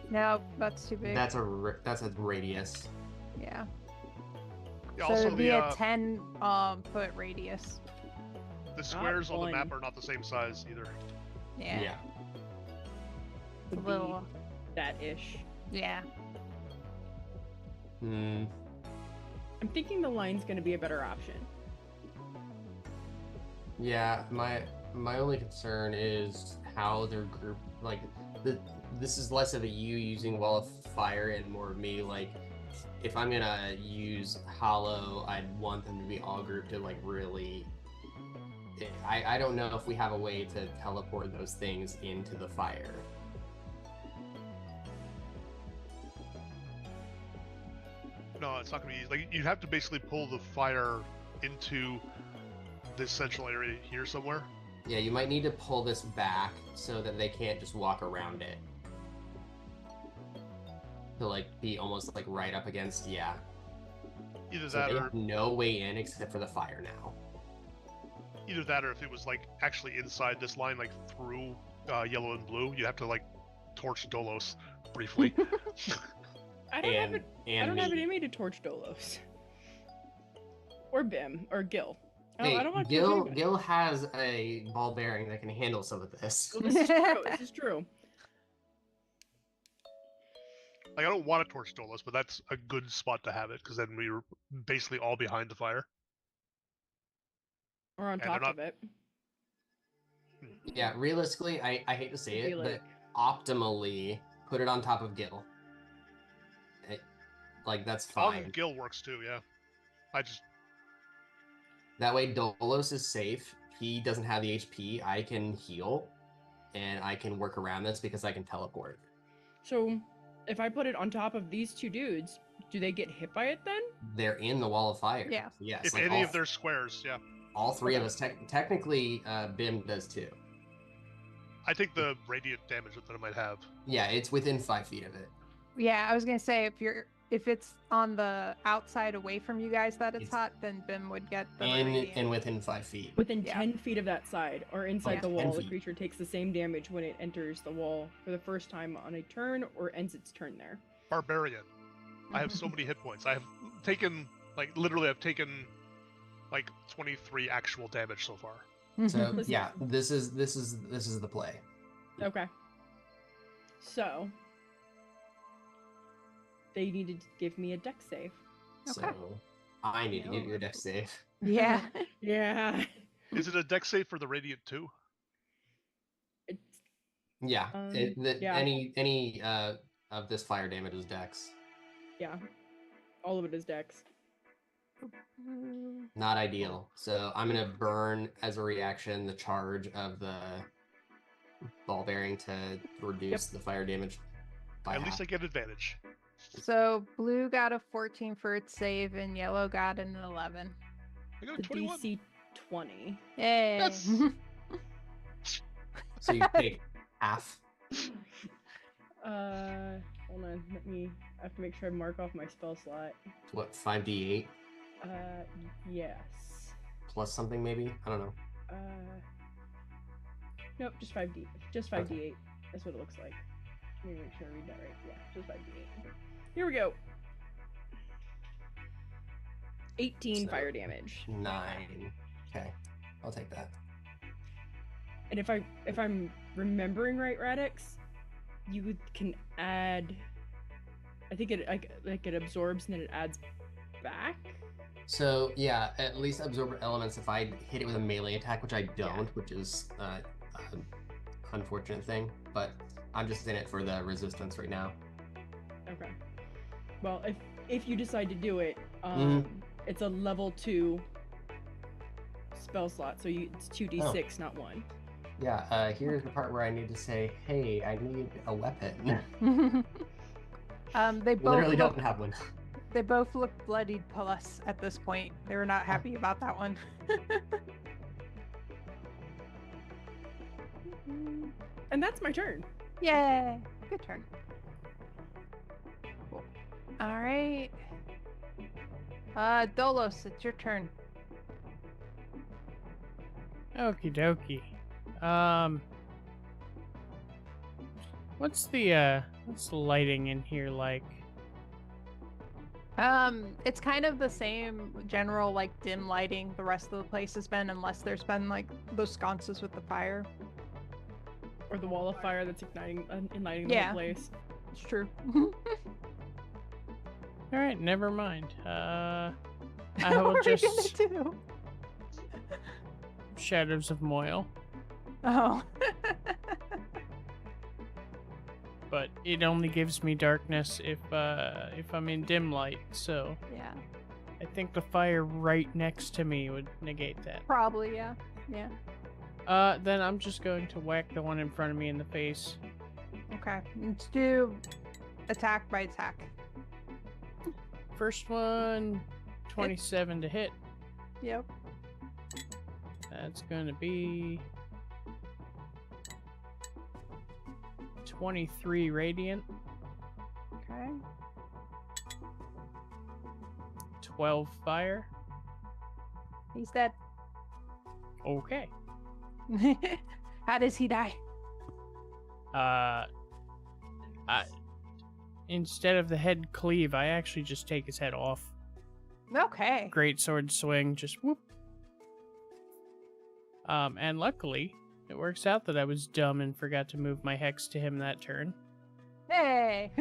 No, that's too big. That's a radius. Yeah. Yeah, So also it'd be the a 10 foot radius. the squares on the map one. are not the same size either. Yeah. Yeah. Would A little. be that-ish. Yeah. Hmm. I'm thinking the line's going to be a better option. Yeah. My only concern is how they're grouped. Like this is less of a you using wall of fire and more of me like. If I'm gonna use hollow, I'd want them to be all grouped to like really. I don't know if we have a way to teleport those things into the fire. No, it's not gonna be easy. Like you'd have to basically pull the fire into this central area here somewhere. Yeah, you might need to pull this back so that they can't just walk around it. To like be almost like right up against, yeah. Either So that they or have no way in except for the fire now. either that or if it was like actually inside this line, like through yellow and blue, you'd have to like torch Dolos briefly. I don't have it. I don't have it me. in me to torch Dolos. Or Bim, or Gil. Hey, I don't want to Gil, torch anybody. Gil has a ball bearing that can handle some of this. Well, this is true. This is true. Like I don't want to torch Dolos, but that's a good spot to have it because then we're basically all behind the fire. Or on And they're top not- of it. Yeah, realistically, I hate to say Be it, like- but optimally, put it on top of Gil. Like, that's fine. Gil works too, yeah. I just That way, Dolos is safe. He doesn't have the HP. I can heal, and I can work around this because I can teleport. So, if I put it on top of these two dudes, do they get hit by it then? They're in the wall of fire. Yeah. Yes. if like any all, of their squares, yeah. all three of us, technically, Bim does too. I think the radiant damage that it might have. Yeah, it's within 5 feet of it. Yeah, I was gonna say if it's on the outside away from you guys that it's It's- hot, then Bim would get the And radiant. within 5 feet. Within Yeah. 10 feet of that side, or inside Yeah. the 10 wall, the feet. creature takes the same damage when it enters the wall for the first time on a turn or ends its turn there. Barbarian. I have so many hit points. I have taken I've taken like 23 actual damage so far. So Listen. yeah, this is the play. Okay. So, they needed to give me a deck save. So Okay. I need to give you a deck save. Yeah. Yeah. Is it a deck save for the radiant too? It's, Yeah, yeah. any of this fire damage is dex. yeah. All of it is dex. Not ideal. So I'm gonna burn as a reaction the charge of the ball bearing to reduce the fire damage by At half. least I get advantage. So blue got a 14 for its save, and yellow got an 11. I got a The 21. DC 20. Yay! Yes. So you take half. Hold on. I have to make sure I mark off my spell slot. What, 5d8 Yes. plus something maybe? I don't know. Nope, just 5d. Just Okay. 5d8. That's what it looks like. Let me make sure I read that right. Yeah, just 5d8. Here we go. 18 So- fire damage. 9. Okay, I'll take that. And if I'm remembering right, Radix, you can add. I think it like it absorbs and then it adds back. So yeah, at least absorb elements if I hit it with a melee attack, which I don't, which is an unfortunate thing. But I'm just in it for the resistance right now. Okay. Well, if you decide to do it, it's a level 2 spell slot, so it's 2d6, not 1. Yeah. Here's the part where I need to say, "Hey, I need a weapon." They both Literally look, don't have one. They both look bloodied plus at this point. They were not happy about that one. And that's my turn. Yay! Good turn. Cool. All right. Dolos, it's your turn. Okie dokie. What's the lighting in here like? It's kind of the same general like dim lighting the rest of the place has been, unless there's been like those sconces with the fire. Or the wall of fire that's igniting the whole place. It's true. All right, never mind. I What will are we just gonna do? Shadows of Moyle, Oh. but it only gives me darkness if I'm in dim light. So Yeah. I think the fire right next to me would negate that. Probably, yeah. Yeah. Then I'm just going to whack the one in front of me in the face. Okay. Let's do attack by attack. First one, 27 to hit. Yep. That's gonna be 23 radiant, Okay. 12 fire. He's dead. Okay. How does he die? Instead of the head cleave, I actually just take his head off. Okay. Great sword swing, just whoop. And luckily, it works out that I was dumb and forgot to move my hex to him that turn, Hey.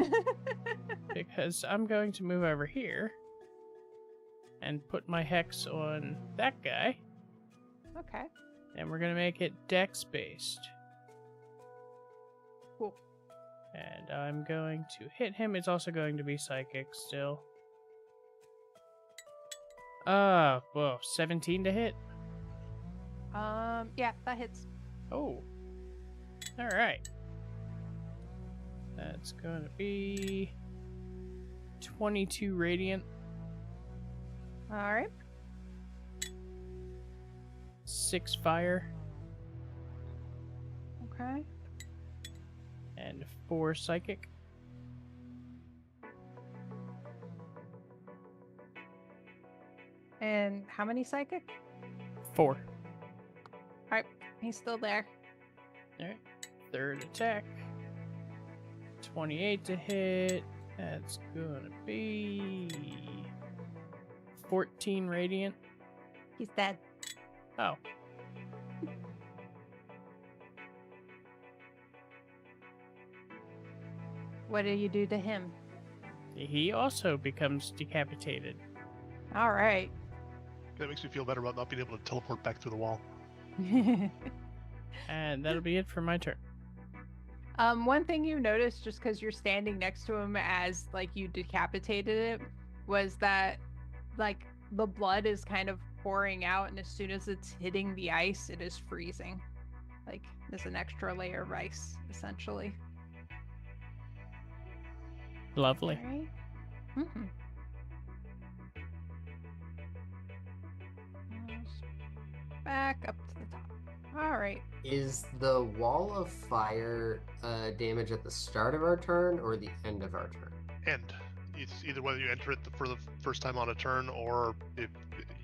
because I'm going to move over here and put my hex on that guy, Okay. and we're gonna make it dex based. Cool. And I'm going to hit him. It's also going to be psychic still. Whoa, 17 to hit. Yeah, that hits. Oh. Alright. That's gonna be 22 radiant, All right. 6 fire, Okay. and 4 psychic. And how many psychic? 4. He's still there. Alright. Third attack. 28 to hit. That's gonna be 14 radiant. He's dead. Oh. What do you do to him? He also becomes decapitated. All right. That makes me feel better about not being able to teleport back through the wall. And that'll be it for my turn. One thing you noticed, just because you're standing next to him as like you decapitated it, was that like the blood is kind of pouring out, and as soon as it's hitting the ice, it is freezing. Like there's an extra layer of ice, essentially. Lovely. Right? Mm-hmm. Back up to the top. All right. Is the wall of fire damage at the start of our turn or the end of our turn? End. It's either whether you enter it for the first time on a turn or if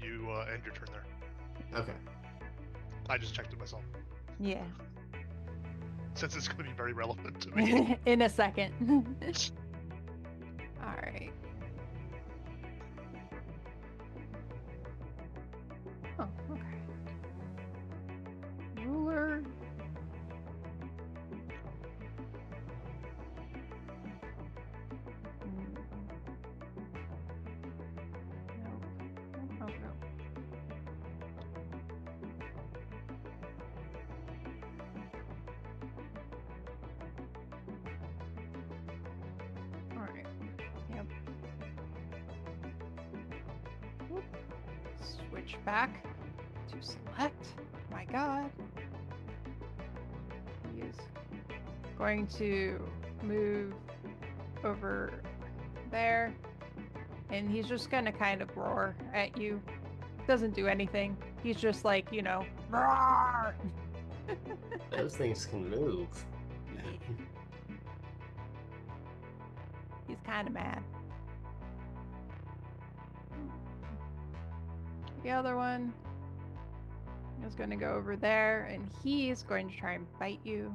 you end your turn there. Okay. I just checked it myself, Yeah. since it's going to be very relevant to me. In a second. All right. Oh, okay. Ruler inch back to select. My God. He is going to move over there. And he's just going to kind of roar at you. Doesn't do anything. He's just like, roar! Those things can move. He's kind of mad. The other one is going to go over there, and he's going to try and bite you.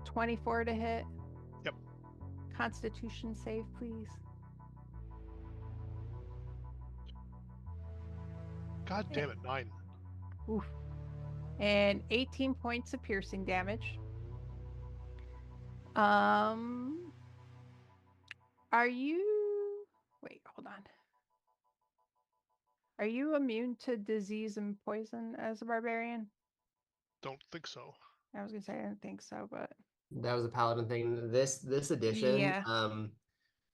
24 to hit. Yep. Constitution save, please. God damn it, 9. Oof. And 18 points of piercing damage. Are you... Wait, hold on. Are you immune to disease and poison as a barbarian? Don't think so. I was gonna say I didn't think so, but That was a paladin thing. This edition, Yeah.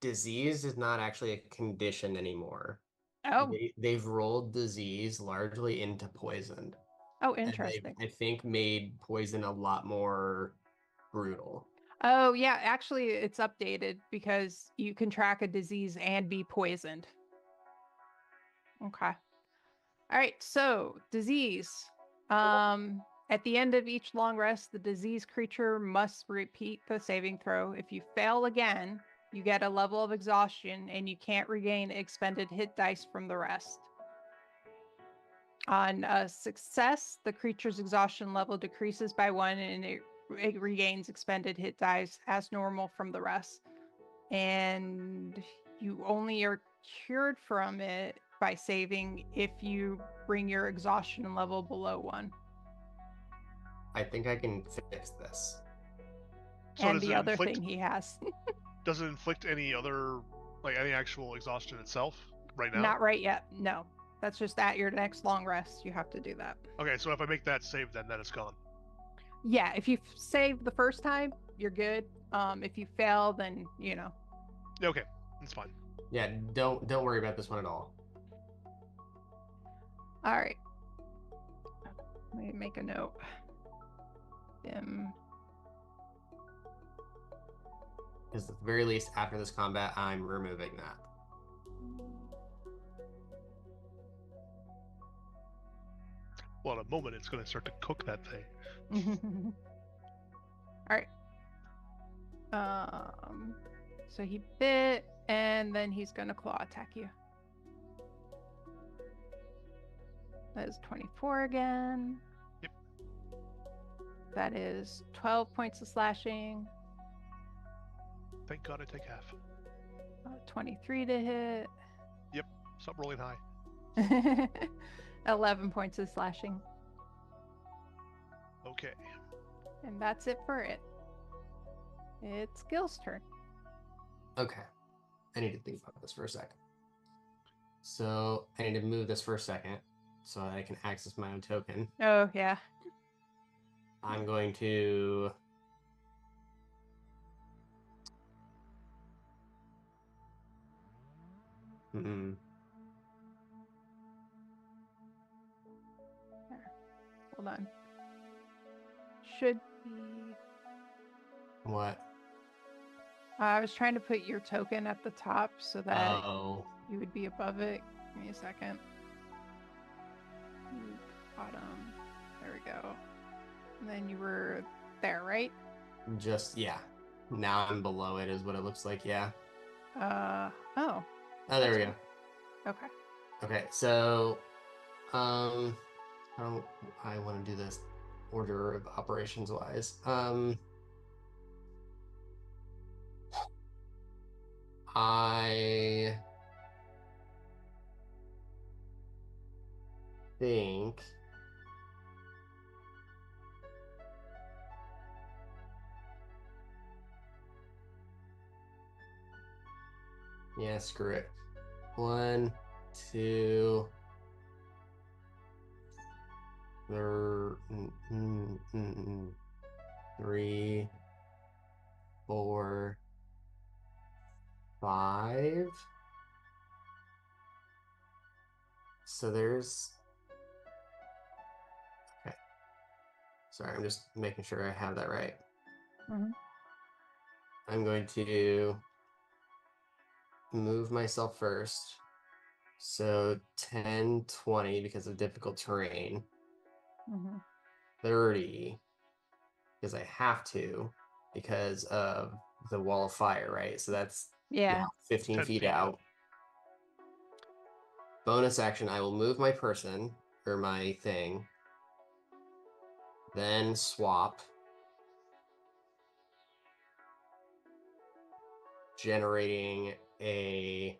disease is not actually a condition anymore. oh, They've rolled disease largely into poison. oh, And interesting. they've, I think, made poison a lot more brutal. Oh, yeah, actually, it's updated because you can track a disease and be poisoned. Okay. All right, so disease. At the end of each long rest, the diseased creature must repeat the saving throw. If you fail again, you get a level of exhaustion and you can't regain expended hit dice from the rest. On a success, the creature's exhaustion level decreases by 1 and it regains expended hit dice as normal from the rest. And you only are cured from it by saving if you bring your exhaustion level below 1. I think I can fix this. So And does the it other inflict, thing he has. does it inflict any other, like any actual exhaustion itself right now? Not right yet. No. That's just at your next long rest. You have to do that. Okay, so if I make that save, then it's gone. Yeah, if you save the first time, you're good. If you fail, then Okay, that's fine. Yeah, don't worry about this one at all. All right. Let me make a note. Because at the very least, after this combat, I'm removing that. Well, in a moment, it's going to start to cook that thing. All right. So he bit, and then he's gonna claw attack you. That is 24 again. Yep. That is 12 points of slashing. Thank God I take half. 23 to hit. Stop rolling high. 11 points of slashing. Okay. And that's it for it. It's Gil's turn. Okay. I need to think about this for a second. So I need to move this for a second so I can access my own token. Oh, yeah. I'm going to... Hold on. Should be... What? I was trying to put your token at the top so that Oh. you would be above it. Give me a second. Bottom. There we go. And then you were there, right? Just, yeah. Now I'm below it is what it looks like, yeah. Oh. Oh, there we go. Okay. Okay, so... how do I want to do this order of operations wise? I think yeah, screw it. 1, 2, 3, 4, 5. so there's... Okay. Sorry, I'm just making sure I have that right. Mhm. I'm going to move myself first. So 10, 20 because of difficult terrain. Mhm. 30 because I have to because of the wall of fire, right? So that's Yeah. now 15 10 feet feet, yeah. out. Bonus action, I will move my person or my thing, then swap, generating a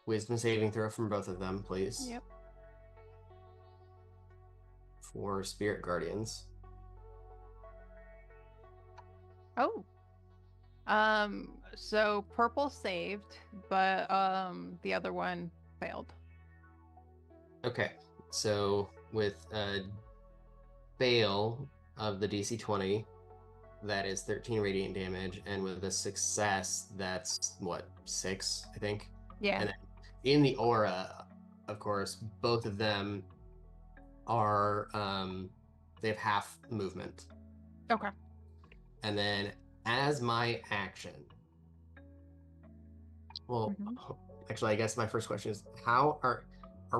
wisdom saving throw from both of them, please. Yep. For spirit guardians. Oh. So purple saved, but the other one failed. Okay, so with a fail of the DC 20, that is 13 radiant damage, and with a success, that's what, 6, I think? Yeah. And then in the aura, of course, both of them are, they have half movement. Okay. And then as my action, well, Mhm. actually, I guess my first question is, how do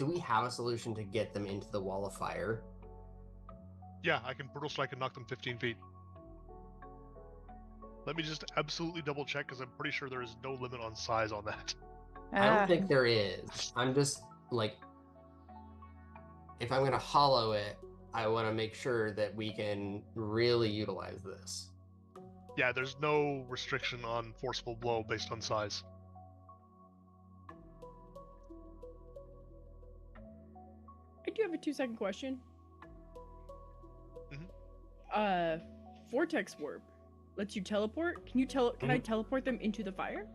we have a solution to get them into the wall of fire? Yeah, I can Brutal Strike and knock them 15 feet. Let me just absolutely double check because I'm pretty sure there is no limit on size on that. I don't think there is. I'm just like, if I'm gonna hollow it, I want to make sure that we can really utilize this. Yeah, there's no restriction on forcible blow based on size. I do have a 2-second question. Mhm. Vortex warp lets you teleport. Can I teleport them into the fire?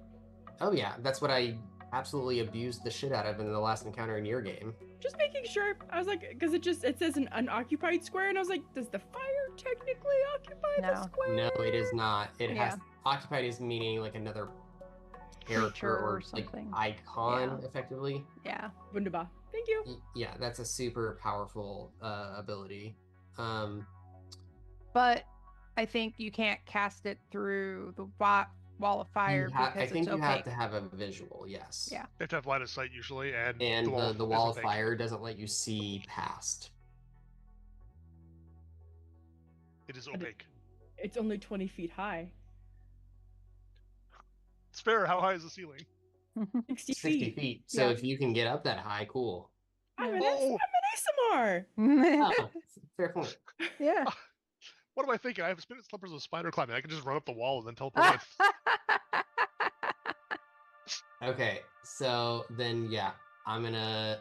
Oh yeah, that's what I absolutely abused the shit out of in the last encounter in your game. Just making sure. I was like, because it says an unoccupied square, and I was like, does the fire technically occupy the No. square? No, it is not. It Yeah. has occupied is meaning like another character Creature or or something. like icon, Yeah. effectively. Yeah. Wunderbar. Thank you. Yeah, that's a super powerful ability. But I think you can't cast it through the wall of fire I because think it's you have opaque. to have a visual, yes. Yeah. They have to have line of sight usually, and And the is wall of opaque. fire doesn't let you see past. It is But opaque. It's only 20 feet high. It's fair. How high is the ceiling? 60 60 feet. feet. So Yeah. if you can get up that high, cool. I'm Yeah. an ASMR. Oh, fair point. Yeah. What am I thinking? I have spirit slippers with spider climbing. I can just run up the wall and then teleport in. Okay, so then yeah, I'm gonna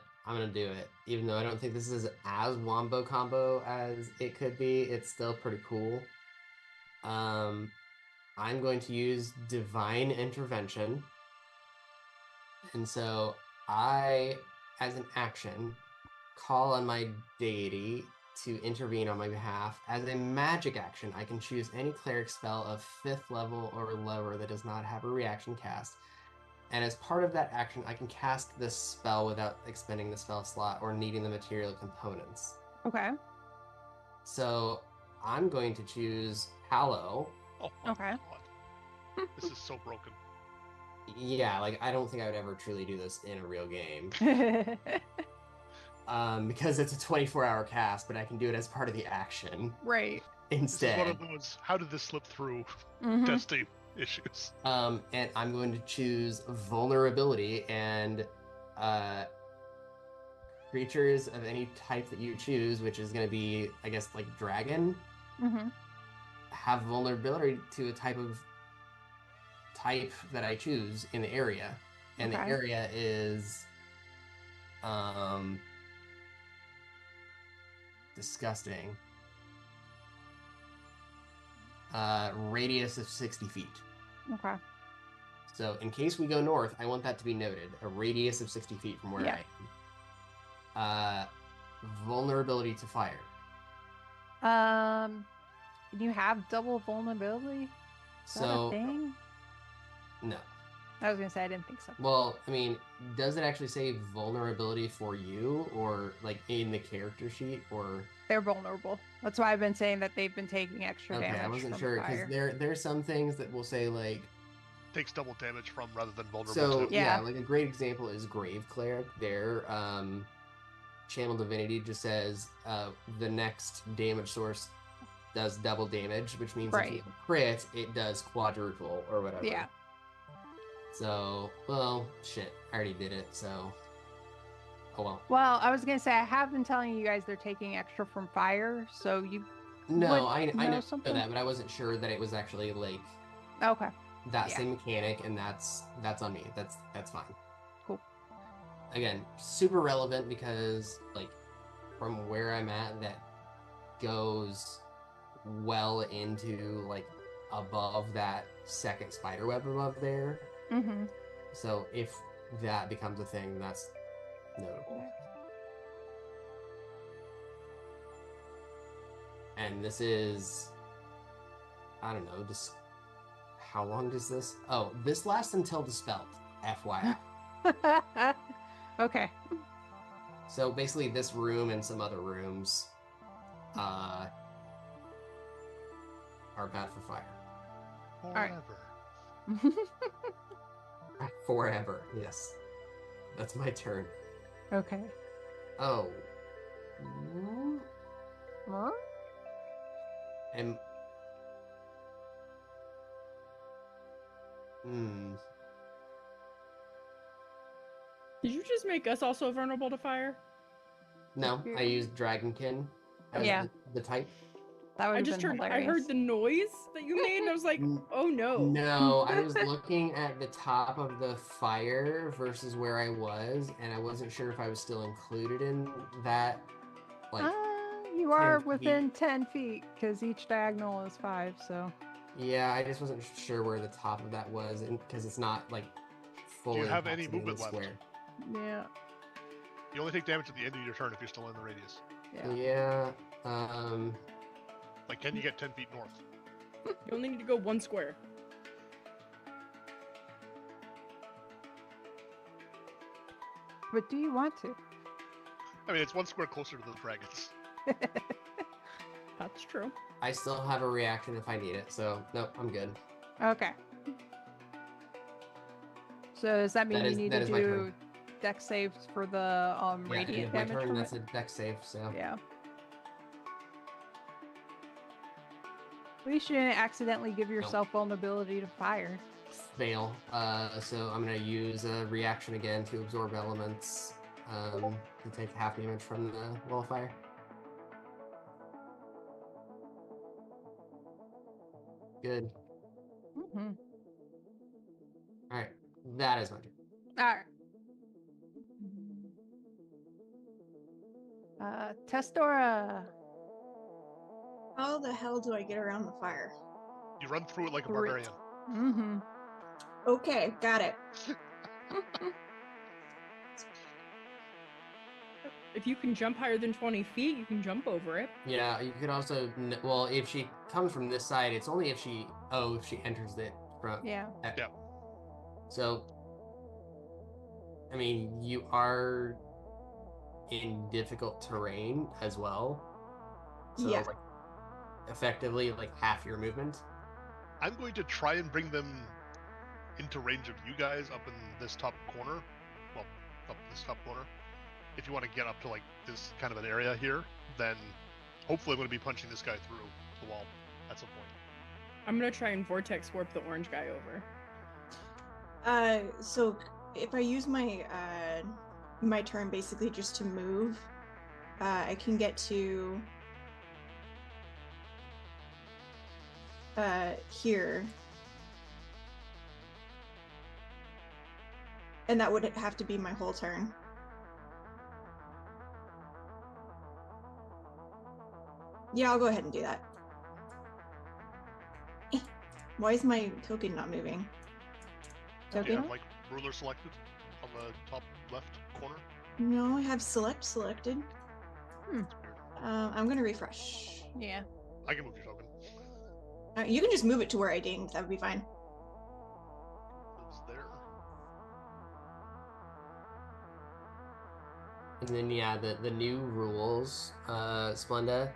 do it. Even though I don't think this is as wombo combo as it could be, it's still pretty cool. I'm going to use divine intervention. And so I, as an action, call on my deity to intervene on my behalf. As a magic action, I can choose any cleric spell of 5th level or lower that does not have a reaction cast. And as part of that action, I can cast this spell without expending the spell slot or needing the material components. Okay. So I'm going to choose Hallow. Oh my Okay. God. This is so broken. Yeah, like I don't think I would ever truly do this in a real game. Because it's a 24-hour cast, but I can do it as part of the action Right. This is one instead. of those, how did this slip through Mhm. Destiny issues? And I'm going to choose vulnerability, and creatures of any type that you choose, which is going to be, I guess, like dragon, Mhm. have vulnerability to a type that I choose in the area. And the Okay. area is disgusting. Radius of 60 feet. Okay. So in case we go north, I want that to be noted. A radius of 60 feet from where Yeah. I am. Vulnerability to fire. Can you have double vulnerability? Is that a So thing? no. I was gonna say I didn't think so. Well, I mean, does it actually say vulnerability for you, or like in the character sheet, or? They're vulnerable. That's why I've been saying that they've been taking extra Okay, damage I wasn't from sure because fire. there's some things that will say like. Takes double damage from rather than vulnerable So to. yeah, Yeah. like a great example is Grave Cleric. Their Channel Divinity just says the next damage source does double damage, which means if you Right. crit, it does quadruple or whatever. Yeah. So, well, shit, I already did it, so. Oh well. Well, I was gonna say I have been telling you guys they're taking extra from fire, so you No, would I know know something? that, but I wasn't sure that it was actually like Okay. that Yeah. same mechanic, and that's on me. That's fine. Cool. Again, super relevant because like from where I'm at, that goes well into like above that second spider web above there. Mm-hmm. So if that becomes a thing, that's notable. And this is, I don't know, just how long does this? Oh, this lasts until dispelled, FYI. Okay. So basically, this room and some other rooms are bad for fire. right. Forever. Forever, yes. That's my turn. Okay. Oh. Huh? And. Hmm. Did you just make us also vulnerable to fire? No, I used Dragonkin as Yeah. the type. That would I have just been heard. hilarious. I heard the noise that you made, and I was like, "Oh no!" No, I was looking at the top of the fire versus where I was, and I wasn't sure if I was still included in that. Like, you are 10 feet. within 10 feet because each diagonal is 5. So Yeah, I just wasn't sure where the top of that was, because it's not like fully. have any encapsulated in the movement left? square. yeah, You only take damage at the end of your turn if you're still in the radius. yeah. Yeah. Like, can you get 10 feet north? You only need to go 1 square. But do you want to? I mean, it's 1 square closer to the dragons. That's true. I still have a reaction if I need it, so nope, I'm good. Okay. So does that mean That you is- need that to is my do turn. dex saves for the Yeah, end radiant of my damage turn. from That's it? a dex save, so. Yeah. At least you didn't accidentally give yourself vulnerability to fire. Fail. So I'm gonna use a reaction again to absorb elements. To take half damage from the wall of fire. Good. Mm-hmm. All right, that is my turn. All right. Testora. How the hell do I get around the fire? You run through it like a Great. barbarian. Mm-hmm. Okay, got it. If you can jump higher than 20 feet, you can jump over it. Yeah, you could also. Well, if she comes from this side, it's only if she. Oh, if she enters it from. Yeah. Yeah. So. I mean, you are in difficult terrain as well. So, Yeah. like, effectively, like half your movement. I'm going to try and bring them into range of you guys up in this top corner. Well, up this top corner. If you want to get up to like this kind of an area here, then hopefully I'm going to be punching this guy through the wall at some point. I'm gonna try and vortex warp the orange guy over. So if I use my my turn basically just to move, I can get to here. And that would have to be my whole turn. Yeah, I'll go ahead and do that. Why is my token not moving? Do you Token? have like ruler selected on the top left corner? No, I have select selected. That's weird. I'm gonna refresh. Yeah. I can move your token. You can just move it to where I dinged. That would be fine. It's there. And then yeah, the new rules, Splenda,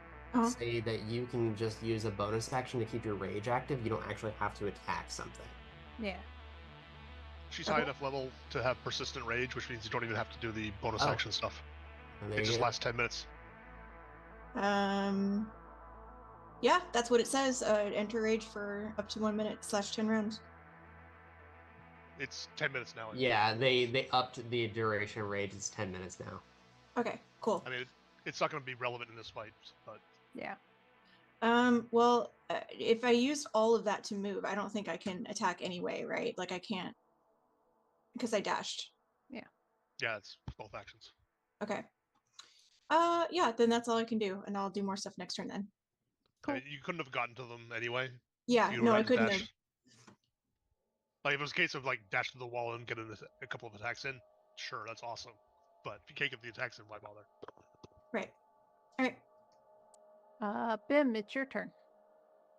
say that you can just use a bonus action to keep your rage active. You don't actually have to attack something. Yeah. She's high enough level to have persistent rage, which means you don't even have to do the bonus Oh. action stuff. And there It you just go. lasts 10 minutes. Yeah, that's what it says. Enter rage for up to 1 minute / 10 rounds. It's 10 minutes now. Yeah, they upped the duration of rage. It's 10 minutes now. Okay, cool. I mean, it's not going to be relevant in this fight, but Yeah. Well, if I used all of that to move, I don't think I can attack anyway, right? Like I can't because I dashed. yeah, it's both actions. Okay. Yeah, then that's all I can do, and I'll do more stuff next turn then. I mean, you couldn't have gotten to them anyway. Yeah, You no, I had to couldn't dash. have. Like, if it was a case of, like, dash to the wall and get a couple of attacks in, sure, that's awesome. But if you can't get the attacks in, why bother? Right. All right. Bim, it's your turn.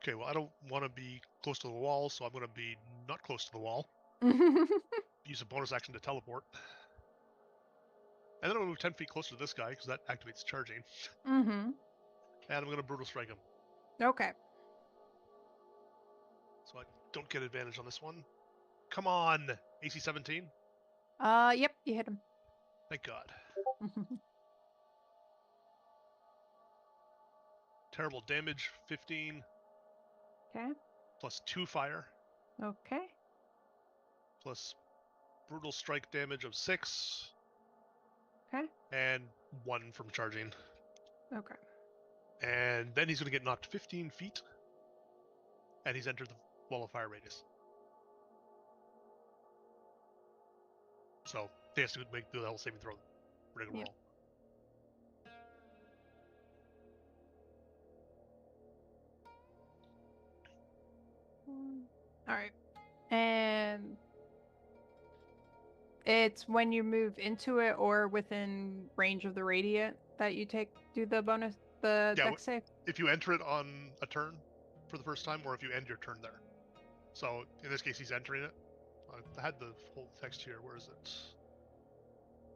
Okay, well, I don't want to be close to the wall, so I'm going to be not close to the wall. Use a bonus action to teleport. And then I'm going to move 10 feet closer to this guy, because that activates charging. Mm-hmm. And I'm going to brutal strike him. Okay. So I don't get advantage on this one. Come on! AC 17? Yep, you hit him. Thank God. Terrible damage, 15. Okay. Plus 2 fire. Okay. Plus brutal strike damage of 6. Okay. And 1 from charging. Okay. And then he's going to get knocked 15 feet. And he's entered the wall of fire radius. So he has to make the whole saving throw. Regular Yep. roll. All right. And it's when you move into it or within range of the radiant that you do the bonus, the Yeah, dex save. If you enter it on a turn for the first time, or if you end your turn there. So in this case, he's entering it. I had the whole text here. Where is it?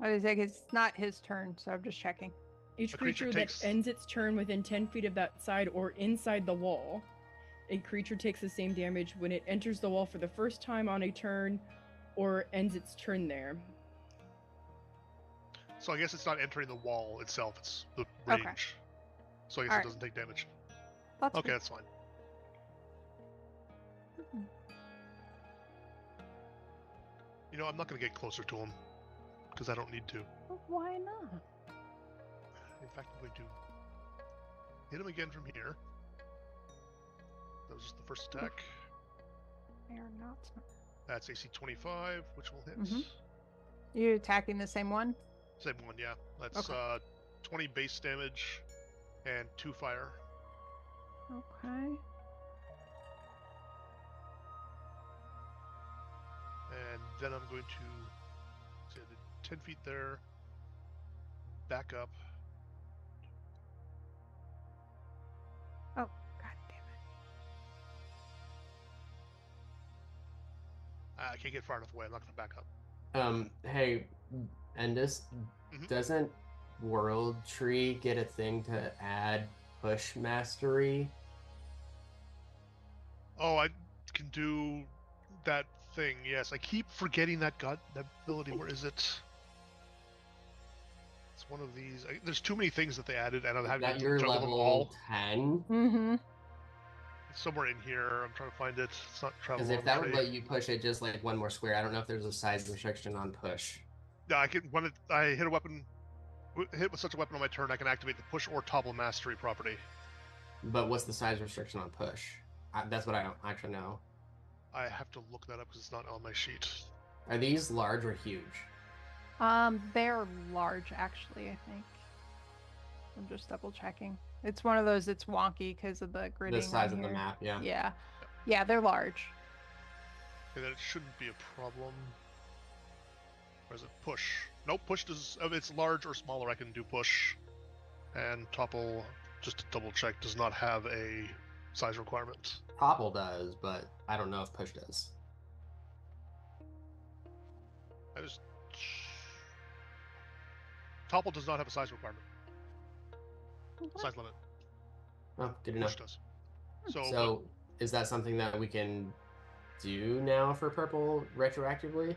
I was like, it's not his turn, so I'm just checking. Each A creature creature takes- that ends its turn within 10 feet of that side or inside the wall, a creature takes the same damage when it enters the wall for the first time on a turn or ends its turn there. So I guess it's not entering the wall itself. It's the range. Okay. So I guess Alright. it doesn't take damage. That's Okay, good. that's fine. You know, I'm not going to get closer to him because I don't need to. Well, why not? In fact, I'm going to hit him again from here. That was just the first attack. They are not smart. That's AC 25, which will hit. Mhm. You attacking the same one? Same one, yeah. That's Okay. 20 base damage and 2 fire. Okay. And then I'm going to say I did 10 feet there, back up. Oh, god damn it. I can't get far enough away. I'm not going to back up. Hey, Endus, Mhm. doesn't World Tree get a thing to add push mastery? Oh, I can do that thing. Yes, I keep forgetting that ability. Where is it? It's one of these. There's too many things that they added, and I'm having That to you're juggle them all. level 10? Mm-hmm. It's somewhere in here. I'm trying to find it. It's not travel. Because if that would let you push it just like one more square, I don't know if there's a size restriction on push. Yeah, I can. When I hit a weapon, hit with such a weapon on my turn, I can activate the push or topple mastery property. But what's the size restriction on push? That's what I don't actually know. I have to look that up because it's not on my sheet. Are these large or huge? They're large, actually, I think. I'm just double checking. It's one of those, it's wonky because of the gridding. The size on of the here. map, yeah. Yeah. Yeah, they're large. Okay, then it shouldn't be a problem. Or is it push? Nope, push does. If it's large or smaller, I can do push. And topple, just to double check, does not have a size requirement. Popple does, but I don't know if Push does. I just Topple does not have a size requirement. Size limit. Oh, good to know. Push does. So, So, is that something that we can do now for purple retroactively?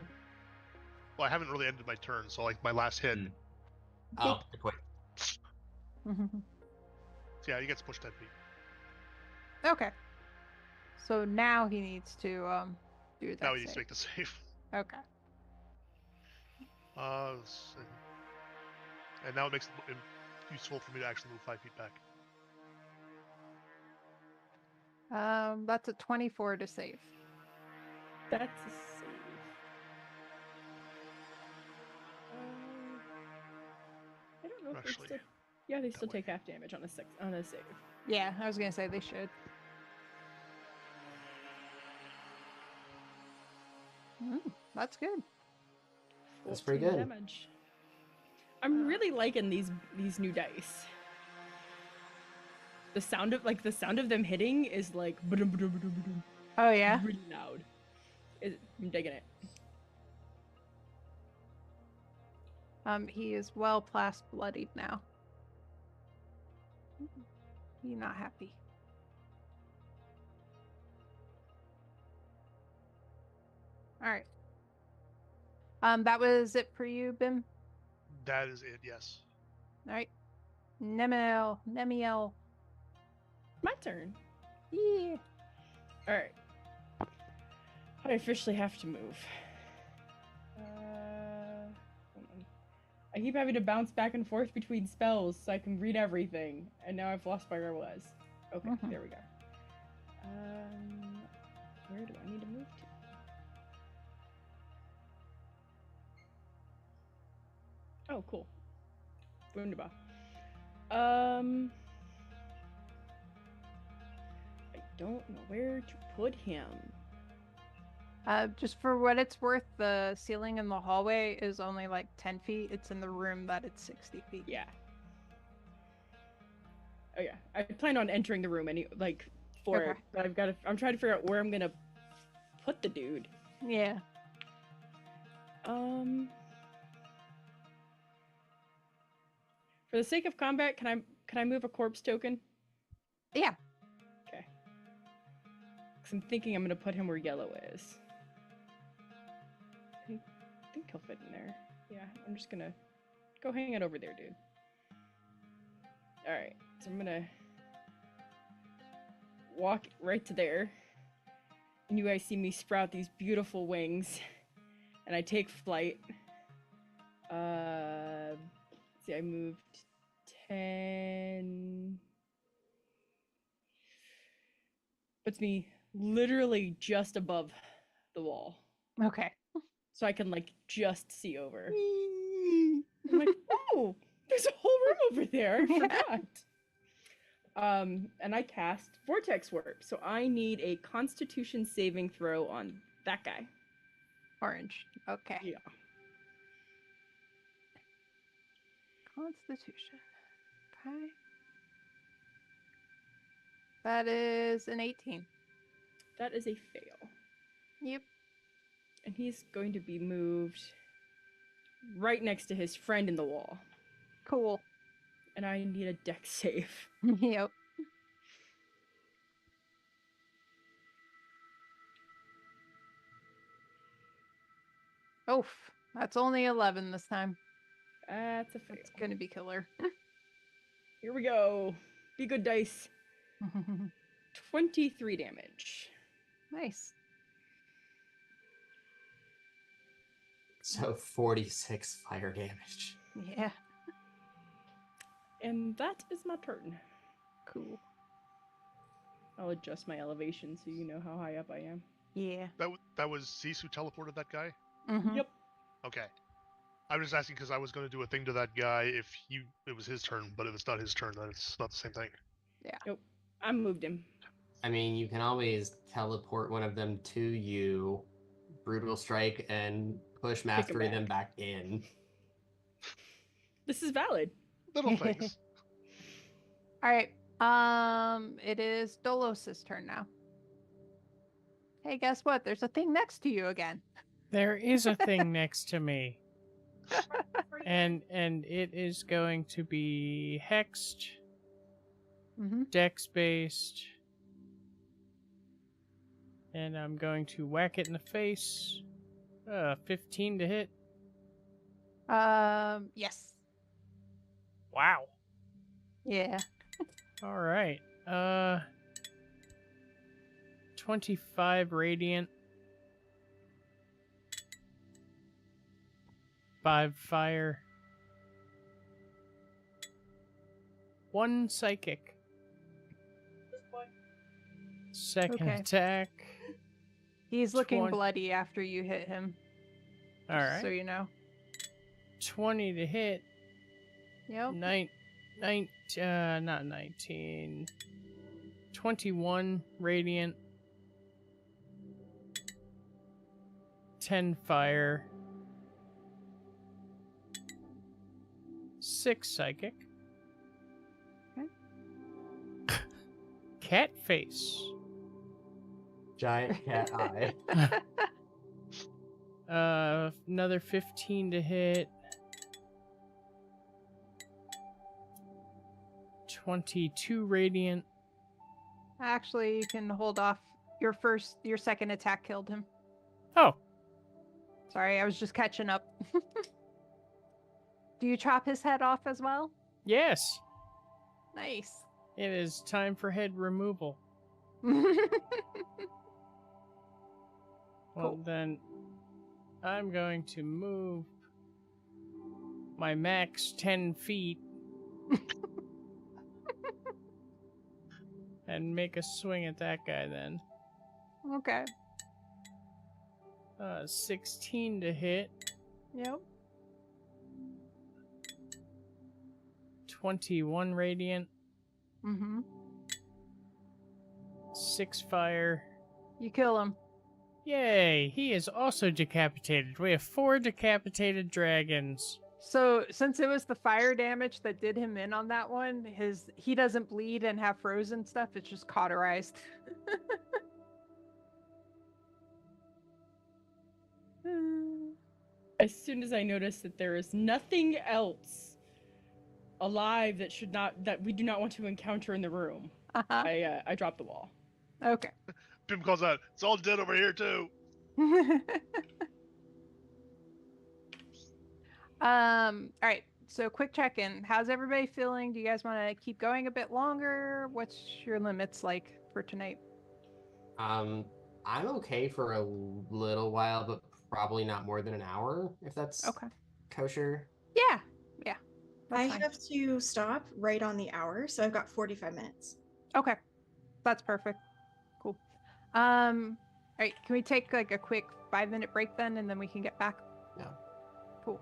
well, I haven't really ended my turn, so like my last hit. Oh, good point. So yeah, he gets pushed 10 feet. Okay. So now he needs to do that. Now he needs save. to make the save. Okay. And now it makes it useful for me to actually move 5 feet back. That's a 24 to save. That's a save. I don't know if Actually, they still. Yeah, they still way. take half damage on a save. Yeah, I was gonna say they should. That's good. That's pretty 14 good. damage. I'm really liking these new dice. The sound of them hitting is like Oh yeah. really loud. I'm digging it. He is well past bloodied now. He's not happy. All right. That was it for you, Bim. That is it. Yes. All right. Nemiel. My turn. Yeah. All right. I officially have to move. Hold on. I keep having to bounce back and forth between spells so I can read everything, and now I've lost where I was. Okay, there we go. Where do I need to move to? Oh, cool. Wunderbar. I don't know where to put him. Just for what it's worth, the ceiling in the hallway is only like 10 feet. It's in the room that it's 60 feet. Yeah. Oh yeah. I plan on entering the room for it, but I'm trying to figure out where I'm gonna put the dude. Yeah. For the sake of combat, can I move a corpse token? Yeah. Okay. Because I'm thinking I'm gonna put him where yellow is. I think he'll fit in there. Yeah, I'm just gonna go hang it over there, dude. Alright, so I'm gonna walk right to there. And you guys see me sprout these beautiful wings. And I take flight. See, I moved 10. Puts me literally just above the wall. Okay. So I can just see over. I'm like, oh, there's a whole room over there. I forgot. And I cast Vortex Warp. So I need a Constitution saving throw on that guy. Orange. Okay. Yeah. Constitution. Okay. That is an 18. That is a fail. Yep. And he's going to be moved right next to his friend in the wall. Cool. And I need a dex save. Yep. Oof. That's only 11 this time. That's a fail. It's gonna be killer. Here we go. Be good, dice. 23 damage. Nice. So 46 fire damage. Yeah. And that is my turn. Cool. I'll adjust my elevation so you know how high up I am. Yeah. That was Zeus who teleported that guy? Mm-hmm. Yep. Okay. I'm just asking because I was going to do a thing to that guy if it was his turn, but if it's not his turn, then it's not the same thing. Yeah. Nope. I moved him. I mean, you can always teleport one of them to you, brutal strike, and push mastery them back in. This is valid. Little things. All right. It is Dolos's turn now. Hey, guess what? There's a thing next to you again. There is a thing next to me. And it is going to be hexed, Mm-hmm. dex based. And I'm going to whack it in the face. 15 to hit. Yes. Wow. Yeah. All right. 25 radiant. 5 fire. 1 psychic. Second Okay. attack. He's looking 20. bloody after you hit him. All Just right. so you know. 20 to hit. Yep. Not 19. 21 radiant. 10 fire. 6 psychic. Okay. Cat face. Giant cat eye. Another 15 to hit. 22 radiant. Actually, you can hold off. Your second attack killed him. Oh, Sorry, I was just catching up. Do you chop his head off as well? yes. Nice. It is time for head removal. Well, Cool. then I'm going to move my max 10 feet and make a swing at that guy then. Okay. 16 to hit. Yep. 21 radiant. Mm-hmm. 6 fire. You kill him. Yay! He is also decapitated. We have 4 decapitated dragons. So since it was the fire damage that did him in on that one, he doesn't bleed and have frozen stuff. It's just cauterized. As soon as I notice that there is nothing else alive that we do not want to encounter in the room, Uh-huh. I drop the wall. Okay. Pim calls out, "It's all dead over here too." All right. So quick check-in. How's everybody feeling? Do you guys want to keep going a bit longer? What's your limits like for tonight? I'm okay for a little while, but probably not more than an hour, if that's Okay. kosher. Yeah. I That's fine. have to stop right on the hour, so I've got 45 minutes. Okay. That's perfect. Cool. All right, can we take like a quick 5-minute break then, and then we can get back? Yeah. Cool.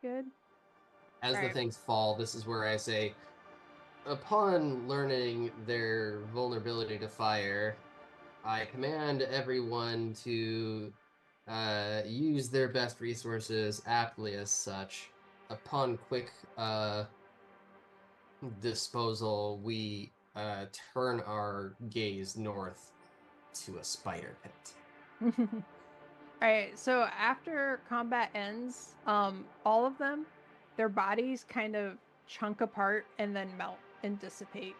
Good. As the Right. things fall, this is where I say, upon learning their vulnerability to fire, I command everyone to use their best resources aptly as such. Upon quick disposal, we turn our gaze north to a spider pit. Alright, so after combat ends, all of them, their bodies kind of chunk apart and then melt and dissipate.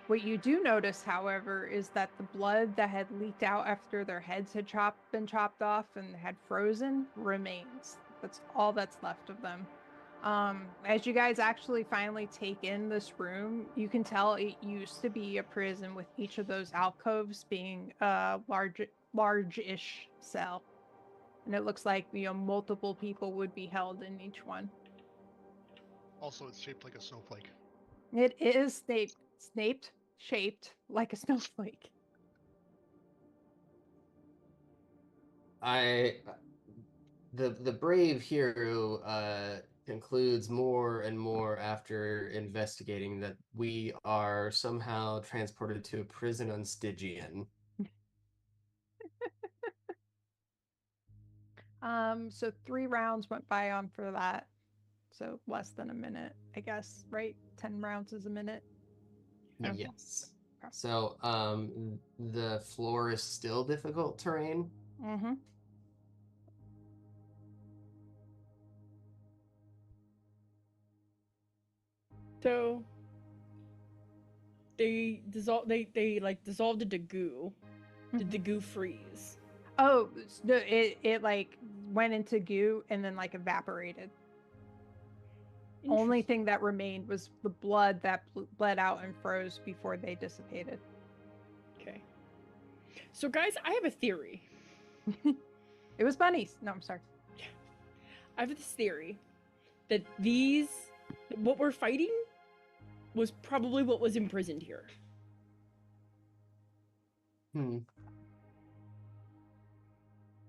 What you do notice, however, is that the blood that had leaked out after their heads had been chopped off and had frozen remains. That's all that's left of them. As you guys actually finally take in this room, you can tell it used to be a prison with each of those alcoves being a large-ish cell. And it looks like, multiple people would be held in each one. Also, it's shaped like a snowflake. It is shaped like a snowflake. The brave hero concludes more and more after investigating that we are somehow transported to a prison on Stygian. So 3 rounds went by on for that. So less than a minute, I guess, right? 10 rounds is a minute. Yep. Yes. So the floor is still difficult terrain. Mm-hmm. So they dissolved into goo. Did the goo freeze? Oh, no, it like went into goo and then like evaporated. Only thing that remained was the blood that bled out and froze before they dissipated. Okay. So guys, I have a theory. It was bunnies. No, I'm sorry. I have this theory that what we're fighting was probably what was imprisoned here.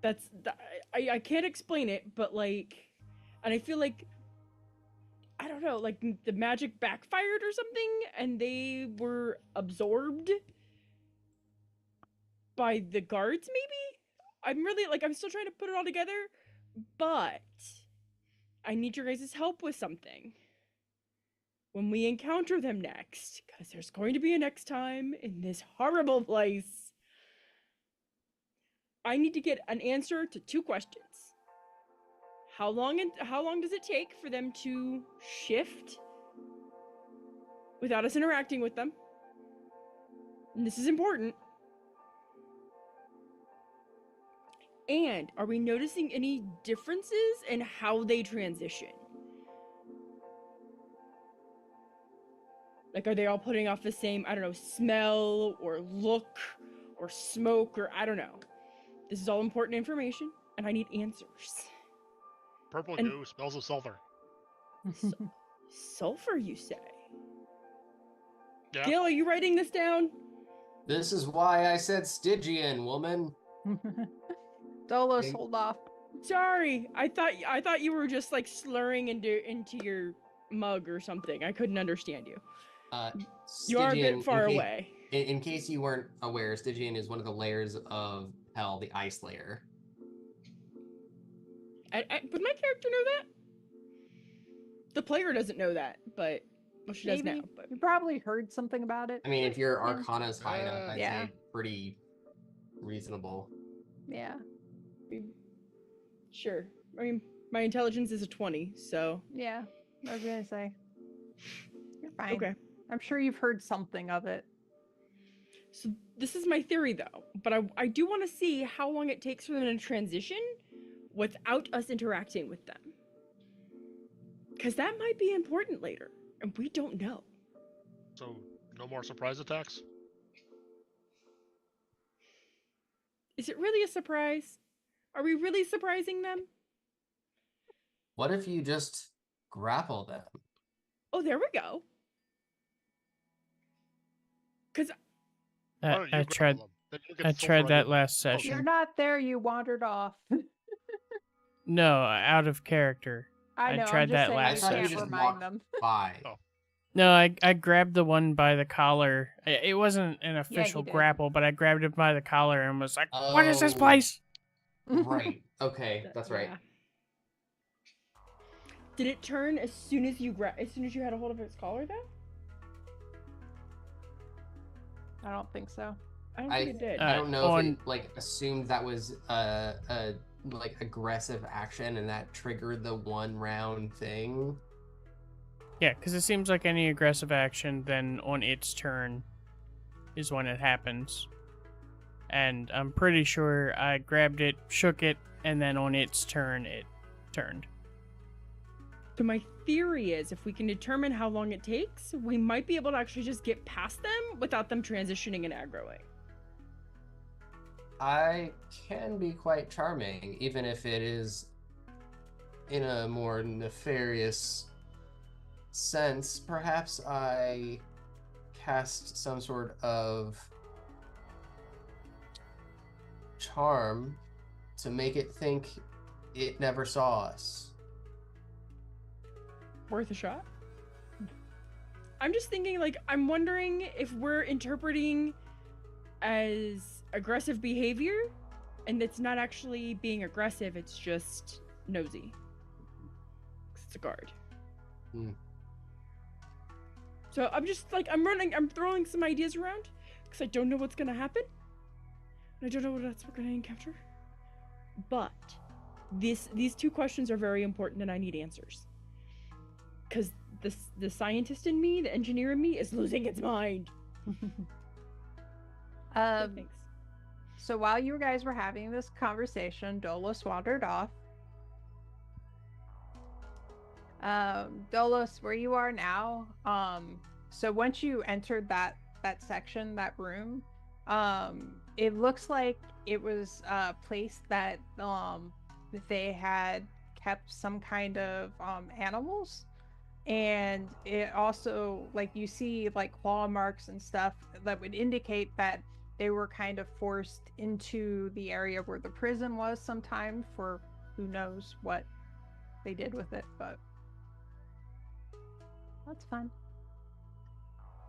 I can't explain it, but and I feel like, I don't know, like the magic backfired or something, and they were absorbed by the guards, maybe? I'm still trying to put it all together, but I need your guys' help with something when we encounter them next, because there's going to be a next time in this horrible place. I need to get an answer to 2 questions. How long does it take for them to shift without us interacting with them? And this is important. And are we noticing any differences in how they transition? Like, are they all putting off the same, I don't know, smell or look or smoke, or I don't know. This is all important information, and I need answers. Purple And- goo smells of sulfur. Sulfur, you say? Yeah. Gil, are you writing this down? This is why I said Stygian, woman. Dolos, hold off. Sorry, I thought you were just like slurring into your mug or something. I couldn't understand you. You are a Stygian, bit far away. In case you weren't aware, Stygian is one of the layers of hell, the ice layer. Would my character know that? The player doesn't know that, but well, she does now. Maybe. But You probably heard something about it. I mean, if your Arcana's high enough, I'd Yeah. say pretty reasonable. Yeah. sure. I mean, my intelligence is a 20, so Yeah. I was gonna say. You're fine. okay. I'm sure you've heard something of it. So this is my theory, though. But I do want to see how long it takes for them to transition without us interacting with them. Because that might be important later, and we don't know. So, no more surprise attacks? Is it really a surprise? Are we really surprising them? What if you just grapple them? Oh, there we go. Because Why don't you I grapple tried. them? Then you get I sulfur tried on that your- last You're session. not there, you wandered off. No, out of character. I I know. tried I'm just that saying I you last thought you can't just remind walked them. by. Oh. No, I grabbed the one by the collar. It wasn't an official did. grapple, but I grabbed it by the collar and was like, "What is this Oh, place?" right. Okay, that's right. Yeah. Did it turn as soon as you had a hold of its collar though? I don't think so. I don't think I it did. I don't know if on- it like assumed that was a like aggressive action and that triggered the 1 round thing. Yeah, because it seems like any aggressive action, then on its turn is when it happens. And I'm pretty sure I grabbed it, shook it, and then on its turn, it turned. So my theory is, if we can determine how long it takes, we might be able to actually just get past them without them transitioning and aggroing. I can be quite charming, even if it is in a more nefarious sense. Perhaps I cast some sort of charm to make it think it never saw us. Worth a shot. I'm just thinking, like, I'm wondering if we're interpreting as aggressive behavior, and it's not actually being aggressive, it's just nosy. 'Cause it's a guard. Hmm. So I'm just like, I'm throwing some ideas around, because I don't know what's gonna happen. And I don't know what else we're gonna encounter. But these two questions are very important, and I need answers. Because the scientist in me, the engineer in me, is losing its mind. Thanks. So while you guys were having this conversation, Dolos wandered off. Dolos, where you are now, so once you entered that section, that room, it looks like it was a place that they had kept some kind of animals. And it also, like, you see like claw marks and stuff that would indicate that they were kind of forced into the area where the prison was sometime, for who knows what they did with it, but that's fun.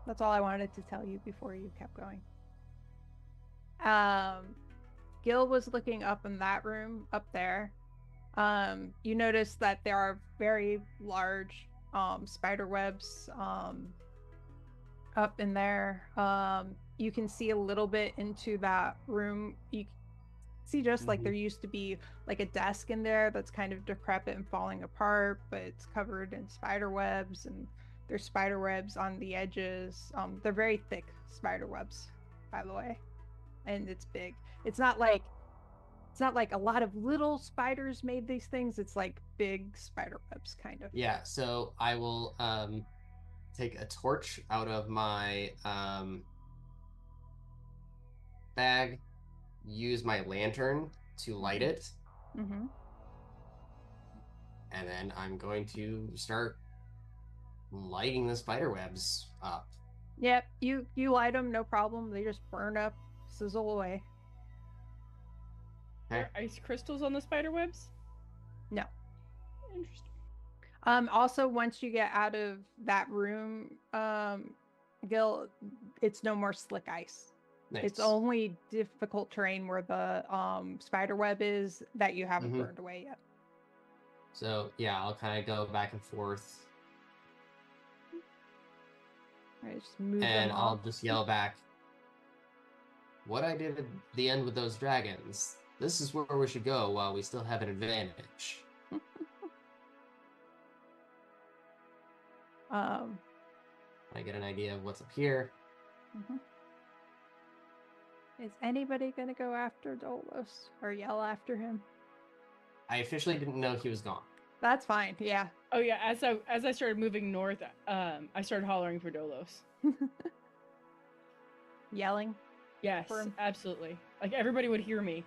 That's all I wanted to tell you before you kept going. Gil was looking up in that room up there. You notice that there are very large spider webs up in there. You can see a little bit into that room. You see just like there used to be like a desk in there that's kind of decrepit and falling apart, but it's covered in spider webs, and there's spider webs on the edges. They're very thick spider webs, by the way, and it's big. It's not like a lot of little spiders made these things. It's like big spider webs, kind of. Yeah, so I will take a torch out of my bag, use my lantern to light it, Mm-hmm. and then I'm going to start lighting the spider webs up. Yep, you light them, no problem. They just burn up, sizzle away. Are there ice crystals on the spider webs? No. Interesting. Also, once you get out of that room, Gil, it's no more slick ice. Nice. It's only difficult terrain where the spider web is that you haven't Mhm. burned away yet. So yeah, I'll kind of go back and forth, Right, just move and them I'll off. just yell back, "What I did at the end with those dragons. This is where we should go while we still have an advantage." I get an idea of what's up here. Mhm. Is anybody gonna go after Dolos or yell after him? I officially didn't know he was gone. That's fine. Yeah. Oh yeah, as I started moving north, I started hollering for Dolos. Yelling. Yes, For him. absolutely. Like everybody would hear me.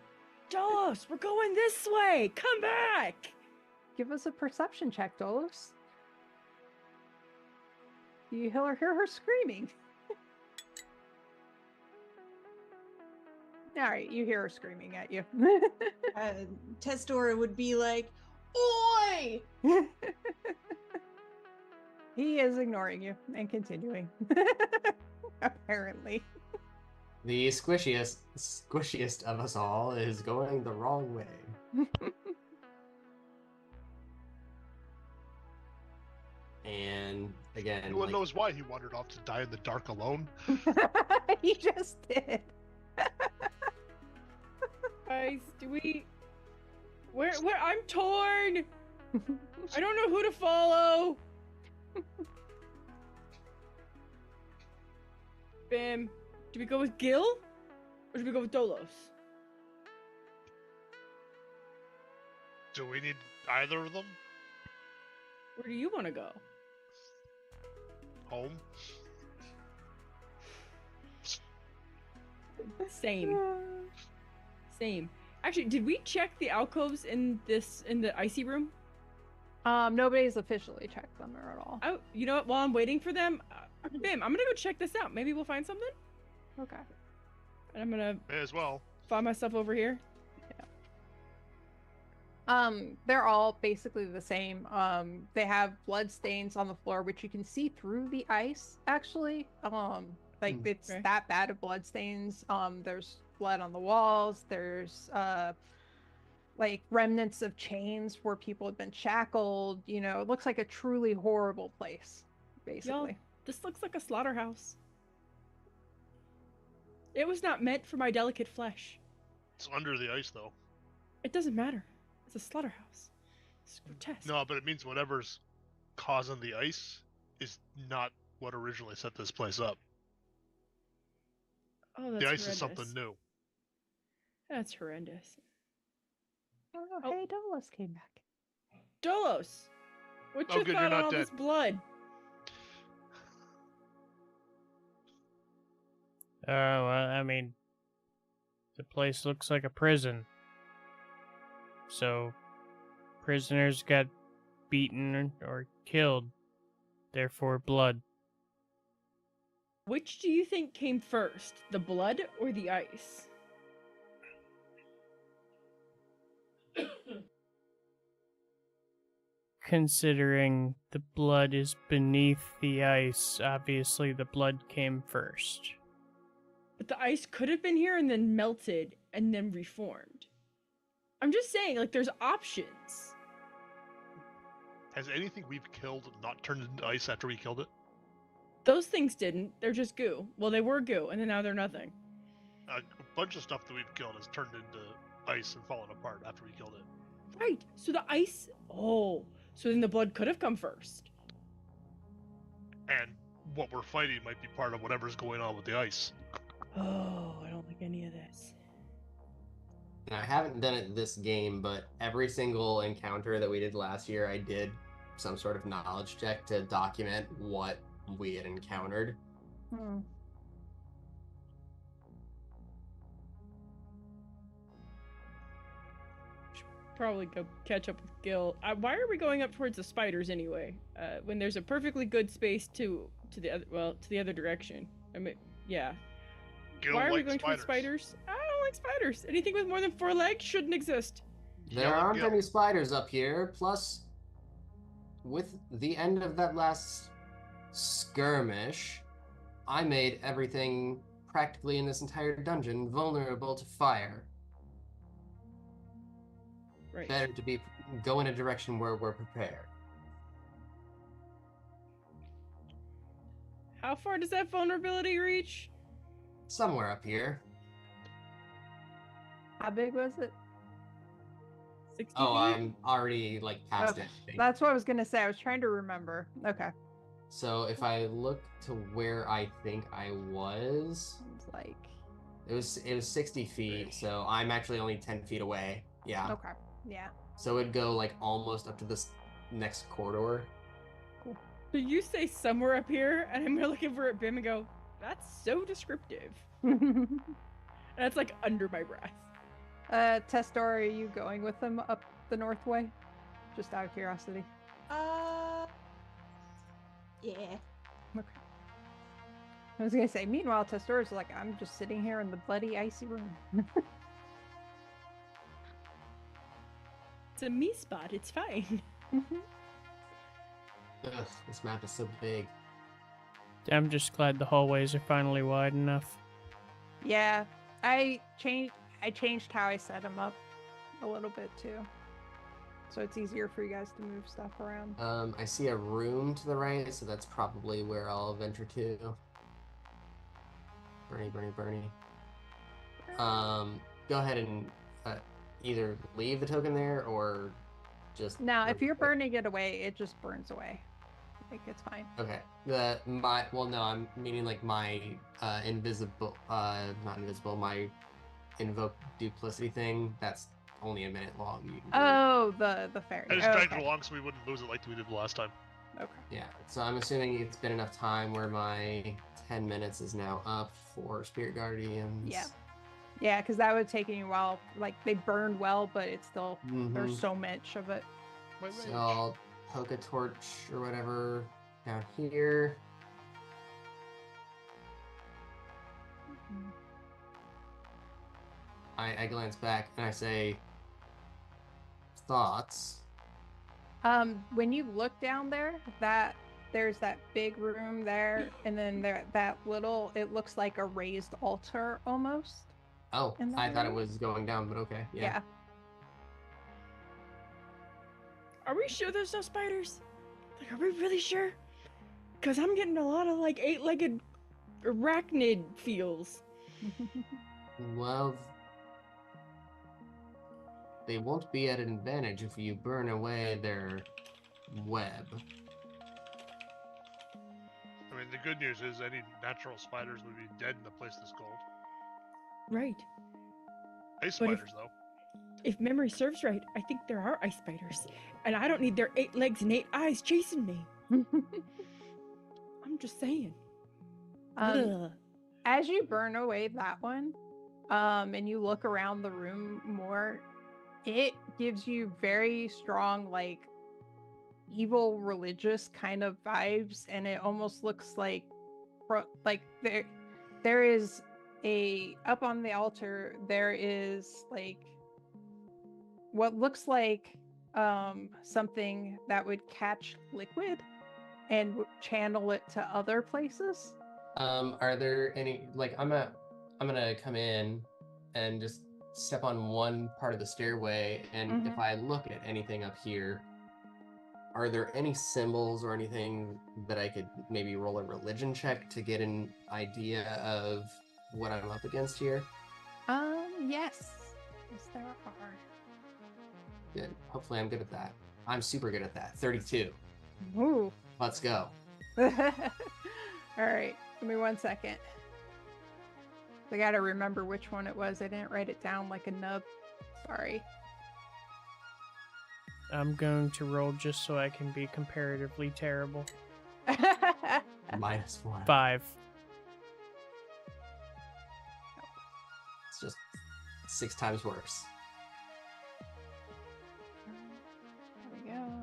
Dolos, we're going this way. Come back. Give us a perception check, Dolos. You hear her screaming. All right, you hear her screaming at you. Testora would be like, Oi! He is ignoring you and continuing. Apparently. The squishiest of us all is going the wrong way. And again, No one like, knows why he wandered off to die in the dark alone. He just did. Guys, do we... Where? I'm torn! I don't know who to follow! Bam. Do we go with Gil? Or do we go with Dolos? Do we need either of them? Where do you want to go? Home? Same. Same. Actually, did we check the alcoves in the icy room? Nobody's officially checked them at all. Oh, you know what? While I'm waiting for them, Bam, I'm gonna go check this out. Maybe we'll find something. Okay. And I'm gonna May as well. find myself over here. They're all basically the same. They have blood stains on the floor, which you can see through the ice, actually. Like it's Okay. that bad of blood stains. There's blood on the walls. There's like remnants of chains where people have been shackled. You know, it looks like a truly horrible place, basically. This looks like a slaughterhouse. It was not meant for my delicate flesh. It's under the ice, though. It doesn't matter. It's a slaughterhouse. It's grotesque. No, but it means whatever's causing the ice is not what originally set this place up. Oh, that's The ice horrendous. is something new. That's horrendous. Oh, Oh. hey, Dolos came back. Dolos, what's Oh, your good, thought you're on not all dead. this blood? Well, I mean, the place looks like a prison. So, prisoners got beaten or killed, therefore blood. Which do you think came first, the blood or the ice? Considering the blood is beneath the ice, obviously the blood came first. But the ice could have been here and then melted and then reformed. I'm just saying, like, there's options. Has anything we've killed not turned into ice after we killed it? Those things didn't. They're just goo. Well, they were goo, and then now they're nothing. A bunch of stuff that we've killed has turned into ice and fallen apart after we killed it. Right. So the ice. Oh. So then the blood could have come first. And what we're fighting might be part of whatever's going on with the ice. Oh, I don't like any of this. and I haven't done it this game, but every single encounter that we did last year, I did some sort of knowledge check to document what we had encountered. Hmm. Probably go catch up with Gil. Why are we going up towards the spiders anyway? When there's a perfectly good space to the other direction. I mean, yeah. Gil Why are we likes going towards spiders? I don't like spiders. Anything with more than 4 legs shouldn't exist. There Yell at aren't Gil. any spiders up here, plus, with the end of that last skirmish, I made everything practically in this entire dungeon vulnerable to fire. Right. Better to go in a direction where we're prepared. How far does that vulnerability reach? Somewhere up here. How big was it? 60 Oh, feet? I'm already past Okay. it. I think. That's what I was gonna say. I was trying to remember. Okay. So if I look to where I think I was, It's like it was 60 feet. So I'm actually only 10 feet away. Yeah. okay. Yeah. So it'd go almost up to this next corridor. So you say somewhere up here, and I'm gonna look over at Bim and go, that's so descriptive. And that's under my breath. Testor, are you going with them up the north way? Just out of curiosity. Yeah. Okay. I was gonna say, meanwhile, Testor's like, I'm just sitting here in the bloody icy room. It's a me spot. It's fine. Ugh, this map is so big. I'm just glad the hallways are finally wide enough. Yeah, I changed how I set them up a little bit too, so it's easier for you guys to move stuff around. I see a room to the right, so that's probably where I'll venture to. Bernie. Go ahead and either leave the token there or just. Now, if you're burning it away, it just burns away. I think it's fine. Okay. No, I'm meaning like my invisible, not invisible, my invoke duplicity thing. That's only a minute long. You can do it. Oh, the fairy. I just Oh, dragged okay. it along so we wouldn't lose it like we did the last time. Okay. Yeah. So I'm assuming it's been enough time where my 10 minutes is now up for Spirit Guardians. Yeah. Yeah, because that would take you a while. Like, they burned well, but it's still, Mhm. there's so much of it. My So rage. I'll poke a torch or whatever down here. I glance back and I say, thoughts? When you look down there, there's that big room there, and then that little, it looks like a raised altar almost. Oh, In that I thought it area? was going down, but okay. Yeah. Are we sure there's no spiders? Like, are we really sure? Because I'm getting a lot of, like, 8-legged arachnid feels. Well, they won't be at an advantage if you burn away their web. I mean, the good news is any natural spiders would be dead in the place this cold. Right. Ice But if- spiders, though. If memory serves right, I think there are ice spiders. And I don't need their 8 legs and 8 eyes chasing me. I'm just saying. Ugh. As you burn away that one, and you look around the room more, it gives you very strong, like, evil religious kind of vibes, and it almost looks like there is up on the altar, there is like what looks like something that would catch liquid and channel it to other places. Are there any, like, I'm gonna come in and just step on one part of the stairway, and if I look at anything up here, are there any symbols or anything that I could maybe roll a religion check to get an idea of what I'm up against here? Yes. Yes, there are. Good. Hopefully I'm good at that. I'm super good at that. 32. Ooh. Let's go. All right. Give me 1 second. I gotta remember which one it was. I didn't write it down like a nub. Sorry. I'm going to roll just so I can be comparatively terrible. -1. 5. It's just 6 times worse. There we go.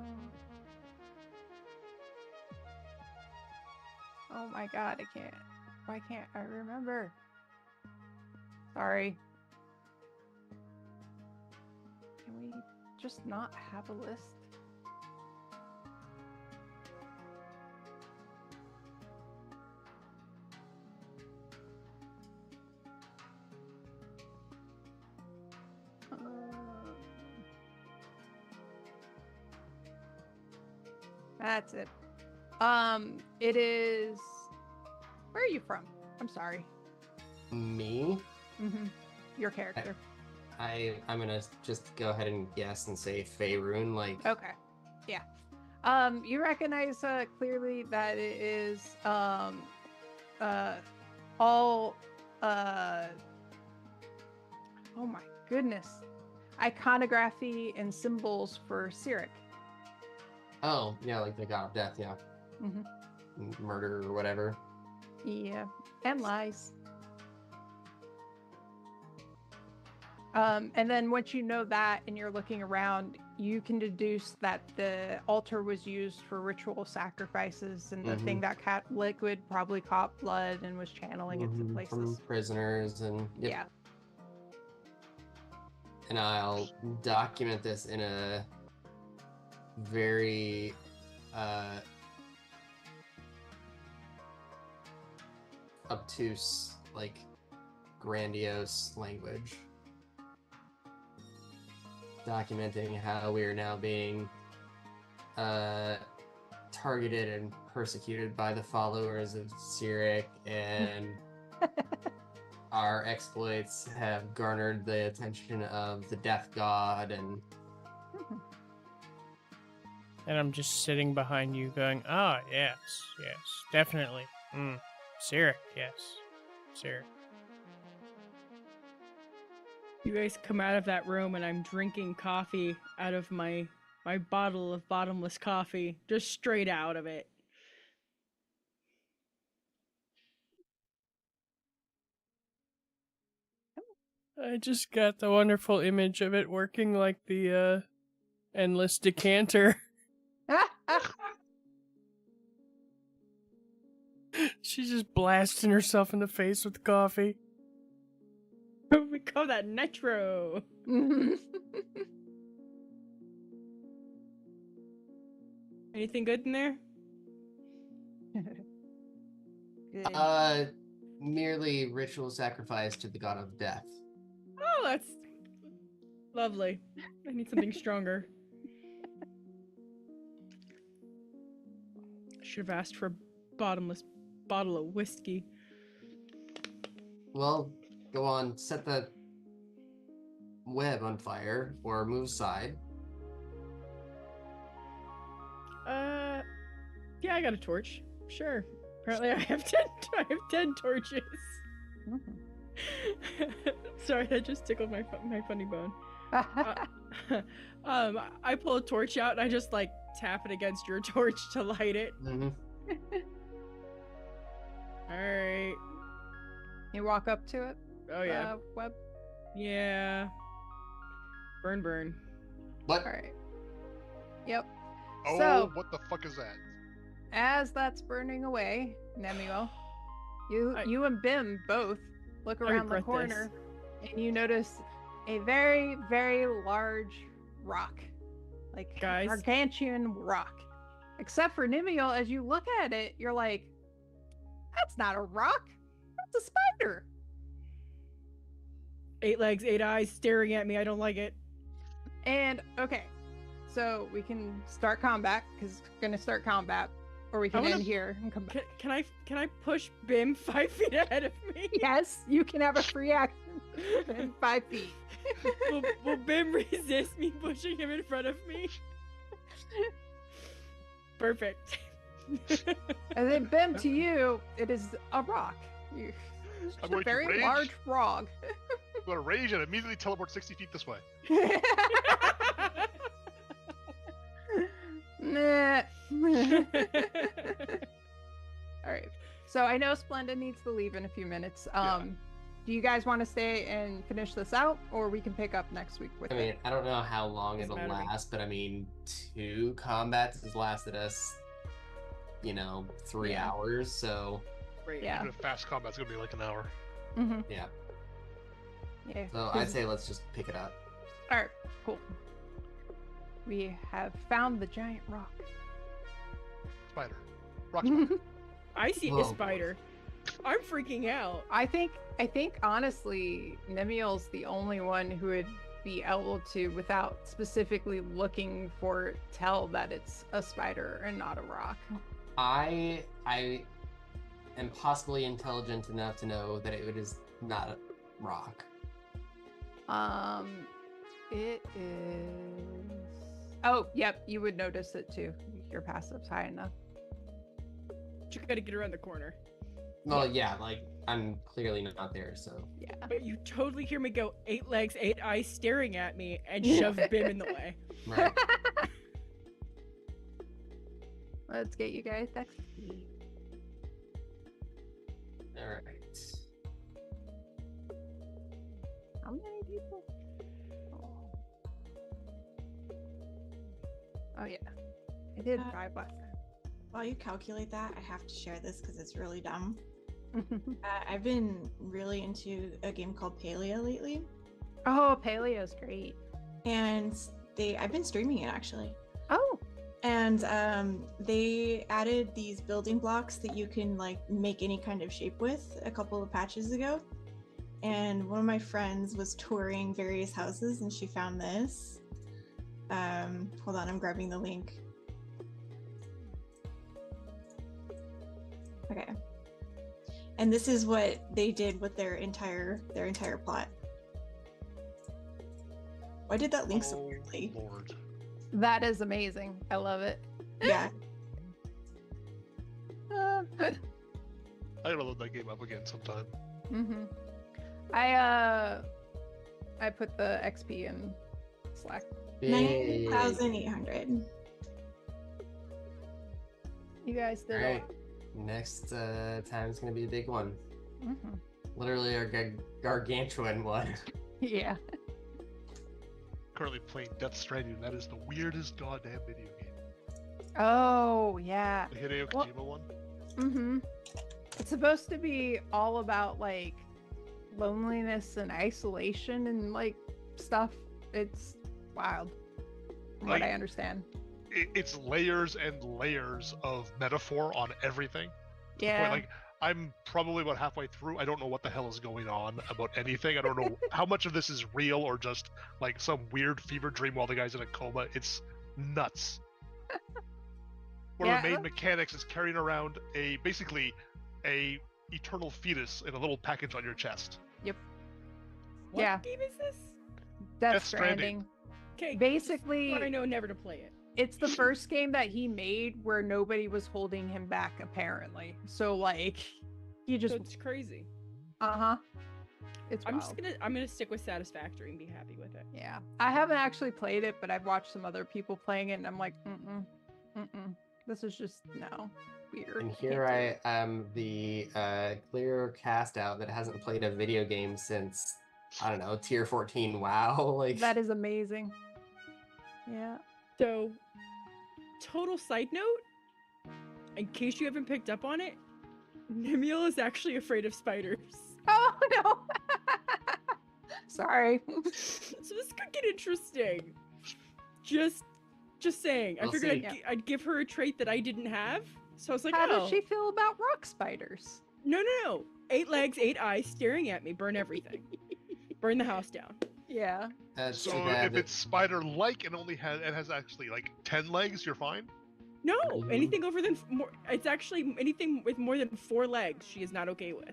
Oh my god, I can't. Why can't I remember? Sorry. Can we just not have a list? That's it. It is. Where are you from? I'm sorry. Me? Mm-hmm. Your character. I'm gonna just go ahead and guess and say Faerun, like. Okay. Yeah. You recognize clearly that it is all oh my goodness, iconography and symbols for Cyric. Oh, yeah, like the god of death, yeah. Mm-hmm. Murder or whatever. Yeah, and lies. And then once you know that and you're looking around, you can deduce that the altar was used for ritual sacrifices, and the thing that caught liquid probably caught blood and was channeling it to From places. prisoners and. Yep. Yeah. and I'll document this in a very obtuse, like grandiose language, documenting how we are now being targeted and persecuted by the followers of Cyric, and our exploits have garnered the attention of the Death God, and I'm just sitting behind you going, ah, yes, definitely. Cyric, yes. Cyric. You guys come out of that room and I'm drinking coffee out of my bottle of bottomless coffee, just straight out of it. I just got the wonderful image of it working like the endless decanter. She's just blasting herself in the face with coffee. We call that nitro. Anything good in there? Good. merely ritual sacrifice to the god of death. Oh, that's lovely. I need something stronger. I should have asked for a bottomless bottle of whiskey. Well, go on, set the web on fire or move aside. Yeah, I got a torch. Sure. Apparently, I have 10 torches. Sorry, that just tickled my funny bone. I pull a torch out and I just like tap it against your torch to light it. Mm-hmm. All right. You walk up to it. Oh yeah. Web. Yeah. Burn. What? All right. Yep. Oh, So- what the fuck is that? As that's burning away, Nemuel, I- you and Bim both look I around the regret corner, and you notice a very, very large rock, like Guys? gargantuan rock. Except for Nemuel, as you look at it, you're like, "That's not a rock. That's a spider." 8 legs, 8 eyes, staring at me. I don't like it. And okay, so we can start combat because we're gonna start combat, or we can wanna- end here and come back. Can I push Bim 5 feet ahead of me? Yes, you can have a free action in 5 feet. Will Bim resist me pushing him in front of me? Perfect. And then Bim, to you, it is a rock. It's I'm a going to very rage. large frog. I'm gonna rage and immediately teleport 60 feet this way. Nah. All right. So I know Splenda needs to leave in a few minutes. Do you guys want to stay and finish this out, or we can pick up next week with I it? mean, I don't know how long Doesn't it'll matter to me. last, but I mean, 2 combats has lasted us, 3 Yeah. hours, so Great. Yeah. Even if fast combat's gonna be like an hour. Mm-hmm. yeah. Yeah. So I'd say let's just pick it up. All right. Cool. We have found the giant rock. Spider. Rock spider. I see Whoa. a spider. I'm freaking out. I think honestly, Nemuel's the only one who would be able to, without specifically looking for it, tell that it's a spider and not a rock. I am possibly intelligent enough to know that it is not a rock. It is. Oh, yep. You would notice it too. Your passive's high enough. You gotta get around the corner. Well, yeah, like I'm clearly not there, so Yeah. But you totally hear me go 8 legs, 8 eyes staring at me and shove Bim in the way. right. Let's get you guys XP. All right. How many people? Oh yeah, I did 5 last While you calculate that, I have to share this because it's really dumb. time. I've been really into a game called Paleo lately. Oh, Paleo's great. and I've been streaming it actually. Oh, And they added these building blocks that you can like make any kind of shape with a couple of patches ago. And one of my friends was touring various houses and she found this. Hold on, I'm grabbing the link. Okay. And this is what they did with their entire plot. Why did that link so Oh, weirdly? Lord. that is amazing. I love it. Yeah. Uh, I gotta load that game up again sometime. mm-hmm. I put the XP in Slack. Yay. 9,800. You guys did Alright. Next time is gonna be a big one. it. Mm-hmm. Literally a gargantuan one. Yeah. Currently playing Death Stranding. That is the weirdest goddamn video game. Oh, yeah. The Hideo Well- Kojima one. Mm-hmm. It's supposed to be all about like loneliness and isolation and like stuff. It's wild, from what Like- I understand. It's layers and layers of metaphor on everything. To the point, Yeah. like I'm probably about halfway through. I don't know what the hell is going on about anything. I don't know how much of this is real or just like some weird fever dream while the guy's in a coma. It's nuts. One of the Yeah. main mechanics is carrying around basically a eternal fetus in a little package on your chest. What Yeah. game is this? Death Death Stranding. Stranding. Okay. Basically, I know never to play it. it's the first game that he made where nobody was holding him back, apparently. So like, he just So it's crazy. uh-huh. It's I'm wild. I'm gonna stick with Satisfactory and be happy with it. Yeah. I haven't actually played it, but I've watched some other people playing it, and I'm like, mm-mm. This is just no weird. And Can't here do I it. am, the clear cast out that hasn't played a video game since, I don't know, tier 14 WoW. Like, That is amazing. Yeah. So, total side note, in case you haven't picked up on it, Nimiel is actually afraid of spiders. Oh no. Sorry. So this could get interesting. Just saying. I We'll figured see. I'd give her a trait that I didn't have. So I was like, How oh, does she feel about rock spiders? no. 8 legs, 8 eyes, staring at me. Burn everything. Burn the house down. Yeah. that's So too bad. if it's spider-like and only has actually like 10 legs, you're fine. No, Mhm. anything over than more. It's actually anything with more than 4 legs. She is not okay with.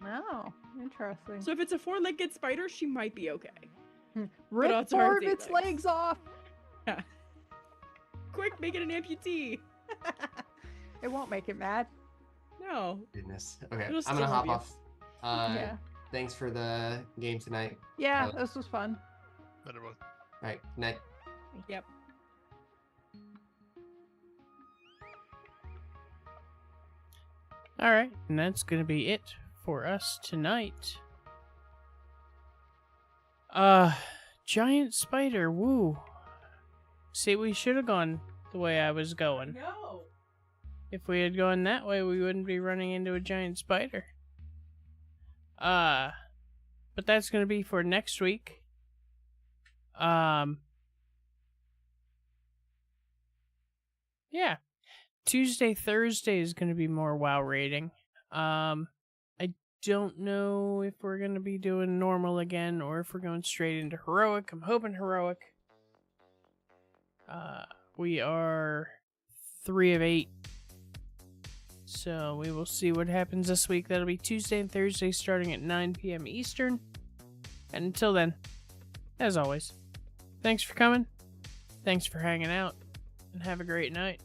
Oh, interesting. So if it's a 4-legged spider, she might be okay. Rip odds are 4 of it's its 8 legs. legs off. Quick, make it an amputee. It won't make it mad. No. Goodness. Okay, It'll I'm still gonna hop love you. off. Yeah. Thanks for the game tonight. Yeah, Uh, this was fun. Better one. All right, night. Yep. All right, and that's gonna be it for us tonight. Giant spider, woo. See, we should have gone the way I was going. No. If we had gone that way, we wouldn't be running into a giant spider. But that's gonna be for next week. Yeah. Tuesday, Thursday is gonna be more WoW rating. I don't know if we're gonna be doing normal again or if we're going straight into heroic. I'm hoping heroic. We are 3 of 8. So we will see what happens this week. That'll be Tuesday and Thursday starting at 9 p.m. Eastern. And until then, as always, thanks for coming. Thanks for hanging out. And have a great night.